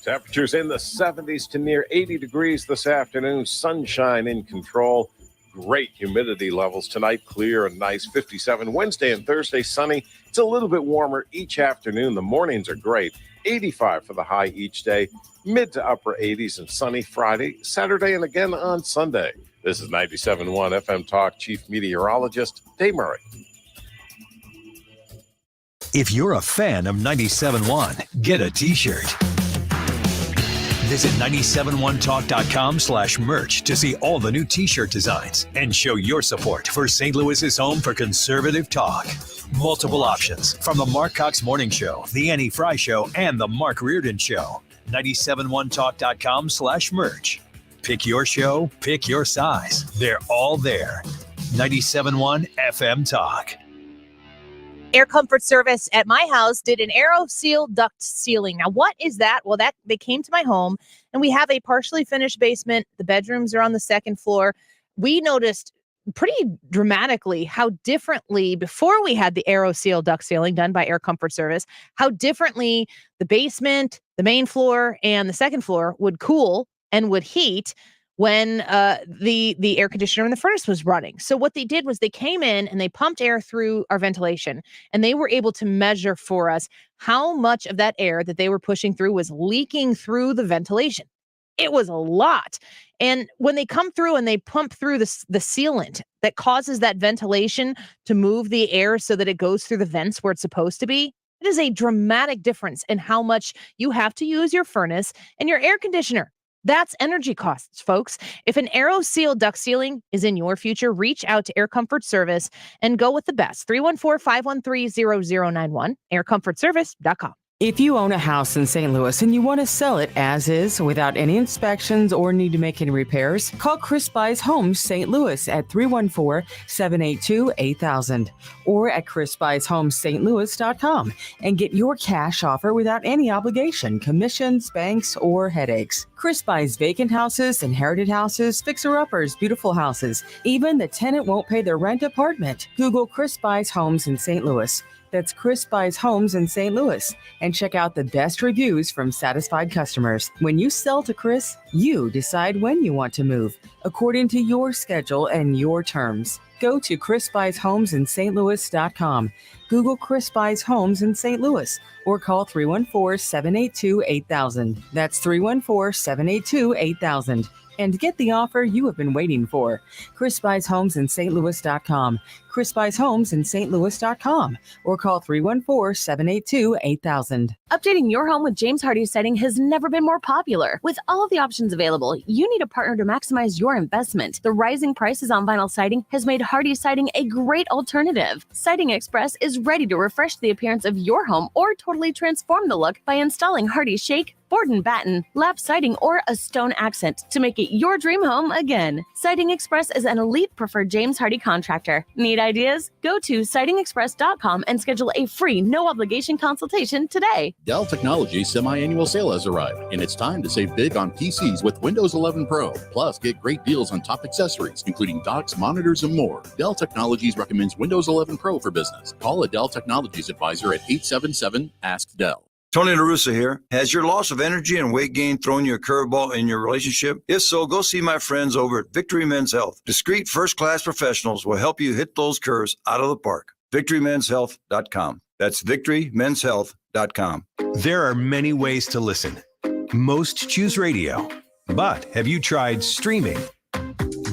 Temperatures in the 70s to near 80 degrees this afternoon. Sunshine in control. Great humidity levels tonight. Clear and nice. 57. Wednesday and Thursday, sunny. It's a little bit warmer each afternoon. The mornings are great. 85 for the high each day. Mid to upper 80s and sunny Friday, Saturday, and again on Sunday. This is 97.1 FM Talk Chief Meteorologist Dave Murray. If you're a fan of 97.1, get a t-shirt. Visit 971talk.com/merch to see all the new t-shirt designs and show your support for St. Louis's home for conservative talk. Multiple options from the Mark Cox Morning Show, the Annie Frey Show, and the Mark Reardon Show. 971talk.com/merch. Pick your show, pick your size. They're all there. 97.1 FM Talk. Air Comfort Service at my house did an AeroSeal duct sealing. Now, what is that? Well, they came to my home, and we have a partially finished basement. The bedrooms are on the second floor. We noticed pretty dramatically how differently, before we had the AeroSeal duct sealing done by Air Comfort Service, how differently the basement, the main floor, and the second floor would cool and would heat when the air conditioner in the furnace was running. So what they did was they came in and they pumped air through our ventilation, and they were able to measure for us how much of that air that they were pushing through was leaking through the ventilation. It was a lot. And when they come through and they pump through the sealant that causes that ventilation to move the air so that it goes through the vents where it's supposed to be, it is a dramatic difference in how much you have to use your furnace and your air conditioner. That's energy costs, folks. If an AeroSeal duct sealing is in your future, reach out to Air Comfort Service and go with the best. 314-513-0091, aircomfortservice.com. If you own a house in St. Louis and you want to sell it as is without any inspections or need to make any repairs, call Chris Buys Homes St. Louis at 314-782-8000 or at chrisbuyshomeStLouis.com and get your cash offer without any obligation, commissions, banks, or headaches. Chris buys vacant houses, inherited houses, fixer-uppers, beautiful houses, even the tenant won't pay their rent apartment. Google Chris Buys Homes in St. Louis. That's Chris Buys Homes in St. Louis. And check out the best reviews from satisfied customers. When you sell to Chris, you decide when you want to move, according to your schedule and your terms. Go to chrisbuyshomesinstlouis.com. Google Chris Buys Homes in St. Louis or call 314-782-8000. That's 314-782-8000. And get the offer you have been waiting for. Chris Buys Homes in stlouis.com. Chris Buys Homes in stlouis.com or call 314-782-8000. Updating your home with James Hardie Siding has never been more popular. With all of the options available, you need a partner to maximize your investment. The rising prices on vinyl siding has made Hardie Siding a great alternative. Siding Express is ready to refresh the appearance of your home or totally transform the look by installing Hardie Shake, board and batten, lap siding, or a stone accent to make it your dream home again. Siding Express is an elite preferred James Hardie contractor. Need ideas? Go to sidingexpress.com and schedule a free, no-obligation consultation today. Dell Technologies semi-annual sale has arrived, and it's time to save big on PCs with Windows 11 Pro. Plus, get great deals on top accessories, including docks, monitors, and more. Dell Technologies recommends Windows 11 Pro for business. Call a Dell Technologies advisor at 877-ASK-DELL. Tony La Russa here. Has your loss of energy and weight gain thrown you a curveball in your relationship? If so, go see my friends over at Victory Men's Health. Discreet first-class professionals will help you hit those curves out of the park. VictoryMen'sHealth.com. That's VictoryMen'sHealth.com. There are many ways to listen. Most choose radio. But have you tried streaming?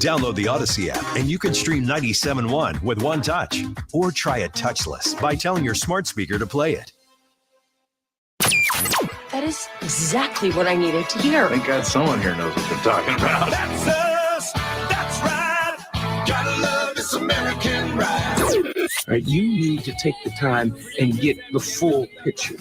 Download the Odyssey app and you can stream 97.1 with one touch. Or try it touchless by telling your smart speaker to play it. That is exactly what I needed to hear. Thank God someone here knows what they're talking about. That's us. That's right. Gotta love this American ride. Right, you need to take the time and get the full picture.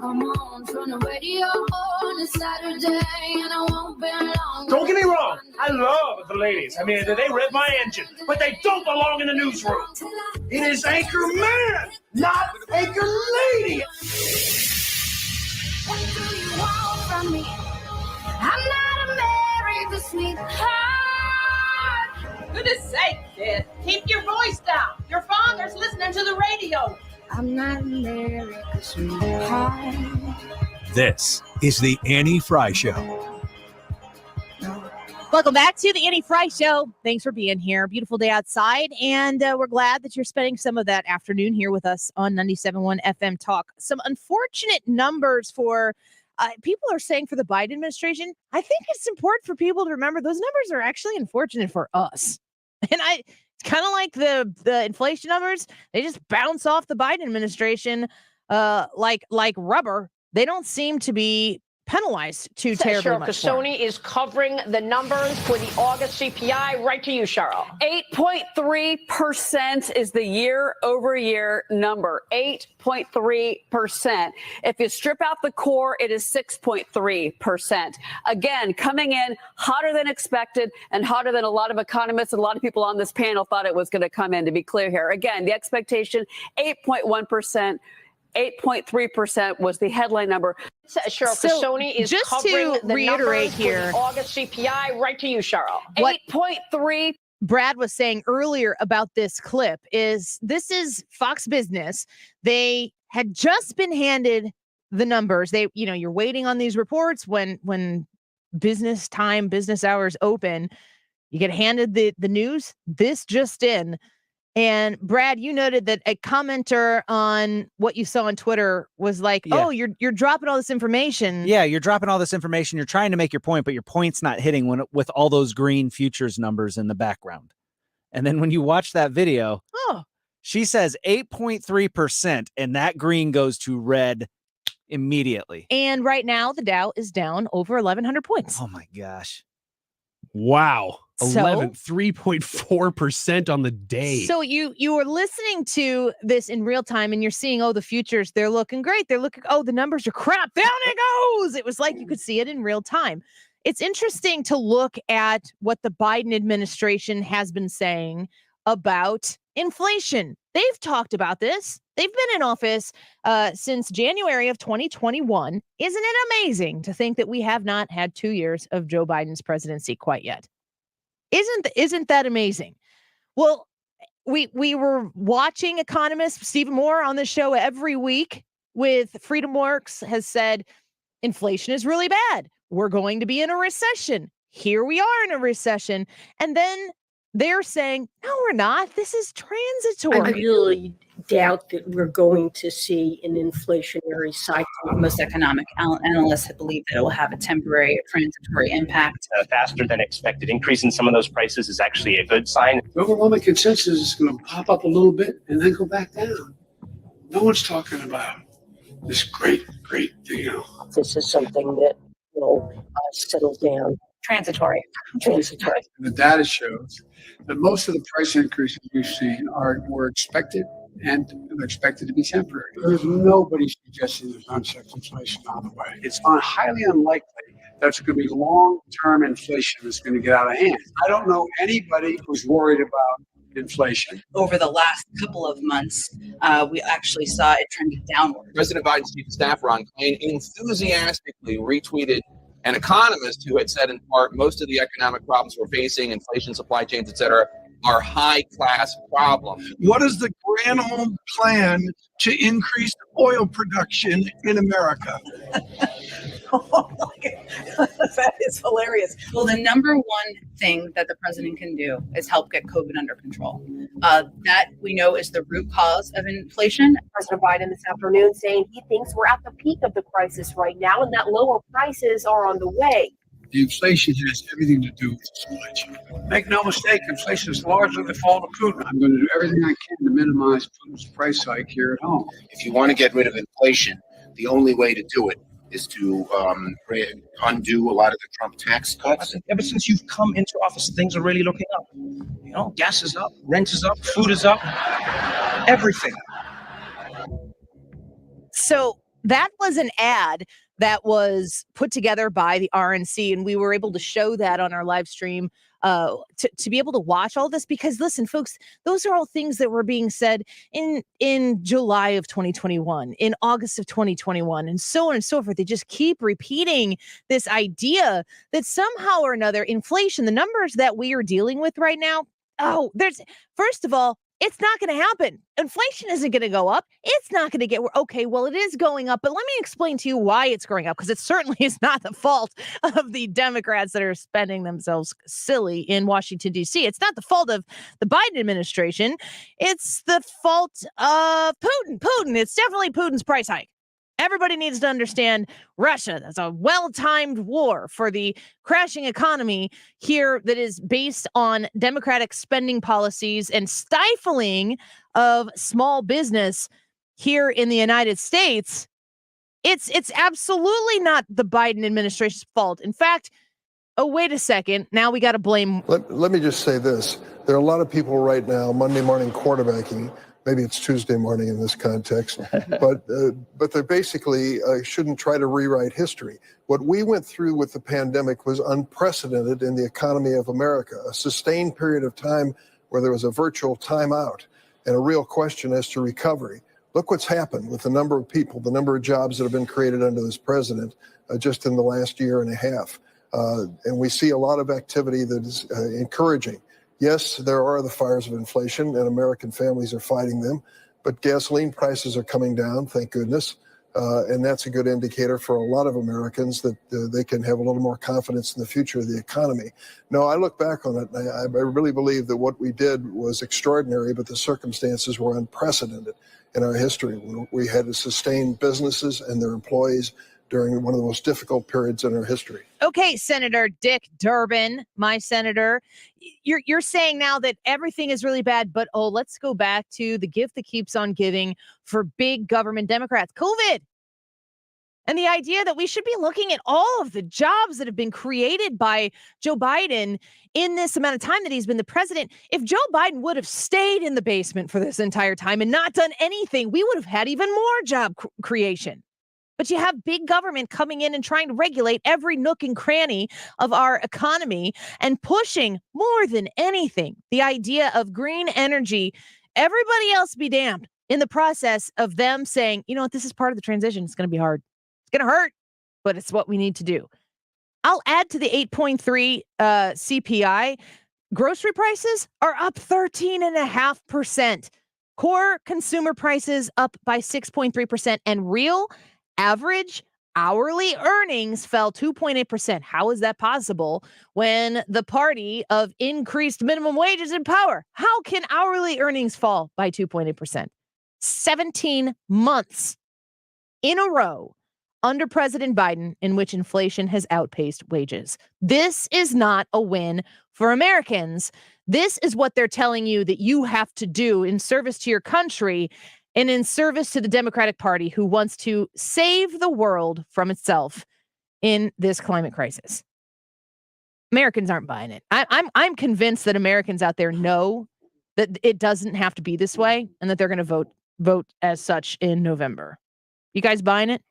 come on, turn the radio on. It's Saturday and I won't be long. Don't get me wrong, I love the ladies. I mean, they rev my engine, but they don't belong in the newsroom. It is Anchor Man, not Anchor Lady. What do you want from me? I'm not married to sweetheart. Goodness sake, kid. Keep your voice down. Your father's listening to the radio. I'm not married to sweetheart. This is the Annie Frey Show. Welcome back to the Annie Frey Show. Thanks for being here. Beautiful day outside, and we're glad that you're spending some of that afternoon here with us on 97.1 FM Talk. Some unfortunate numbers for people are saying for the Biden administration. I think it's important for people to remember those numbers are actually unfortunate for us. And it's kind of like the inflation numbers. They just bounce off the Biden administration like rubber. They don't seem to be penalized too terribly Cheryl much. Cassoni is covering the numbers for the August CPI. Right to you, Cheryl. 8.3% is the year-over-year number. 8.3%. If you strip out the core, it is 6.3%. Again, coming in hotter than expected and hotter than a lot of economists and a lot of people on this panel thought it was going to come in, to be clear here. Again, the expectation, 8.1%. 8.3% was the headline number. Cheryl Cassoni is just covering to the reiterate numbers here, for the August CPI. Right to you, Cheryl. What 8.3. Brad was saying earlier about this clip is this is Fox Business. They had just been handed the numbers. You're waiting on these reports when business hours open. You get handed the news. This just in. And Brad, you noted that a commenter on what you saw on Twitter was like, "Oh, you're dropping all this information." Yeah, you're dropping all this information. You're trying to make your point, but your point's not hitting with all those green futures numbers in the background. And then when you watch that video, she says 8.3%, and that green goes to red immediately. And right now, the Dow is down over 1,100 points. Oh my gosh! Wow. So, 3.4% on the day. So you are listening to this in real time and you're seeing, the futures, they're looking great. They're looking, the numbers are crap. Down it goes. It was like you could see it in real time. It's interesting to look at what the Biden administration has been saying about inflation. They've talked about this. They've been in office since January of 2021. Isn't it amazing to think that we have not had 2 years of Joe Biden's presidency quite yet? Isn't that amazing? Well, we were watching economist Stephen Moore on the show every week with FreedomWorks has said inflation is really bad. We're going to be in a recession. Here we are in a recession. And then they're saying, no, we're not. This is transitory. I really doubt that we're going to see an inflationary cycle. Most economic analysts believe that it will have a temporary or transitory impact. A faster than expected increase in some of those prices is actually a good sign. The overwhelming consensus is going to pop up a little bit and then go back down. No one's talking about this great deal. This is something that will settle down. Transitory. The data shows that most of the price increases we've seen were expected and they're expected to be temporary. There's nobody suggesting there's unchecked inflation on the way. It's highly unlikely that's going to be long-term inflation that's going to get out of hand. I don't know anybody who's worried about inflation. Over the last couple of months, we actually saw it trending downward. President Biden's chief of staff, Ron Klain, enthusiastically retweeted an economist who had said, in part, most of the economic problems we're facing, inflation, supply chains, et cetera, are high-class problems. What is the grand old plan to increase oil production in America? That is hilarious. Well, the number one thing that the president can do is help get COVID under control. That we know is the root cause of inflation. President Biden this afternoon saying he thinks we're at the peak of the crisis right now and that lower prices are on the way. The inflation has everything to do with supply chain. Make no mistake, inflation is largely the fault of Putin. I'm going to do everything I can to minimize Putin's price hike here at home. If you want to get rid of inflation, the only way to do it is to undo a lot of the Trump tax cuts. Ever since you've come into office, things are really looking up. You know, gas is up, rent is up, food is up, everything. So that was an ad that was put together by the RNC, and we were able to show that on our live stream to be able to watch all this. Because listen, folks, those are all things that were being said in July of 2021, in August of 2021, and so on and so forth. They just keep repeating this idea that somehow or another inflation, the numbers that we are dealing with right now, first of all, it's not going to happen. Inflation isn't going to go up. It's not going to get okay. Well, it is going up, but let me explain to you why it's going up, because it certainly is not the fault of the Democrats that are spending themselves silly in Washington, D.C. It's not the fault of the Biden administration. It's the fault of Putin. It's definitely Putin's price hike. Everybody needs to understand Russia. That's a well-timed war for the crashing economy here that is based on Democratic spending policies and stifling of small business here in the United States. It's absolutely not the Biden administration's fault. In fact, wait a second. Now we got to blame. Let me just say this. There are a lot of people right now, Monday morning quarterbacking. Maybe it's Tuesday morning in this context, but they basically shouldn't try to rewrite history. What we went through with the pandemic was unprecedented in the economy of America, a sustained period of time where there was a virtual timeout and a real question as to recovery. Look what's happened with the number of people, the number of jobs that have been created under this president just in the last year and a half. And we see a lot of activity that is encouraging. Yes, there are the fires of inflation, and American families are fighting them, but gasoline prices are coming down, thank goodness, and that's a good indicator for a lot of Americans that they can have a little more confidence in the future of the economy. No, I look back on it, and I really believe that what we did was extraordinary, but the circumstances were unprecedented in our history. We had to sustain businesses and their employees during one of the most difficult periods in our history. Okay, Senator Dick Durbin, my senator, you're saying now that everything is really bad, but let's go back to the gift that keeps on giving for big government Democrats, COVID. And the idea that we should be looking at all of the jobs that have been created by Joe Biden in this amount of time that he's been the president. If Joe Biden would have stayed in the basement for this entire time and not done anything, we would have had even more job creation. But you have big government coming in and trying to regulate every nook and cranny of our economy and pushing more than anything the idea of green energy. Everybody else be damned in the process of them saying, you know what, this is part of the transition. It's going to be hard. It's going to hurt, but it's what we need to do. I'll add to the 8.3 CPI. Grocery prices are up 13.5%. Core consumer prices up by 6.3%, and real average hourly earnings fell 2.8%. How is that possible when the party of increased minimum wage is in power? How can hourly earnings fall by 2.8%? 17 months in a row under President Biden in which inflation has outpaced wages. This is not a win for Americans. This is what they're telling you that you have to do in service to your country and in service to the Democratic Party, who wants to save the world from itself in this climate crisis. Americans aren't buying it. I'm convinced that Americans out there know that it doesn't have to be this way and that they're going to vote as such in November. You guys buying it?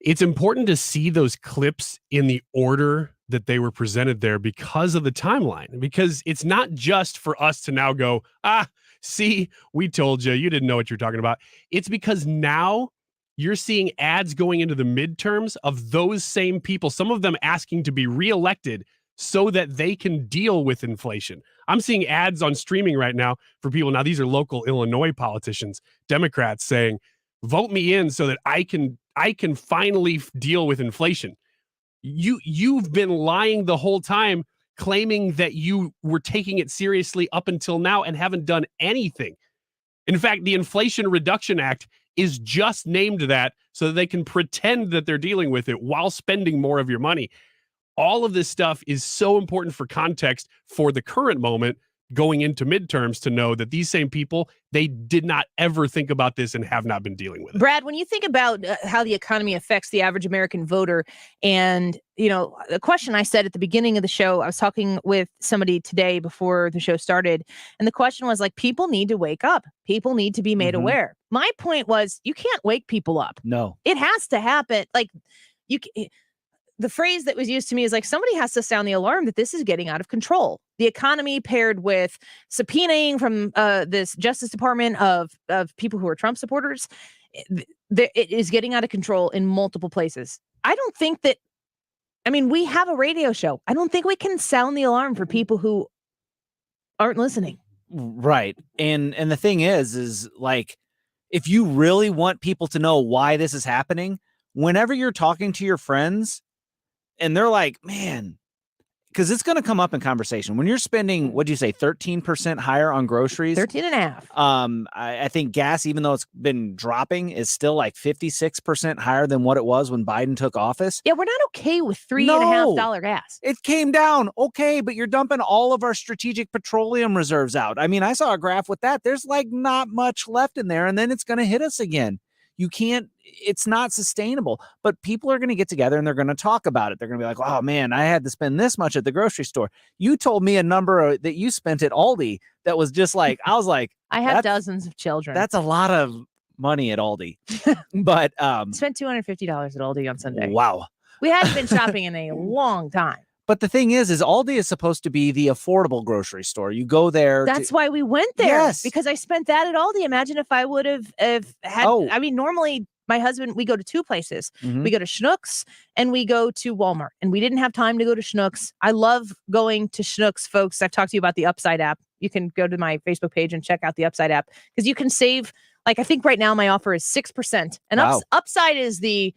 It's important to see those clips in the order that they were presented there because of the timeline, because it's not just for us to now go, see, we told you, you didn't know what you're talking about. It's because now you're seeing ads going into the midterms of those same people, some of them asking to be reelected so that they can deal with inflation. I'm seeing ads on streaming right now for people. Now, these are local Illinois politicians, Democrats saying, vote me in so that I can finally deal with inflation. You've been lying the whole time, claiming that you were taking it seriously up until now and haven't done anything. In fact, the Inflation Reduction Act is just named that so that they can pretend that they're dealing with it while spending more of your money. All of this stuff is so important for context for the current moment going into midterms to know that these same people, they did not ever think about this and have not been dealing with it. Brad, when you think about how the economy affects the average American voter, and, the question I said at the beginning of the show, I was talking with somebody today before the show started, and the question was like, people need to wake up. People need to be made aware. My point was, you can't wake people up. No. It has to happen. Like, the phrase that was used to me is like, somebody has to sound the alarm that this is getting out of control. The economy paired with subpoenaing from this Justice Department of people who are Trump supporters, it is getting out of control in multiple places. I don't think that, we have a radio show. I don't think we can sound the alarm for people who aren't listening. Right. And the thing is like, if you really want people to know why this is happening, whenever you're talking to your friends, and they're like, man, because it's going to come up in conversation. When you're spending, what do you say, 13% higher on groceries? 13.5. I think gas, even though it's been dropping, is still like 56% higher than what it was when Biden took office. Yeah, we're not okay with $3.50 gas. It came down. Okay, but you're dumping all of our strategic petroleum reserves out. I saw a graph with that. There's like not much left in there, and then it's going to hit us again. You can't, it's not sustainable, but people are going to get together and they're going to talk about it. They're going to be like, oh man, I had to spend this much at the grocery store. You told me a number that you spent at Aldi that was just like, I was like, I have dozens of children. That's a lot of money at Aldi. But spent $250 at Aldi on Sunday. Wow. We hadn't been shopping in a long time. But the thing is Aldi is supposed to be the affordable grocery store. You go there. That's why we went there. Yes. Because I spent that at Aldi. Imagine if I would have had, normally my husband, we go to two places. Mhm. We go to Schnucks and we go to Walmart, and we didn't have time to go to Schnucks. I love going to Schnucks, folks. I've talked to you about the Upside app. You can go to my Facebook page and check out the Upside app because you can save, like, I think right now my offer is 6%. And Wow. Upside is the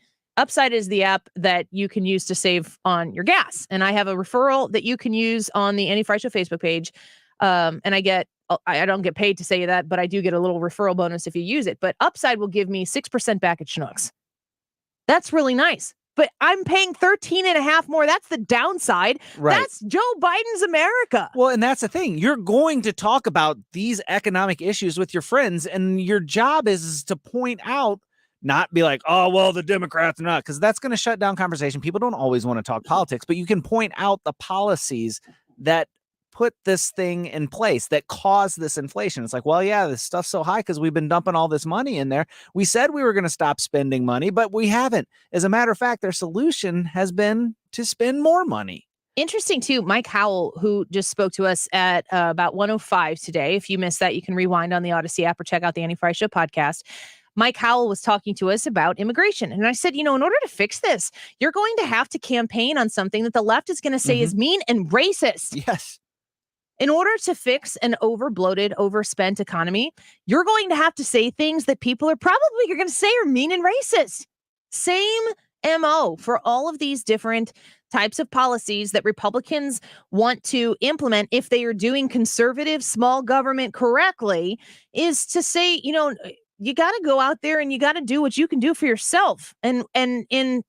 app that you can use to save on your gas. And I have a referral that you can use on the Annie Frey Show Facebook page. And I don't get paid to say that, but I do get a little referral bonus if you use it. But Upside will give me 6% back at Schnucks. That's really nice. But I'm paying 13.5 more. That's the downside. Right. That's Joe Biden's America. Well, and that's the thing. You're going to talk about these economic issues with your friends, and your job is to point out, not be like, oh, well, the Democrats are not, because that's going to shut down conversation. People don't always want to talk politics, but you can point out the policies that put this thing in place that caused this inflation. It's like, well, yeah, this stuff's so high because we've been dumping all this money in there. We said we were going to stop spending money, but we haven't. As a matter of fact, their solution has been to spend more money. Interesting, too. Mike Howell, who just spoke to us at about 1:05 today. If you missed that, you can rewind on the Odyssey app or check out the Annie Frey Show podcast. Mike Howell was talking to us about immigration. And I said, in order to fix this, you're going to have to campaign on something that the left is going to say is mean and racist. Yes. In order to fix an overbloated, overspent economy, you're going to have to say things that people are probably going to say are mean and racist. Same MO for all of these different types of policies that Republicans want to implement if they are doing conservative small government correctly, is to say, you got to go out there and you got to do what you can do for yourself. And in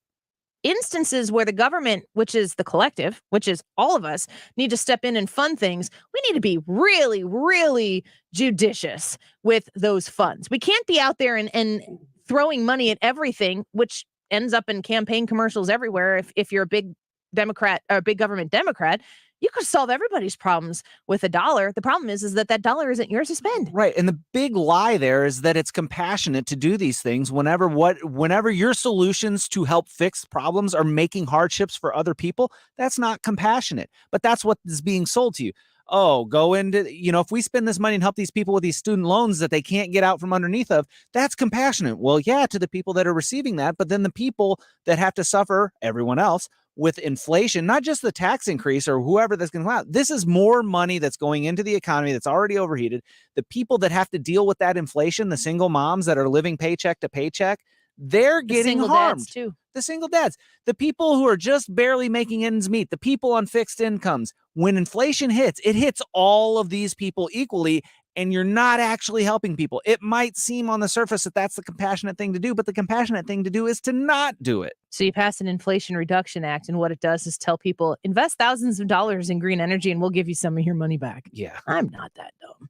instances where the government, which is the collective, which is all of us, need to step in and fund things, we need to be really, really judicious with those funds. We can't be out there and throwing money at everything, which ends up in campaign commercials everywhere. If you're a big Democrat or a big government Democrat, you could solve everybody's problems with $1. The problem is that $1 isn't yours to spend. Right. And the big lie there is that it's compassionate to do these things whenever your solutions to help fix problems are making hardships for other people. That's not compassionate, but that's what is being sold to you. Oh, go into, if we spend this money and help these people with these student loans that they can't get out from underneath of, that's compassionate. Well, yeah, to the people that are receiving that, but then the people that have to suffer, everyone else, with inflation, not just the tax increase or whoever that's going to come out. This is more money that's going into the economy that's already overheated. The people that have to deal with that inflation, the single moms that are living paycheck to paycheck, they're getting harmed. Dads too. The single dads, the people who are just barely making ends meet, the people on fixed incomes. When inflation hits, it hits all of these people equally. and you're not actually helping people. It might seem on the surface that that's the compassionate thing to do, but the compassionate thing to do is to not do it. So you pass an Inflation Reduction Act, and what it does is tell people, invest thousands of dollars in green energy and we'll give you some of your money back. Yeah. I'm not that dumb.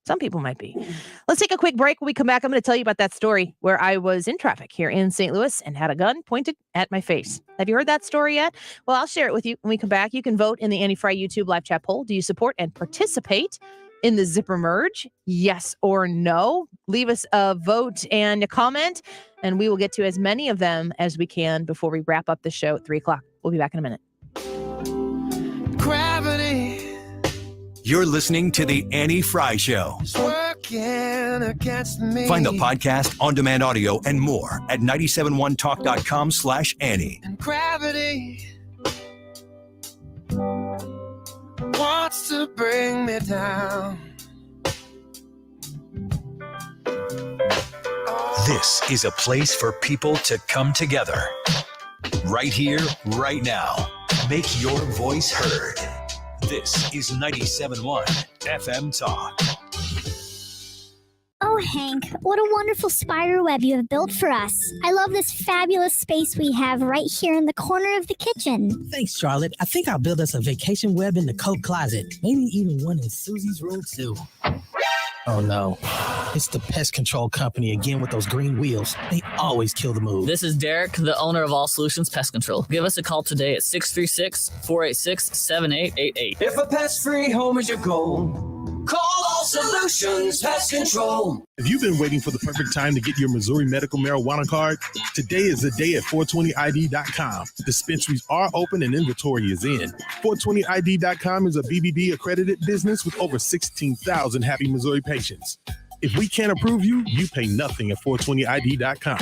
Some people might be. Let's take a quick break. When we come back, I'm going to tell you about that story where I was in traffic here in St. Louis and had a gun pointed at my face. Have you heard that story yet? Well, I'll share it with you when we come back. You can vote in the Annie Frey YouTube live chat poll. Do you support and participate in the zipper merge? Yes or no? Leave us a vote and a comment, and we will get to as many of them as we can before we wrap up the show at 3 o'clock. We'll be back in a minute. Gravity. You're listening to The Annie Frey Show. Working against me. Find the podcast, on-demand audio, and more at 971talk.com/Annie. And gravity wants to bring me down. This is a place for people to come together. Right here, right now. Make your voice heard. This is 97.1 FM Talk. Oh, Hank, what a wonderful spider web you have built for us. I love this fabulous space we have right here in the corner of the kitchen. Thanks, Charlotte. I think I'll build us a vacation web in the coat closet. Maybe even one in Susie's room, too. Oh, no. It's the pest control company again with those green wheels. They always kill the move. This is Derek, the owner of All Solutions Pest Control. Give us a call today at 636-486-7888. If a pest-free home is your goal, call All Solutions Pest Control. If you've been waiting for the perfect time to get your Missouri medical marijuana card, today is the day at 420id.com. Dispensaries are open and inventory is in. 420id.com is a BBB accredited business with over 16,000 happy Missouri patients. If we can't approve you, you pay nothing at 420id.com.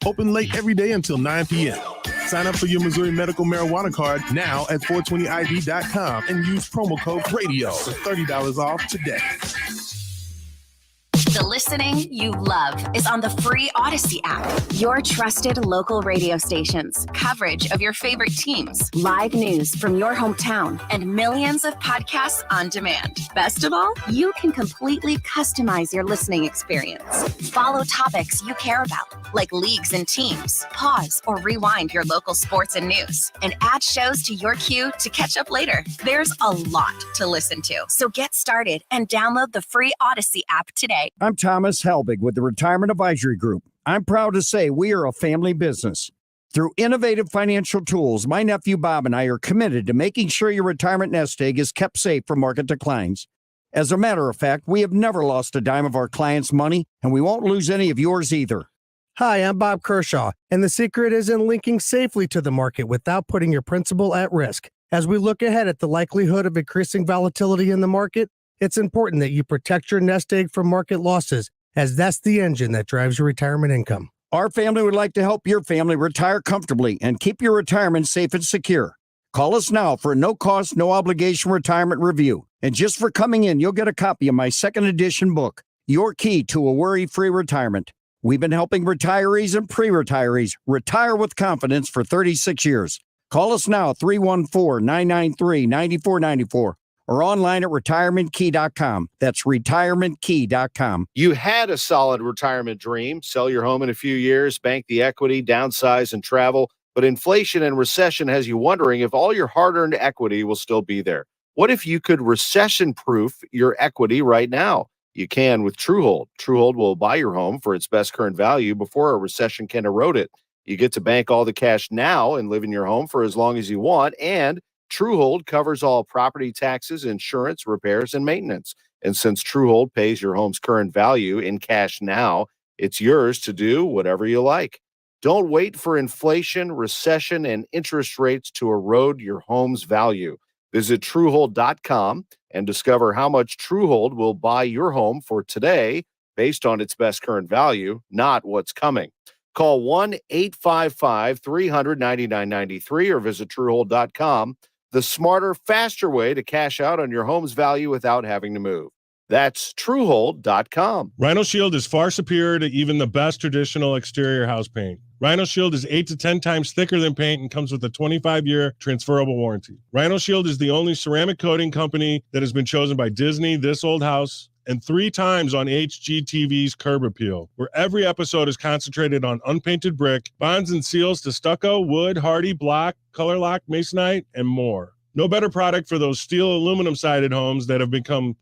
Open late every day until 9 p.m. Sign up for your Missouri medical marijuana card now at 420id.com and use promo code RADIO for $30 off today. The listening you love is on the free Odyssey app. Your trusted local radio stations, coverage of your favorite teams, live news from your hometown, and millions of podcasts on demand. Best of all, you can completely customize your listening experience. Follow topics you care about, like leagues and teams. Pause or rewind your local sports and news, and add shows to your queue to catch up later. There's a lot to listen to, so get started and download the free Odyssey app today. I'm Thomas Helbig with the Retirement Advisory Group. I'm proud to say we are a family business. Through innovative financial tools, my nephew Bob and I are committed to making sure your retirement nest egg is kept safe from market declines. As a matter of fact, we have never lost a dime of our clients' money, and we won't lose any of yours either. Hi, I'm Bob Kershaw, and the secret is in linking safely to the market without putting your principal at risk. As we look ahead at the likelihood of increasing volatility in the market, it's important that you protect your nest egg from market losses, as that's the engine that drives your retirement income. Our family would like to help your family retire comfortably and keep your retirement safe and secure. Call us now for a no-cost, no-obligation retirement review. And just for coming in, you'll get a copy of my second edition book, Your Key to a Worry-Free Retirement. We've been helping retirees and pre-retirees retire with confidence for 36 years. Call us now, 314-993-9494. or online at retirementkey.com. That's retirementkey.com. You had a solid retirement dream, sell your home in a few years, bank the equity, downsize, and travel. But inflation and recession has you wondering if all your hard-earned equity will still be there. What if you could recession-proof your equity right now? You can with Truehold. Truehold will buy your home for its best current value before a recession can erode it. You get to bank all the cash now and live in your home for as long as you want, and Truehold covers all property taxes, insurance, repairs, and maintenance. And since Truehold pays your home's current value in cash now, it's yours to do whatever you like. Don't wait for inflation, recession, and interest rates to erode your home's value. Visit Truehold.com and discover how much Truehold will buy your home for today based on its best current value, not what's coming. Call 1-855-300-9993 or visit Truehold.com. The smarter, faster way to cash out on your home's value without having to move. That's Truehold.com. Rhino Shield is far superior to even the best traditional exterior house paint. Rhino Shield is 8 to 10 times thicker than paint and comes with a 25-year transferable warranty. Rhino Shield is the only ceramic coating company that has been chosen by Disney, This Old House, and 3 times on HGTV's Curb Appeal, where every episode is concentrated on unpainted brick, bonds and seals to stucco, wood, hardy, block, color lock, masonite, and more. No better product for those steel aluminum sided homes that have become,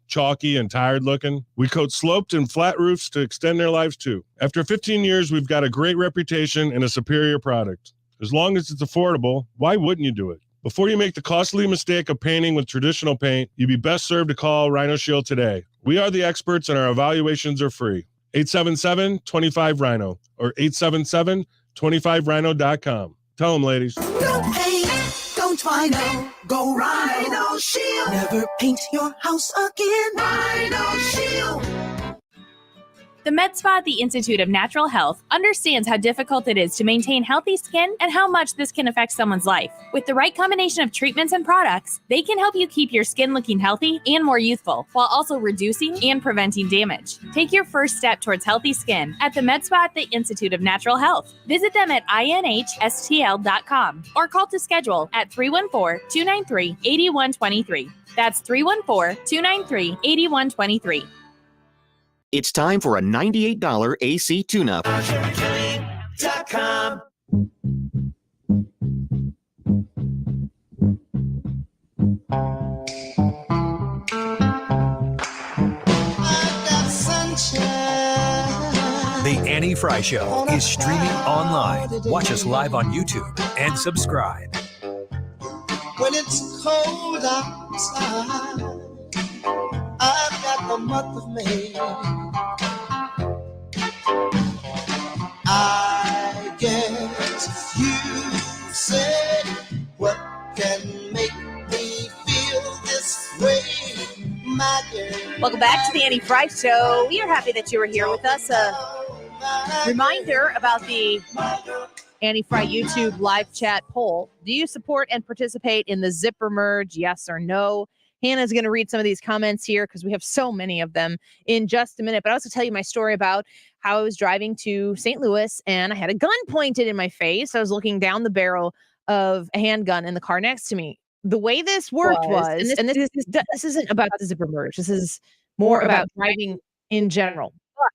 chalky and tired looking. We coat sloped and flat roofs to extend their lives too. After 15 years, we've got a great reputation and a superior product. As long as it's affordable, why wouldn't you do it? Before you make the costly mistake of painting with traditional paint, you'd be best served to call Rhino Shield today. We are the experts and our evaluations are free. 877-25-RHINO or 877-25rhino.com. Tell them, ladies. Don't paint, don't Rhino, go Rhino Shield. Never paint your house again. Rhino Shield. The Med Spa at the Institute of Natural Health understands how difficult it is to maintain healthy skin and how much this can affect someone's life. With the right combination of treatments and products, they can help you keep your skin looking healthy and more youthful, while also reducing and preventing damage. Take your first step towards healthy skin at the Med Spa at the Institute of Natural Health. Visit them at inhstl.com or call to schedule at 314-293-8123. That's 314-293-8123. It's time for a $98 AC tune-up. Cherrycane.com. The Annie Frey Show is streaming online. Watch us live on YouTube and subscribe. When it's cold outside, I've got the month of May. I guess you say what can make me feel this way, my girl. Welcome back to the Annie Frey Show. We are happy that you were here with us. Reminder about the Annie Frey YouTube live chat poll. Do you support and participate in the zipper merge? Yes or no? Hannah's going to read some of these comments here because we have so many of them in just a minute. But I'll also tell you my story about how I was driving to St. Louis and I had a gun pointed in my face. I was looking down the barrel of a handgun in the car next to me. The way this worked was, and this isn't about the zipper merge. This is more about driving in general. But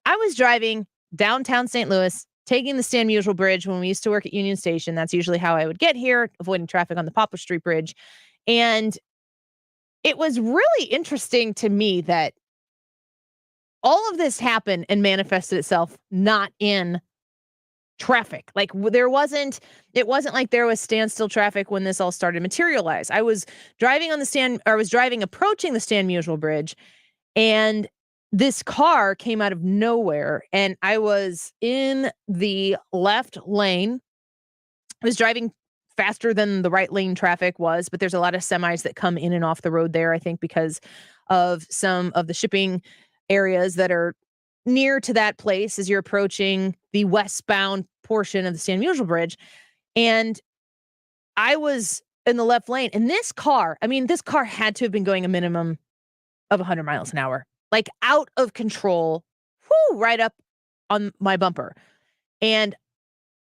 I was driving downtown St. Louis, taking the Stan Musial Bridge when we used to work at Union Station. That's usually how I would get here, avoiding traffic on the Poplar Street Bridge. And it was really interesting to me that all of this happened and manifested itself not in traffic. Like it wasn't like there was standstill traffic when this all started to materialize. I was driving approaching the Stan Musial Bridge, and this car came out of nowhere, and I was in the left lane. I was driving faster than the right lane traffic was, but there's a lot of semis that come in and off the road there, I think, because of some of the shipping areas that are near to that place as you're approaching the westbound portion of the Stan Musial Bridge. And I was in the left lane, and this car had to have been going a minimum of 100 miles an hour, like out of control, right up on my bumper. And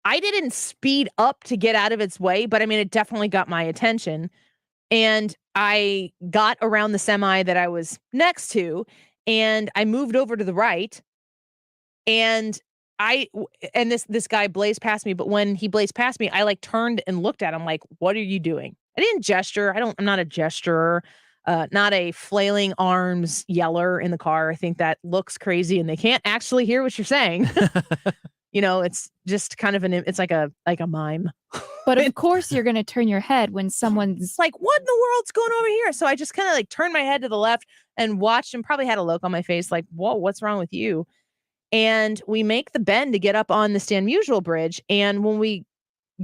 I didn't speed up to get out of its way, but it definitely got my attention. And I got around the semi that I was next to, and I moved over to the right. And this guy blazed past me, but when he blazed past me, I turned and looked at him like, what are you doing? I didn't gesture. I'm not a gesturer, not a flailing arms yeller in the car. I think that looks crazy and they can't actually hear what you're saying. It's just kind of it's like a mime. But of course you're going to turn your head when someone's like, what in the world's going over here? So I just kind of turned my head to the left and watched, and probably had a look on my face like, whoa, what's wrong with you? And we make the bend to get up on the Stan Musial Bridge. And when we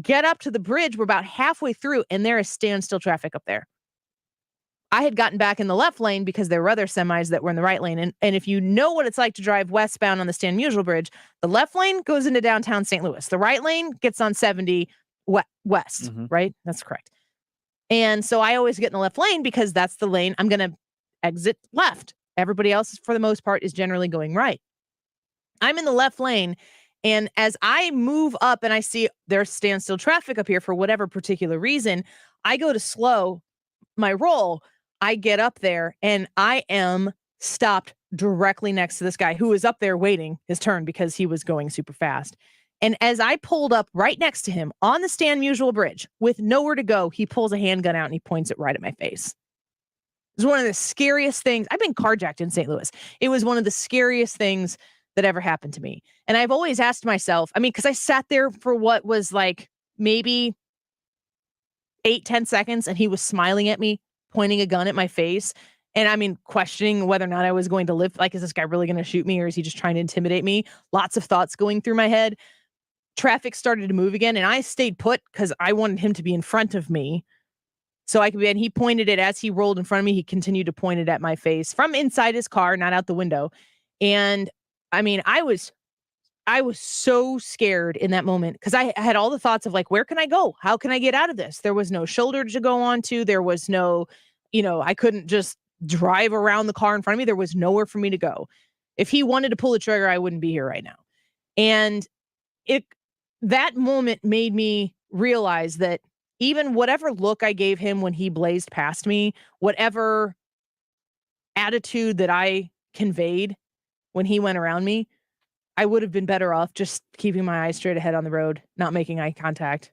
get up to the bridge, we're about halfway through, and there is standstill traffic up there. I had gotten back in the left lane because there were other semis that were in the right lane. And if you know what it's like to drive westbound on the Stan Musial Bridge, the left lane goes into downtown St. Louis. The right lane gets on 70 west, right? That's correct. And so I always get in the left lane because that's the lane I'm going to exit left. Everybody else, for the most part, is generally going right. I'm in the left lane, and as I move up and I see there's standstill traffic up here for whatever particular reason, I go to slow my roll. I get up there and I am stopped directly next to this guy who was up there waiting his turn because he was going super fast. And as I pulled up right next to him on the Stan Musial Bridge with nowhere to go, he pulls a handgun out and he points it right at my face. It was one of the scariest things. I've been carjacked in St. Louis. It was one of the scariest things that ever happened to me. And I've always asked myself, I mean, because I sat there for what was like maybe 8-10 seconds and he was smiling at me, pointing a gun at my face. And I mean, questioning whether or not I was going to live. Like, is this guy really going to shoot me or is he just trying to intimidate me? Lots of thoughts going through my head. Traffic started to move again and I stayed put because I wanted him to be in front of me. So I could be, and he pointed it as he rolled in front of me. He continued to point it at my face from inside his car, not out the window. And I mean, I was so scared in that moment because I had all the thoughts of like, where can I go? How can I get out of this? There was no shoulder to go onto. There was no, I couldn't just drive around the car in front of me. There was nowhere for me to go. If he wanted to pull the trigger, I wouldn't be here right now. And that moment made me realize that even whatever look I gave him when he blazed past me, whatever attitude that I conveyed when he went around me, I would have been better off just keeping my eyes straight ahead on the road, not making eye contact.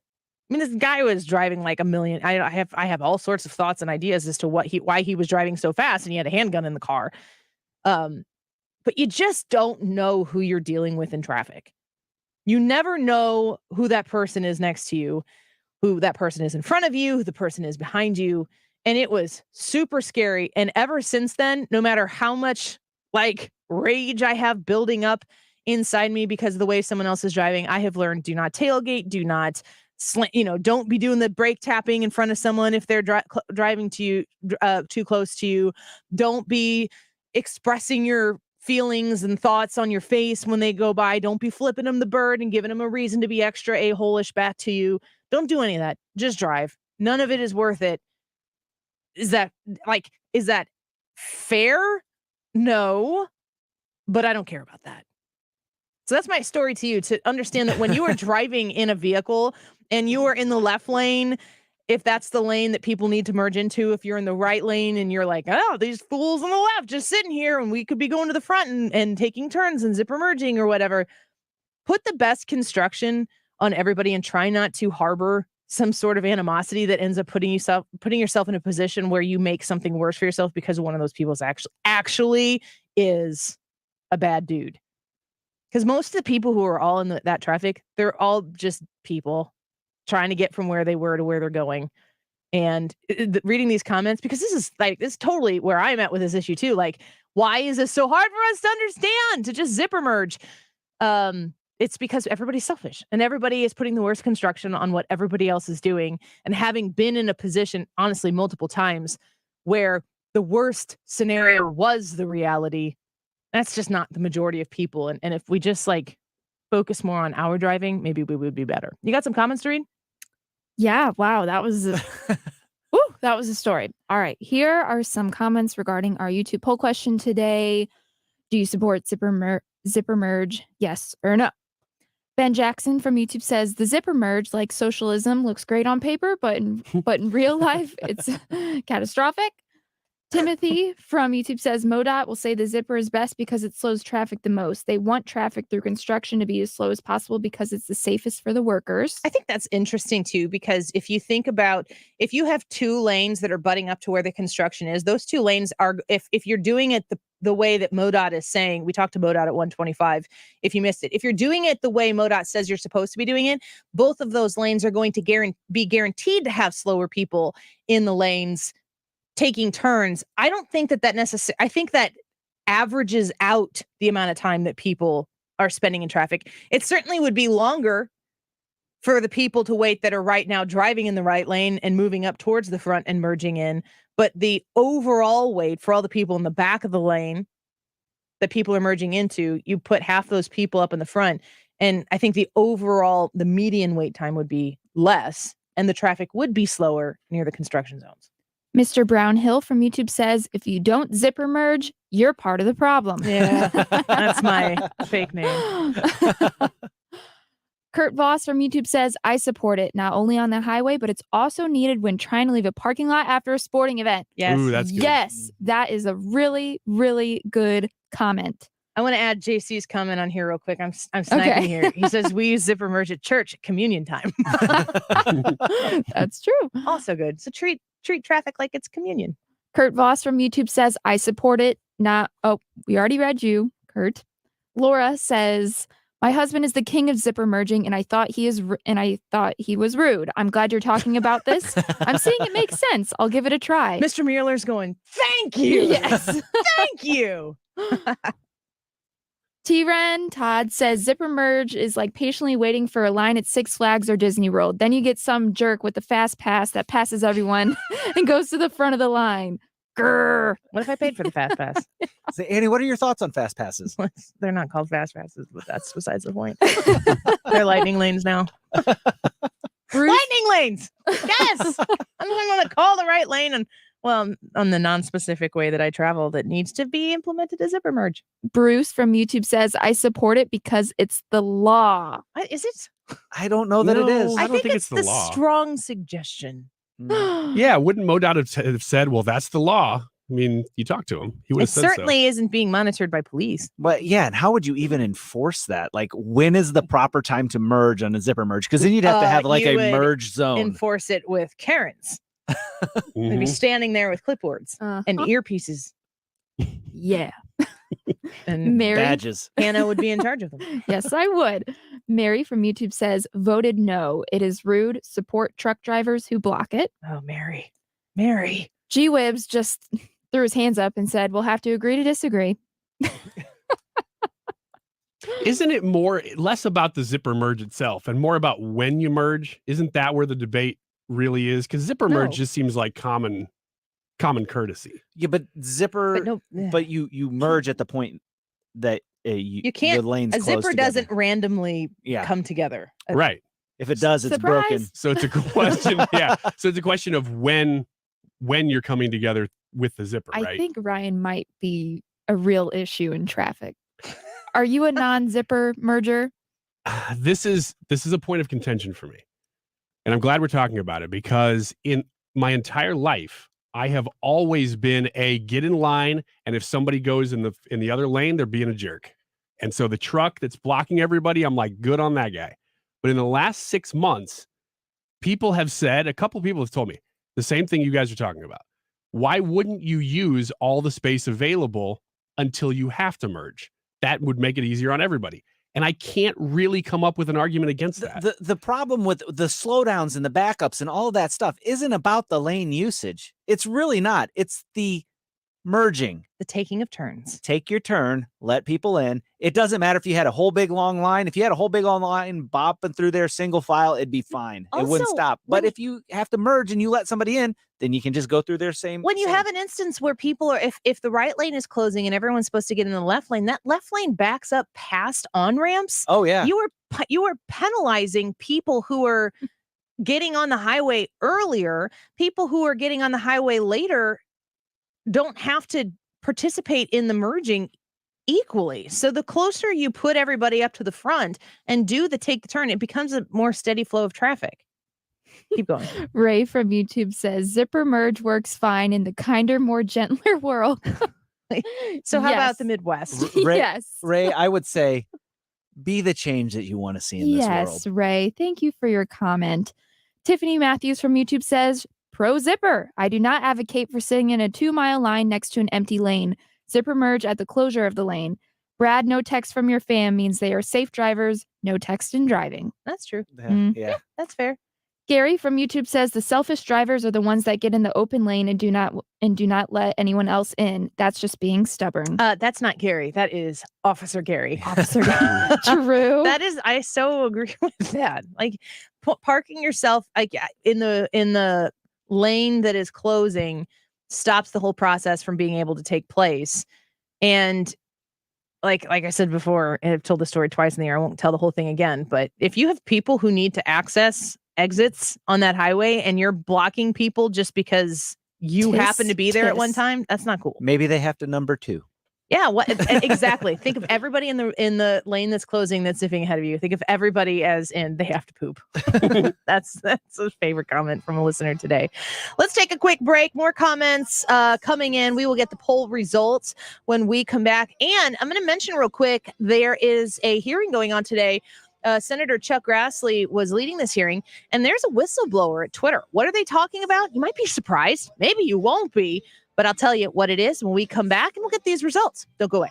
I mean, this guy was driving like a million. I have all sorts of thoughts and ideas as to why he was driving so fast, and he had a handgun in the car. But you just don't know who you're dealing with in traffic. You never know who that person is next to you, who that person is in front of you, who the person is behind you. And it was super scary. And ever since then, no matter how much like rage I have building up inside me because of the way someone else is driving, I have learned, do not tailgate, do not don't be doing the brake tapping in front of someone if they're driving to you too close to you. Don't be expressing your feelings and thoughts on your face when they go by. Don't be flipping them the bird and giving them a reason to be extra a-hole-ish back to you. Don't do any of that. Just drive. None of it is worth it. Is that fair? No, but I don't care about that. So that's my story to you, to understand that when you are driving in a vehicle and you are in the left lane, if that's the lane that people need to merge into, if you're in the right lane and you're like, oh, these fools on the left just sitting here and we could be going to the front and taking turns and zipper merging or whatever, put the best construction on everybody and try not to harbor some sort of animosity that ends up putting yourself in a position where you make something worse for yourself because one of those people is actually is a bad dude. Because most of the people who are all in that traffic, they're all just people trying to get from where they were to where they're going. And reading these comments, because this is totally where I'm at with this issue too. Like, why is this so hard for us to understand, to just zipper merge? It's because everybody's selfish and everybody is putting the worst construction on what everybody else is doing. And having been in a position, honestly, multiple times where the worst scenario was the reality, that's just not the majority of people. And if we just like focus more on our driving, maybe we would be better. You got some comments to read? Yeah. Wow. That was that was a story. All right. Here are some comments regarding our YouTube poll question today. Do you support zipper merge? Yes or no? Ben Jackson from YouTube says the zipper merge, like socialism, looks great on paper, but in real life, it's catastrophic. Timothy from YouTube says MODOT will say the zipper is best because it slows traffic the most. They want traffic through construction to be as slow as possible because it's the safest for the workers. I think that's interesting too, because if you think about, if you have two lanes that are butting up to where the construction is, those two lanes are, if you're doing it the way that MODOT is saying, we talked to MODOT at 125, if you missed it, if you're doing it the way MODOT says you're supposed to be doing it, both of those lanes are going to be guaranteed to have slower people in the lanes taking turns. I don't think that necessarily, I think that averages out the amount of time that people are spending in traffic. It certainly would be longer for the people to wait that are right now driving in the right lane and moving up towards the front and merging in. But the overall wait for all the people in the back of the lane that people are merging into, you put half those people up in the front. And I think the median wait time would be less and the traffic would be slower near the construction zones. Mr. Brownhill from YouTube says, if you don't zipper merge, you're part of the problem. Yeah, that's my fake name. Kurt Voss from YouTube says, I support it, not only on the highway, but it's also needed when trying to leave a parking lot after a sporting event. Yes. Ooh, that's good. Yes, that is a really, really good comment. I want to add JC's comment on here real quick. I'm sniping here. He says we use zipper merge at church at communion time. That's true. Also good. So treat traffic like it's communion. Kurt Voss from YouTube says, I support it. We already read you, Kurt. Laura says, my husband is the king of zipper merging, and I thought he was rude. I'm glad you're talking about this. I'm seeing it makes sense. I'll give it a try. Mr. Mueller's going, thank you. Yes. Thank you. T-Ren Todd says zipper merge is like patiently waiting for a line at Six Flags or Disney World. Then you get some jerk with the fast pass that passes everyone and goes to the front of the line. Grr. What if I paid for the fast pass? So, Annie, what are your thoughts on fast passes? They're not called fast passes, but that's besides the point. They're lightning lanes now. Lightning lanes. Yes. I'm going to call the right lane and on the non-specific way that I travel that needs to be implemented a zipper merge. Bruce from YouTube says, I support it because it's the law. Is it? I don't know that it is. I don't think it's the law. Strong suggestion. Yeah, wouldn't MODOT have said, well, that's the law? I mean, you talk to him. He would It have said so. certainly isn't being monitored by police. But yeah, and how would you even enforce that? Like, when is the proper time to merge on a zipper merge? Because then you'd have to have like You a would merge zone. Enforce it with Karens. They'd be standing there with clipboards and earpieces. Yeah. And Mary? Badges. Hannah would be in charge of them. Yes, I would. Mary from YouTube says, voted no. It is rude. Support truck drivers who block it. Oh, Mary. G-Wibs just threw his hands up and said, we'll have to agree to disagree. Isn't it less about the zipper merge itself and more about when you merge? Isn't that where the debate really is? Because zipper merge just seems like common courtesy. Yeah, but zipper, but you merge at the point that You can't. the lanes A close zipper together. doesn't randomly come together. Right. If it does, it's Surprise! broken. So it's a question. Yeah. So it's a question of when you're coming together with the zipper, right? I think Ryan might be a real issue in traffic. Are you a non-zipper merger? This is a point of contention for me. And I'm glad we're talking about it because in my entire life, I have always been get in line, and if somebody goes in the other lane, they're being a jerk. And so the truck that's blocking everybody, I'm like, good on that guy. But in the last 6 months, a couple people have told me the same thing you guys are talking about. Why wouldn't you use all the space available until you have to merge? That would make it easier on everybody. And I can't really come up with an argument against that. The problem with the slowdowns and the backups and all of that stuff isn't about the lane usage. It's really not. It's the merging. The taking of turns. Take your turn, let people in. It doesn't matter if you had a whole big long line. If you had a whole big long line bopping through there single file, it'd be fine. It wouldn't Also, stop. But if you have to merge and you let somebody in, then you can just go through their same. When you have an instance where people are, if the right lane is closing and everyone's supposed to get in the left lane, that left lane backs up past on ramps. Oh yeah. You are penalizing people who are getting on the highway earlier. People who are getting on the highway later don't have to participate in the merging equally. So the closer you put everybody up to the front and do the take the turn, it becomes a more steady flow of traffic. Keep going. Ray from YouTube says, zipper merge works fine in the kinder, more gentler world. So how Yes. about the Midwest? Ray, Yes. Ray, I would say be the change that you want to see in this world. Yes, Ray. Thank you for your comment. Tiffany Matthews from YouTube says, pro zipper. I do not advocate for sitting in a 2-mile line next to an empty lane. Zipper merge at the closure of the lane. Brad, no text from your fam means they are safe drivers. No text in driving. That's true. Yeah. That's fair. Gary from YouTube says the selfish drivers are the ones that get in the open lane and do not let anyone else in. That's just being stubborn. That's not Gary. That is Officer Gary. Officer Gary. True. That is, I so agree with that. Like parking yourself like in the lane that is closing stops the whole process from being able to take place. And like I said before, and I've told the story twice in the year, I won't tell the whole thing again, but if you have people who need to access exits on that highway and you're blocking people just because you happen to be there at one time, that's not cool. Maybe they have to number 2. Yeah, what exactly? Think of everybody in the lane that's closing that's zipping ahead of you. Think of everybody as in they have to poop. That's a favorite comment from a listener today. Let's take a quick break. More comments coming in. We will get the poll results when we come back. And I'm going to mention real quick, there is a hearing going on today. Senator Chuck Grassley was leading this hearing, and there's a whistleblower at Twitter. What are they talking about? You might be surprised. Maybe you won't be. But I'll tell you what it is when we come back, and we'll get these results. Don't go away.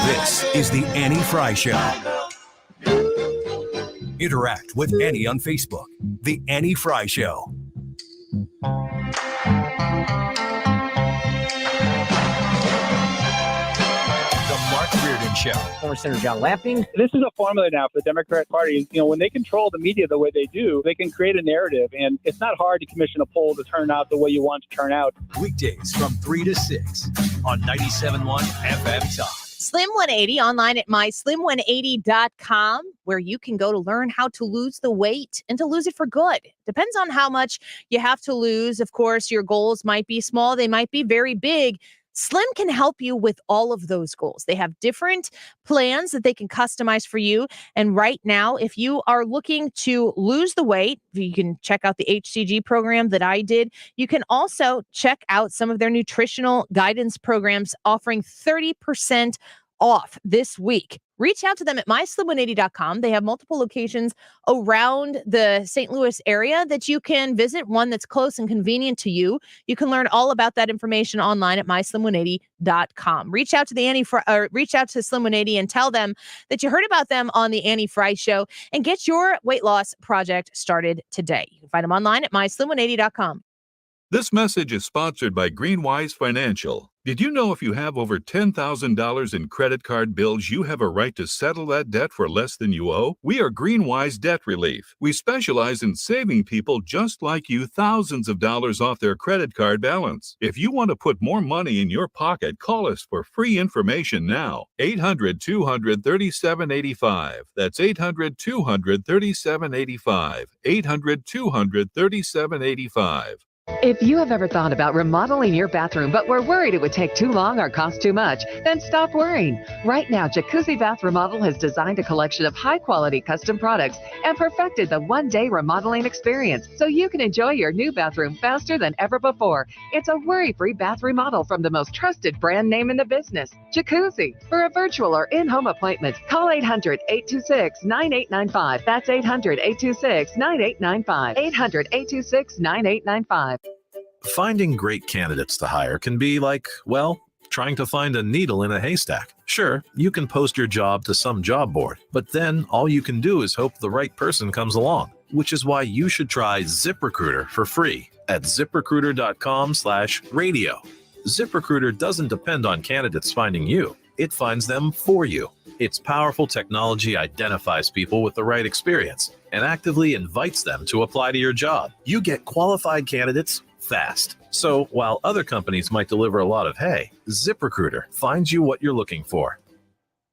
This is the Annie Frey Show. Interact with Annie on Facebook. The Annie Frey Show. Show. Former Senator John Lamping. This is a formula now for the Democratic Party. You know, when they control the media the way they do, they can create a narrative, and it's not hard to commission a poll to turn out the way you want to turn out. Weekdays from 3 to 6 on 97.1 FM Talk. Slim 180 online at myslim180.com, where you can go to learn how to lose the weight and to lose it for good. Depends on how much you have to lose. Of course, your goals might be small. They might be very big. Slim can help you with all of those goals. They have different plans that they can customize for you. And right now, if you are looking to lose the weight, you can check out the HCG program that I did. You can also check out some of their nutritional guidance programs offering 30% off this week. Reach out to them at myslim180.com. They have multiple locations around the St. Louis area that you can visit, one that's close and convenient to you. You can learn all about that information online at myslim180.com. Reach out to reach out to Slim 180 and tell them that you heard about them on the Annie Frey Show and get your weight loss project started today. You can find them online at myslim180.com. This message is sponsored by Greenwise Financial. Did you know if you have over $10,000 in credit card bills, you have a right to settle that debt for less than you owe? We are Greenwise Debt Relief. We specialize in saving people just like you thousands of dollars off their credit card balance. If you want to put more money in your pocket, call us for free information now. 800-200-3785. That's 800-200-3785. 800-200-3785. If you have ever thought about remodeling your bathroom but were worried it would take too long or cost too much, then stop worrying. Right now, Jacuzzi Bath Remodel has designed a collection of high-quality custom products and perfected the one-day remodeling experience so you can enjoy your new bathroom faster than ever before. It's a worry-free bath remodel from the most trusted brand name in the business, Jacuzzi. For a virtual or in-home appointment, call 800-826-9895. That's 800-826-9895. 800-826-9895. Finding great candidates to hire can be like, well, trying to find a needle in a haystack. Sure, you can post your job to some job board, but then all you can do is hope the right person comes along, which is why you should try ZipRecruiter for free at ZipRecruiter.com/radio. ZipRecruiter doesn't depend on candidates finding you. It finds them for you. Its powerful technology identifies people with the right experience and actively invites them to apply to your job. You get qualified candidates fast. So while other companies might deliver a lot of hay, ZipRecruiter finds you what you're looking for.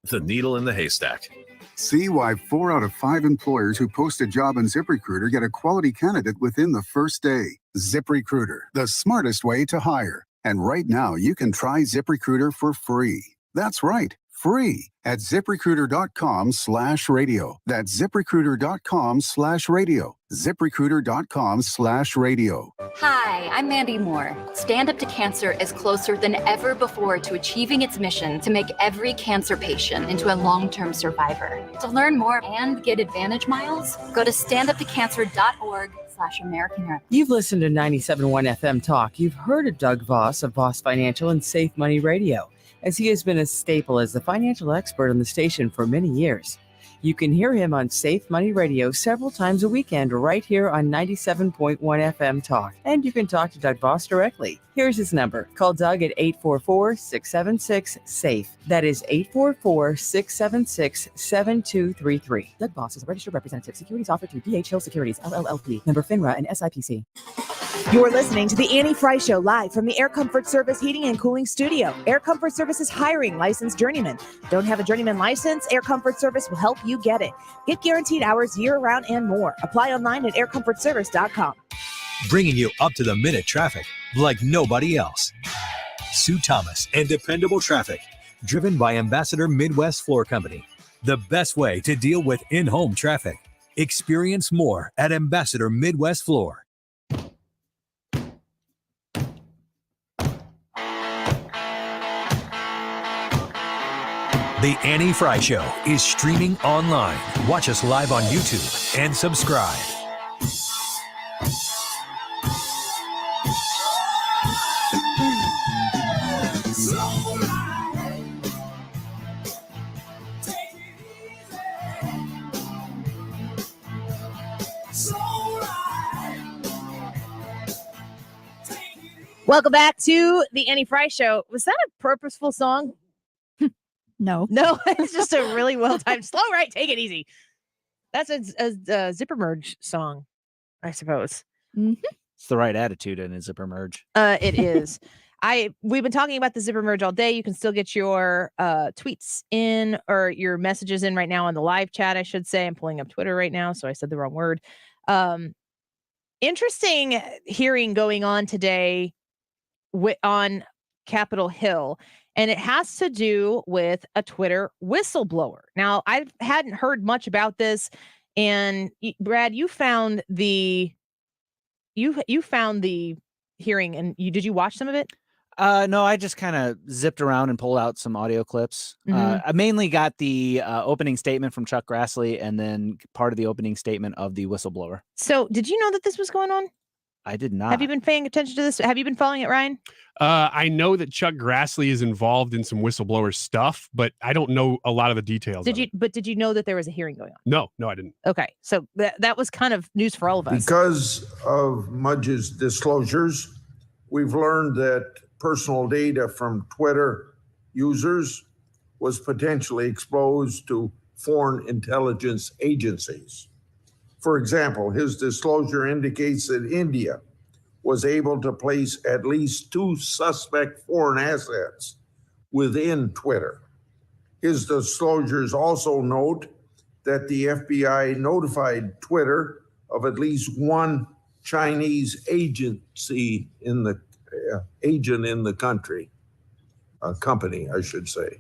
The needle in the haystack. See why 4 out of 5 employers who post a job on ZipRecruiter get a quality candidate within the first day. ZipRecruiter, the smartest way to hire. And right now, you can try ZipRecruiter for free. That's right, free at ZipRecruiter.com/radio. That's ZipRecruiter.com/radio. ZipRecruiter.com/radio. Hi, I'm Mandy Moore. Stand Up to Cancer is closer than ever before to achieving its mission to make every cancer patient into a long-term survivor. To learn more and get Advantage miles, go to standuptocancer.org/American. You've listened to 97.1 FM Talk. You've heard of Doug Voss of Voss Financial and Safe Money Radio, as he has been a staple as the financial expert on the station for many years. You can hear him on Safe Money Radio several times a weekend right here on 97.1 FM Talk. And you can talk to Doug Voss directly. Here's his number. Call Doug at 844-676-SAFE. That is 844-676-7233. Doug Voss is a registered representative. Securities offered through D.H. Hill Securities, LLP. Member FINRA and SIPC. You're listening to the Annie Frey Show live from the Air Comfort Service Heating and Cooling Studio. Air Comfort Service is hiring licensed journeymen. Don't have a journeyman license? Air Comfort Service will help you get it. Get guaranteed hours year-round and more. Apply online at aircomfortservice.com. bringing you up-to-the-minute traffic like nobody else. Sue Thomas and dependable traffic, driven by Ambassador Midwest Floor Company. The best way to deal with in-home traffic. Experience more at Ambassador Midwest Floor. The Annie Frey Show is streaming online. Watch us live on YouTube and subscribe. Welcome back to the Annie Frey Show. Was that a purposeful song? No. No, it's just a really well-timed slow right. Take it easy. That's a Zipper Merge song, I suppose. Mm-hmm. It's the right attitude in a Zipper Merge. It is. We've been talking about the Zipper Merge all day. You can still get your tweets in or your messages in right now on the live chat, I should say. I'm pulling up Twitter right now, so I said the wrong word. Interesting hearing going on today on Capitol Hill. And it has to do with a Twitter whistleblower. Now, I hadn't heard much about this, and Brad, you found the hearing, and did you watch some of it? No, I just kind of zipped around and pulled out some audio clips. I mainly got the opening statement from Chuck Grassley, and then part of the opening statement of the whistleblower. So, did you know that this was going on? I did not. Have you been paying attention to this? Have you been following it, Ryan? I know that Chuck Grassley is involved in some whistleblower stuff, but I don't know a lot of the details. Did you know that there was a hearing going on? No, I didn't. Okay, so that was kind of news for all of us. Because of Mudge's disclosures, we've learned that personal data from Twitter users was potentially exposed to foreign intelligence agencies. For example, his disclosure indicates that India was able to place at least 2 suspect foreign assets within Twitter. His disclosures also note that the FBI notified Twitter of at least 1 Chinese agency in the agent in the country, a company, I should say.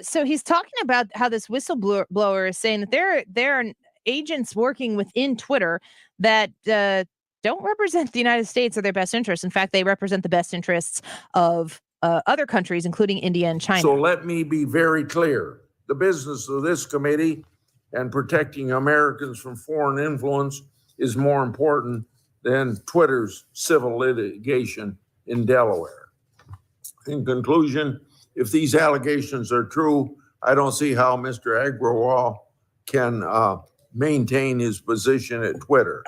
So he's talking about how this whistleblower is saying that there are agents working within Twitter that don't represent the United States or their best interests. In fact, they represent the best interests of other countries, including India and China. So let me be very clear. The business of this committee and protecting Americans from foreign influence is more important than Twitter's civil litigation in Delaware. In conclusion, if these allegations are true, I don't see how Mr. Agrawal can maintain his position at Twitter.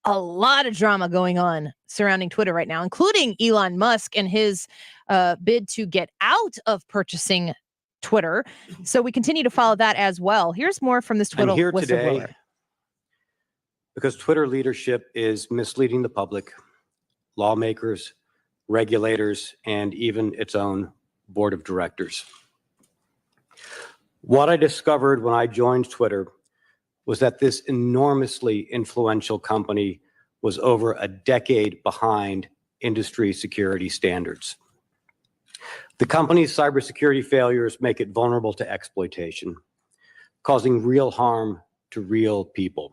A lot of drama going on surrounding Twitter right now, including Elon Musk and his bid to get out of purchasing Twitter. So we continue to follow that as well. Here's more from this Twitter I'm here whistleblower. today because Twitter leadership is misleading the public, lawmakers, regulators, and even its own board of directors. What I discovered when I joined Twitter was that this enormously influential company was over a decade behind industry security standards. The company's cybersecurity failures make it vulnerable to exploitation, causing real harm to real people.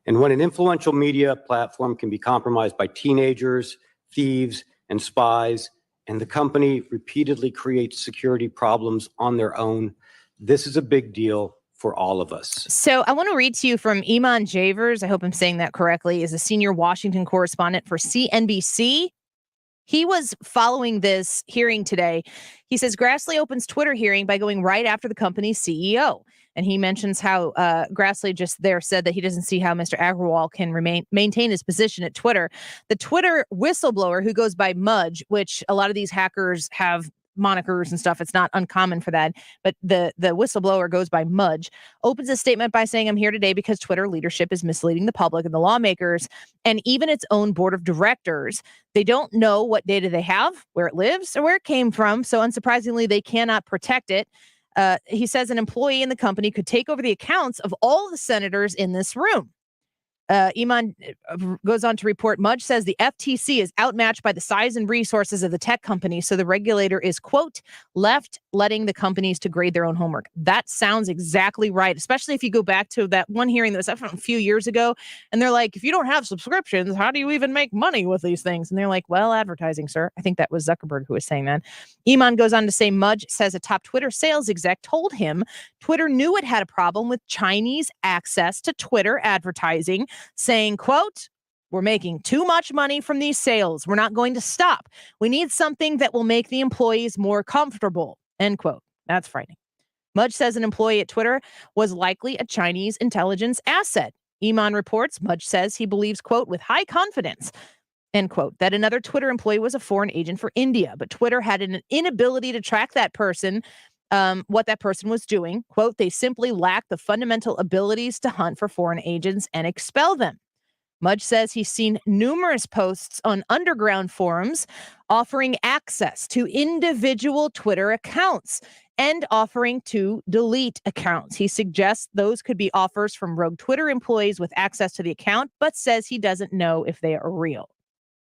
And when an influential media platform can be compromised by teenagers, thieves, and spies, and the company repeatedly creates security problems on their own, this is a big deal for all of us. So I want to read to you from Iman Javers. I hope I'm saying that correctly. Is a senior Washington correspondent for CNBC. He was following this hearing today. He says Grassley opens Twitter hearing by going right after the company's CEO. And he mentions how Grassley just there said that he doesn't see how Mr. Agrawal can maintain his position at Twitter. The Twitter whistleblower, who goes by Mudge, which a lot of these hackers have monikers and stuff. It's not uncommon for that. But the whistleblower goes by Mudge, opens a statement by saying, I'm here today because Twitter leadership is misleading the public and the lawmakers and even its own board of directors. They don't know what data they have, where it lives, or where it came from. So unsurprisingly, they cannot protect it. He says an employee in the company could take over the accounts of all the senators in this room. Iman goes on to report, Mudge says the FTC is outmatched by the size and resources of the tech company, so the regulator is, quote, left letting the companies to grade their own homework. That sounds exactly right, especially if you go back to that one hearing that was from a few years ago, and they're like, if you don't have subscriptions, how do you even make money with these things? And they're like, well, advertising, sir. I think that was Zuckerberg who was saying that. Iman goes on to say, Mudge says a top Twitter sales exec told him Twitter knew it had a problem with Chinese access to Twitter advertising, saying, quote, we're making too much money from these sales. We're not going to stop. We need something that will make the employees more comfortable, end quote. That's frightening. Mudge says an employee at Twitter was likely a Chinese intelligence asset. Iman reports Mudge says he believes, quote, with high confidence, end quote, that another Twitter employee was a foreign agent for India, but Twitter had an inability to track that person, what that person was doing. Quote, they simply lack the fundamental abilities to hunt for foreign agents and expel them. Mudge says he's seen numerous posts on underground forums offering access to individual Twitter accounts and offering to delete accounts. He suggests those could be offers from rogue Twitter employees with access to the account, but says he doesn't know if they are real.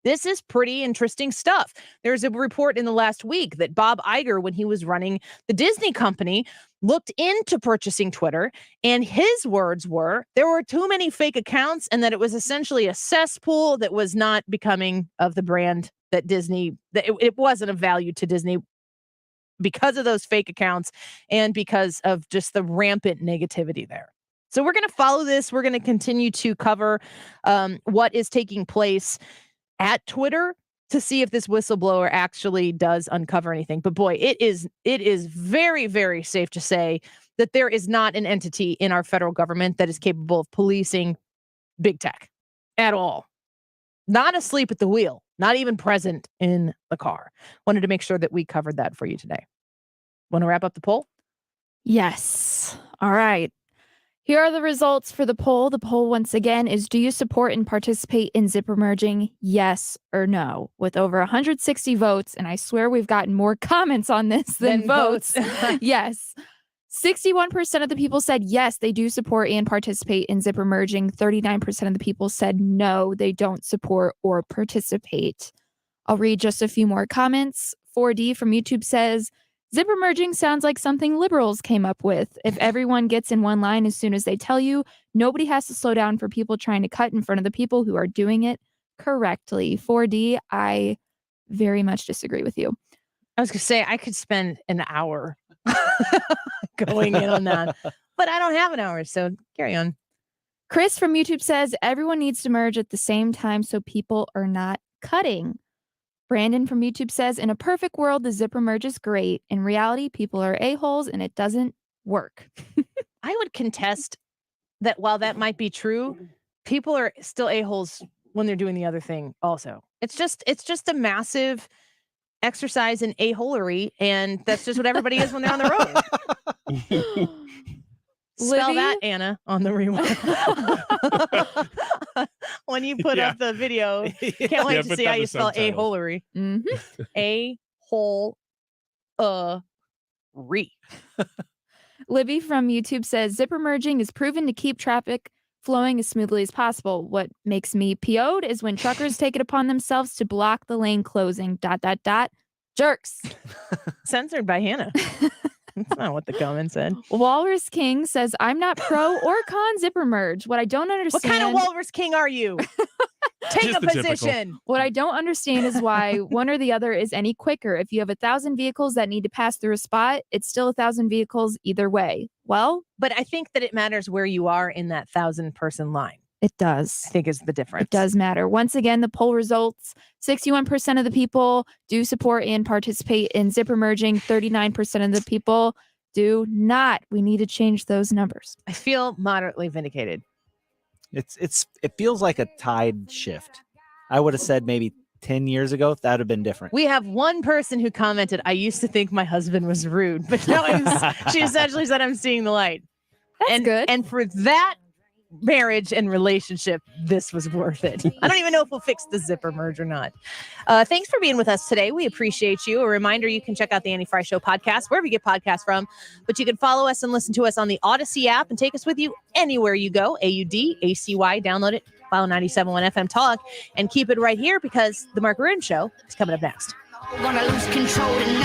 This is pretty interesting stuff. There's a report in the last week that Bob Iger, when he was running the Disney company, looked into purchasing Twitter, and his words were there were too many fake accounts and that it was essentially a cesspool that was not becoming of the brand that Disney, that it wasn't of value to Disney because of those fake accounts and because of just the rampant negativity there. So we're going to follow this. We're going to continue to cover what is taking place at Twitter to see if this whistleblower actually does uncover anything. But boy, it is very, very safe to say that there is not an entity in our federal government that is capable of policing big tech at all. Not asleep at the wheel, not even present in the car. Wanted to make sure that we covered that for you today. Want to wrap up the poll? Yes. All right. Here are the results for the poll. The poll, once again, is do you support and participate in zipper merging? Yes or no? With over 160 votes, and I swear we've gotten more comments on this than votes. Yes. 61% of the people said yes, they do support and participate in zipper merging. 39% of the people said no, they don't support or participate. I'll read just a few more comments. 4D from YouTube says, zipper merging sounds like something liberals came up with. If everyone gets in one line as soon as they tell you, nobody has to slow down for people trying to cut in front of the people who are doing it correctly. 4D, I very much disagree with you. I was going to say, I could spend an hour going in on that, but I don't have an hour, so carry on. Chris from YouTube says, everyone needs to merge at the same time so people are not cutting. Brandon from YouTube says, in a perfect world, the zipper merge is great. In reality, people are a-holes and it doesn't work. I would contest that while that might be true, people are still a-holes when they're doing the other thing also. It's just a massive exercise in a-holery, and that's just what everybody is when they're on the road. Spell that, Anna, on the rewind. When you put up the video, can't wait to see how you spell a-holery. Mm-hmm. A-hole-re. Libby from YouTube says, zipper merging is proven to keep traffic flowing as smoothly as possible. What makes me PO'd is when truckers take it upon themselves to block the lane closing. ... Jerks. Censored by Hannah. That's not what the comment said. Walrus King says, I'm not pro or con zipper merge. What I don't understand. What kind of Walrus King are you? Take a position. What I don't understand is why one or the other is any quicker. If you have 1,000 vehicles that need to pass through a spot, it's still 1,000 vehicles either way. Well, but I think that it matters where you are in that 1,000-person line. It does. I think is the difference. It does matter. Once again, the poll results, 61% of the people do support and participate in zipper merging. 39% of the people do not. We need to change those numbers. I feel moderately vindicated. It feels like a tide shift. I would have said maybe 10 years ago, that would have been different. We have one person who commented, I used to think my husband was rude, but now she essentially said I'm seeing the light. That's good. And for that, marriage and relationship, this was worth it. I don't even know if we'll fix the zipper merge or not. Thanks for being with us today. We appreciate you. A reminder, you can check out the Annie Frey Show podcast, wherever you get podcasts from, but you can follow us and listen to us on the Odyssey app and take us with you anywhere you go. AUDACY, download it, follow 97.1 FM Talk, and keep it right here because the Mark Maroon Show is coming up next. Gonna lose control tonight.